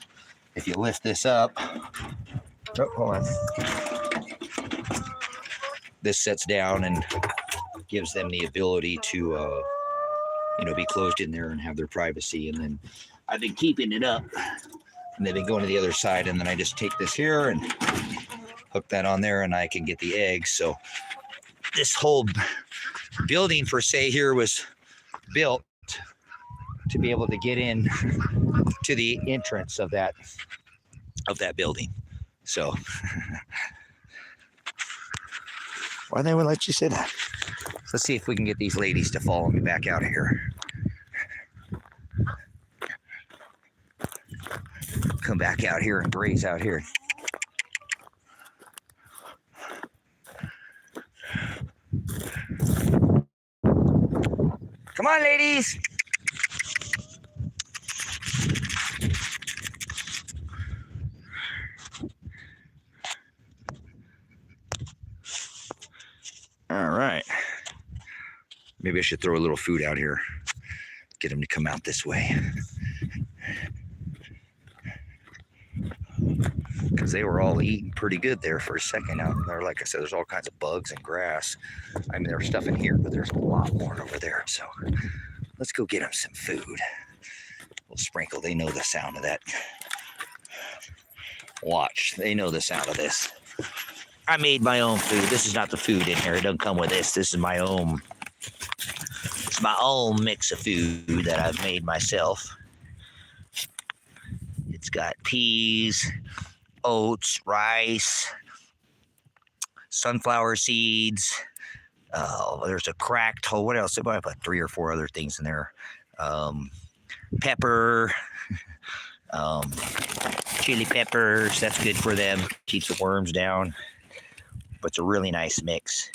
If you lift this up, oh, hold on. This sets down and gives them the ability to, be closed in there and have their privacy. And then I've been keeping it up, and they've been going to the other side. And then I just take this here and hook that on there, and I can get the eggs. So this whole building per se here was built to be able to get in to the entrance of that building. So why they would let you say that? Let's see if we can get these ladies to follow me back out of here. Come back out here and graze out here. Come on, ladies. All right. Maybe I should throw a little food out here. Get them to come out this way. Because they were all eating pretty good there for a second out there. Like I said, there's all kinds of bugs and grass. I mean, there's stuff in here, but there's a lot more over there. So let's go get them some food. We'll sprinkle. They know the sound of that. Watch. They know the sound of this. I made my own food. This is not the food in here. It doesn't come with this. This is my own. It's my own mix of food that I've made myself. It's got peas, oats, rice, sunflower seeds. There's a cracked whole. What else? I put 3 or 4 other things in there. Pepper, chili peppers. That's good for them. Keeps the worms down. But it's a really nice mix.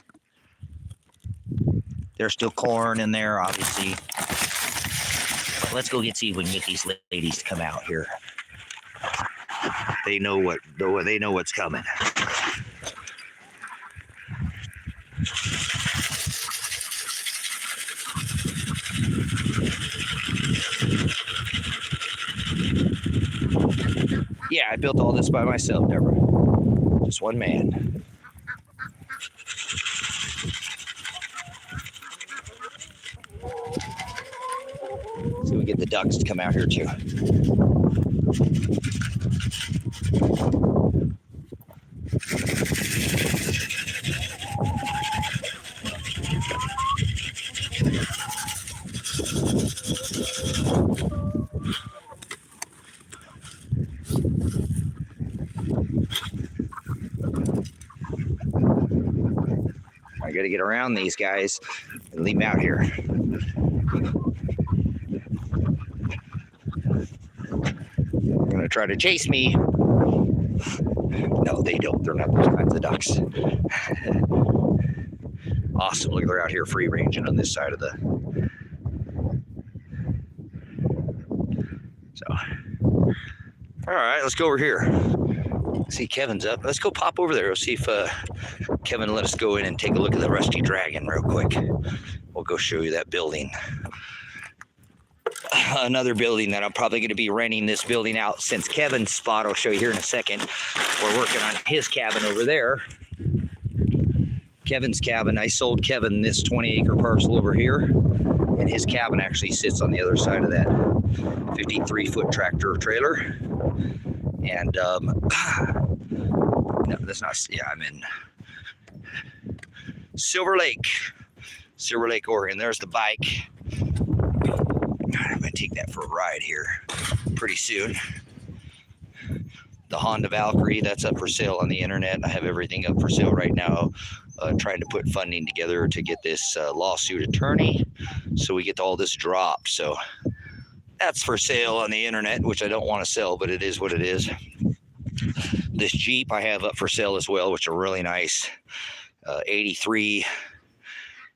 There's still corn in there, obviously. But let's go see if we can get these ladies to come out here. They know what's coming. Yeah, I built all this by myself, Deborah. Just one man. So we get the ducks to come out here too. I got to get around these guys and leave them out here. They're going to try to chase me. No, they don't. They're not those kinds of ducks. Awesome. Look, they're out here free ranging on this side of the. So, all right, let's go over here. See, Kevin's up. Let's go pop over there. We'll see if Kevin let us go in and take a look at the Rusty Dragon real quick. We'll go show you that building. Another building that I'm probably going to be renting this building out since Kevin's spot. I'll show you here in a second. We're working on his cabin over there. Kevin's cabin. I sold Kevin this 20-acre parcel over here, and his cabin actually sits on the other side of that 53-foot tractor trailer. And no, that's not. Yeah, I'm in. Silver Lake, Oregon. There's the bike. I'm gonna take that for a ride here pretty soon. The Honda Valkyrie, that's up for sale on the internet. I have everything up for sale right now. Trying to put funding together to get this lawsuit attorney so we get all this dropped. So that's for sale on the internet, which I don't want to sell, but it is what it is. This Jeep I have up for sale as well, which are really nice. 83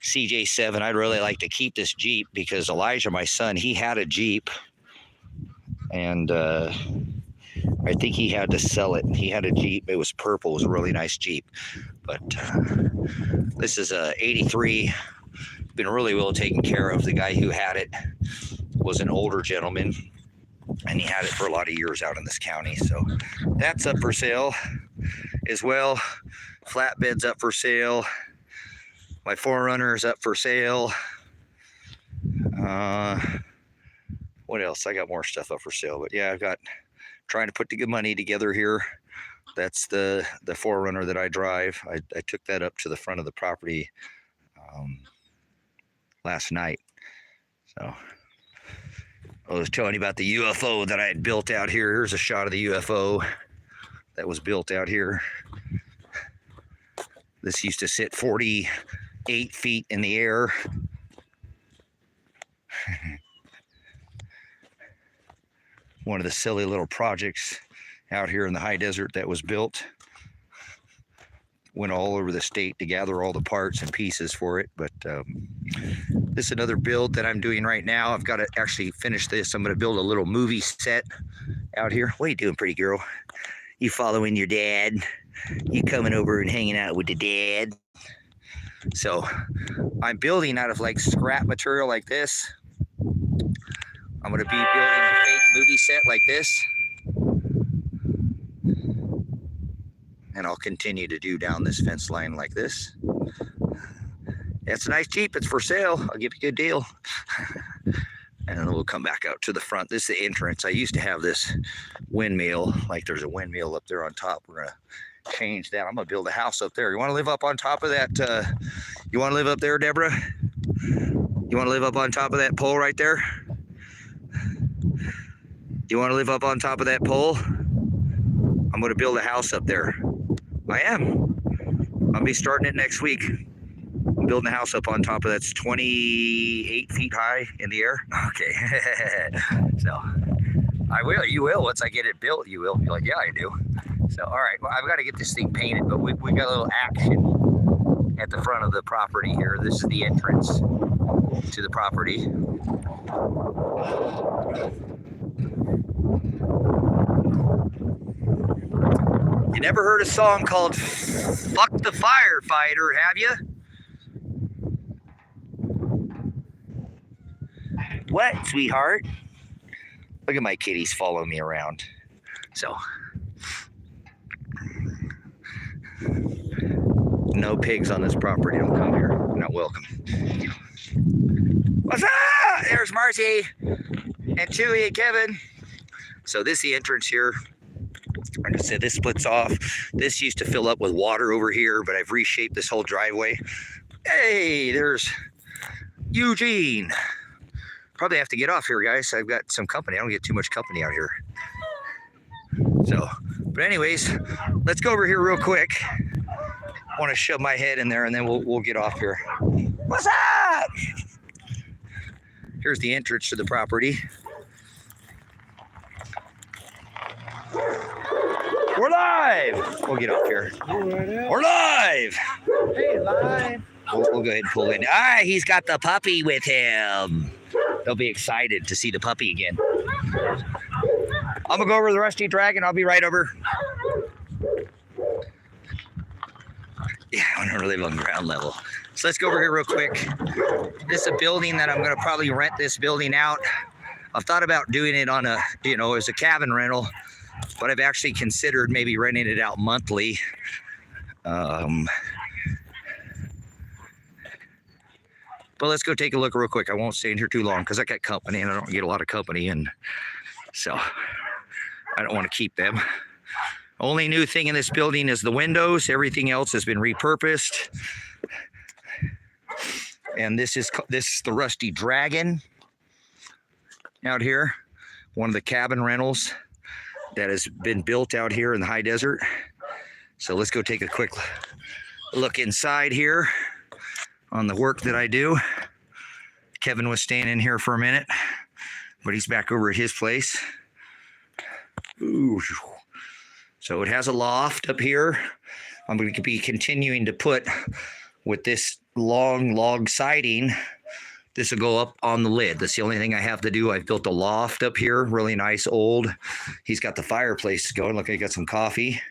CJ7. I'd really like to keep this Jeep because Elijah, my son, he had a Jeep, and I think he had to sell it. He had a Jeep. It was purple. It was a really nice Jeep. But this is a 83. Been really well taken care of. The guy who had it was an older gentleman, and he had it for a lot of years out in this county. So that's up for sale as well. Flatbed's up for sale. My 4Runner is up for sale. What else? I got more stuff up for sale. But yeah, I've got trying to put the good money together here. That's the 4Runner that I drive. I took that up to the front of the property last night. So I was telling you about the UFO that I had built out here. Here's a shot of the UFO that was built out here. This used to sit 48 feet in the air. One of the silly little projects out here in the high desert that was built. Went all over the state to gather all the parts and pieces for it. But this is another build that I'm doing right now. I've got to actually finish this. I'm going to build a little movie set out here. What are you doing, pretty girl? You following your dad? You coming over and hanging out with the dad? So I'm building out of like scrap material like this. I'm going to be building a fake movie set like this. And I'll continue to do down this fence line like this. It's a nice Jeep. It's for sale. I'll give you a good deal. And then we'll come back out to the front. This is the entrance. I used to have this windmill. Like there's a windmill up there on top. We're going to change that. I'm going to build a house up there. You want to live up on top of that? You want to live up there, Deborah? You want to live up on top of that pole right there? You want to live up on top of that pole? I'm going to build a house up there. I am. I'll be starting it next week. I'm building a house up on top of that's 28 feet high in the air. Okay. So I will. You will. Once I get it built, you will. You're like, yeah, I do. So, all right. Well, I've got to get this thing painted, but we got a little action at the front of the property here. This is the entrance to the property. You never heard a song called Fuck the Firefighter, have you? What, sweetheart? Look at my kitties following me around. So, no pigs on this property. Don't come here. You're not welcome. What's up? There's Marcy and Chewy and Kevin. So this is the entrance here. Like I said, this splits off. This used to fill up with water over here, but I've reshaped this whole driveway. Hey, there's Eugene. Probably have to get off here, guys. I've got some company. I don't get too much company out here. So, but anyways, let's go over here real quick. I want to shove my head in there, and then we'll get off here. What's up? Here's the entrance to the property. We're live. We'll get off here. We're live. Hey, live. We'll go ahead and pull in. Ah, he's got the puppy with him. They'll be excited to see the puppy again. I'm gonna go over to the Rusty Dragon. I'll be right over. Yeah, I want to live on ground level. So let's go over here real quick. This is a building that I'm gonna probably rent this building out. I've thought about doing it on a, as a cabin rental, but I've actually considered maybe renting it out monthly. But let's go take a look real quick. I won't stay in here too long because I got company and I don't get a lot of company, and so I don't want to keep them. Only new thing in this building is the windows. Everything else has been repurposed. And this is the Rusty Dragon out here. One of the cabin rentals that has been built out here in the high desert. So let's go take a quick look inside here on the work that I do. Kevin was staying in here for a minute, but he's back over at his place. Ooh. So it has a loft up here. I'm going to be continuing to put with this long log siding. This will go up on the lid. That's the only thing I have to do. I've built a loft up here, really nice, old. He's got the fireplace going. Look, I got some coffee.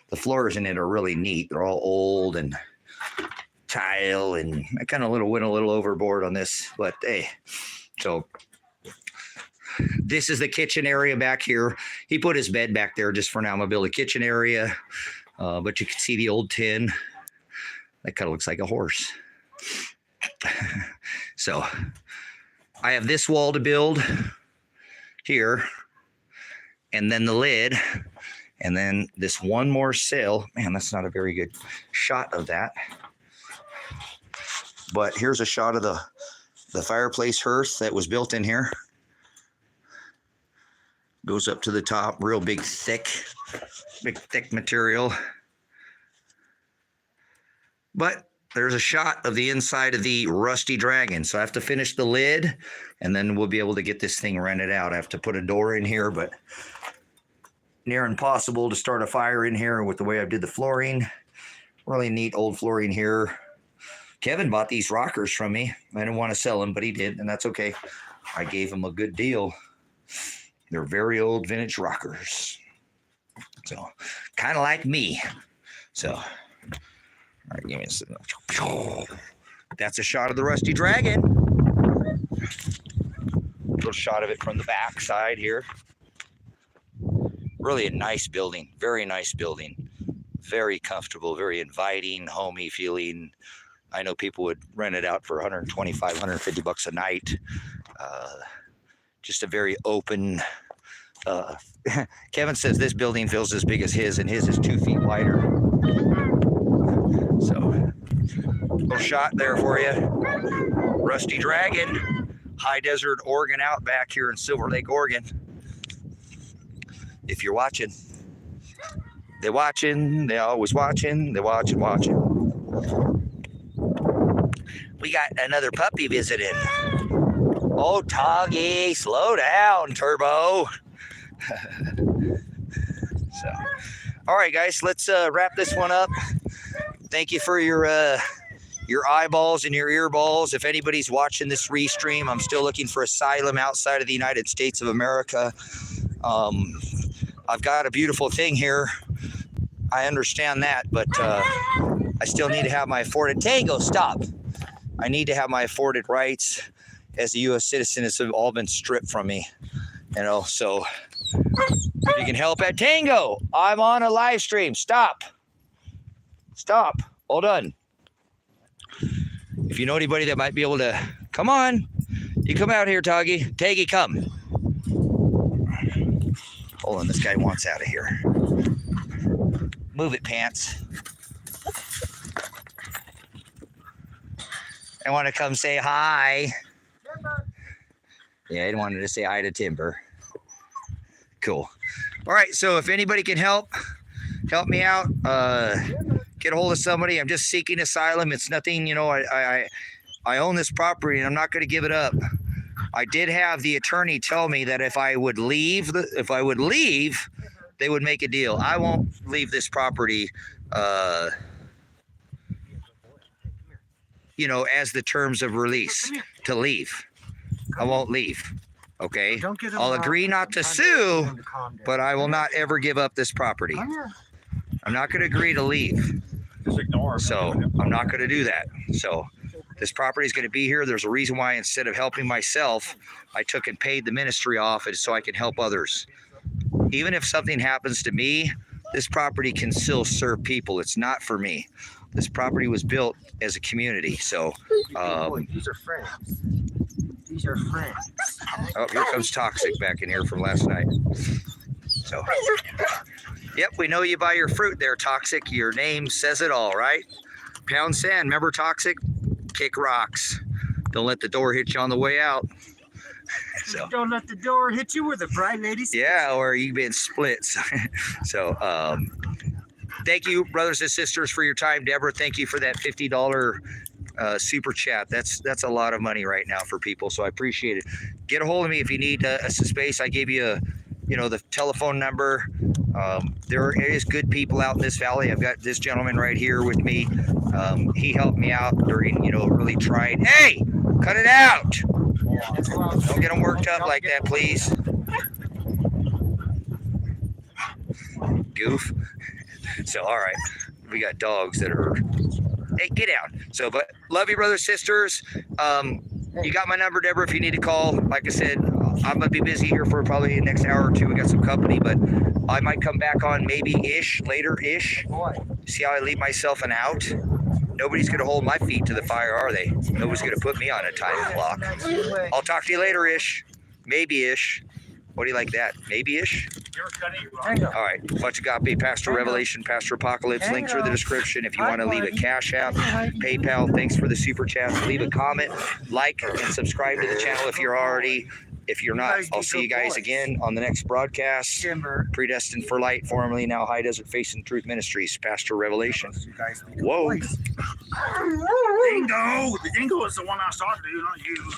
The floors in it are really neat. They're all old and tile, and I kind of went a little overboard on this, but hey. So this is the kitchen area back here. He put his bed back there just for now. I'm gonna build a kitchen area, but you can see the old tin. That kind of looks like a horse. So I have this wall to build here, and then the lid, and then this one more sill. Man, that's not a very good shot of that. But here's a shot of the fireplace hearth that was built in here. Goes up to the top, real big thick material. But there's a shot of the inside of the Rusty Dragon. So I have to finish the lid, and then we'll be able to get this thing rented out. I have to put a door in here, but near impossible to start a fire in here with the way I did the flooring. Really neat old flooring here. Kevin bought these rockers from me. I didn't want to sell them, but he did, and that's okay. I gave him a good deal. They're very old vintage rockers. So kind of like me. So all right, give me a second. That's a shot of the Rusty Dragon. Little shot of it from the back side here. Really a nice building, very nice building. Very comfortable, very inviting, homey feeling. I know people would rent it out for 125, 150 bucks a night. Just a very open. Kevin says this building feels as big as his, and his is 2 feet wider. So, little shot there for you. Rusty Dragon, high desert Oregon outback here in Silver Lake, Oregon. If you're watching, they're watching, they're always watching, they're watching. We got another puppy visiting. Oh, Toggy, slow down, Turbo. So, all right, guys, let's wrap this one up. Thank you for your eyeballs and your earballs. If anybody's watching this restream, I'm still looking for asylum outside of the United States of America. I've got a beautiful thing here. I understand that, but I still need to have my afforded Tango. Stop. I need to have my afforded rights as a U.S. citizen. It's all been stripped from me, you know. So if you can help at Tango, I'm on a live stream. Stop. All done. If you know anybody that might be able to, come on. You come out here, Toggy. Taggy, come. Hold on, this guy wants out of here. Move it, Pants. I want to come say hi. Yeah, I wanted to say hi to Timber. Cool. All right, so if anybody can help me out, get a hold of somebody. I'm just seeking asylum. It's nothing, you know, I own this property and I'm not going to give it up. I did have the attorney tell me that if I would leave, they would make a deal. I won't leave this property, you know, as the terms of release to leave. I won't leave. Okay. I'll agree not to sue, but I will not ever give up this property. I'm not going to agree to leave. Just ignore him. So I'm not going to do that. So this property is going to be here. There's a reason why instead of helping myself, I took and paid the ministry off so I can help others. Even if something happens to me, this property can still serve people. It's not for me. This property was built as a community. So these are friends. These are friends. Oh, here comes Toxic back in here from last night. So, yep, we know you buy your fruit there, Toxic. Your name says it all, right? Pound Sand, remember Toxic? kick rocks. Don't let the door hit you on the way out. So Don't let the door hit you where the bride ladies. yeah, or you've been splits. So thank you, brothers and sisters, for your time. Deborah, thank you for that $50 super chat. That's a lot of money right now for people, so I appreciate it. Get a hold of me if you need some space. I gave you the telephone number. There is good people out in this valley. I've got this gentleman right here with me. He helped me out during really trying. Hey, cut it out. Don't get them worked up like that, please. Goof. So, all right, we got dogs that are. Hey, get out. So, but love you, brothers, sisters. You got my number, Deborah, if you need to call. Like I said, I'm gonna be busy here for probably the next hour or two. We got some company, but I might come back on later-ish. See how I leave myself an out? Nobody's gonna hold my feet to the fire, are they? Nobody's gonna put me on a time clock. I'll talk to you later-ish, maybe-ish. What do you like that? Maybe-ish? All right. Watch Agape, Pastor Revelation, Pastor Apocalypse. Links are in the description. If you want to leave a Cash App, PayPal, thanks for the super chats. Leave a comment, like, and subscribe to the channel if you're already. If you're not, I'll see you guys again on the next broadcast. Predestined for Light, formerly now High Desert Faith and Truth Ministries, Pastor Revelation. Whoa. Dingo! The dingo is the one I was talking to, not you.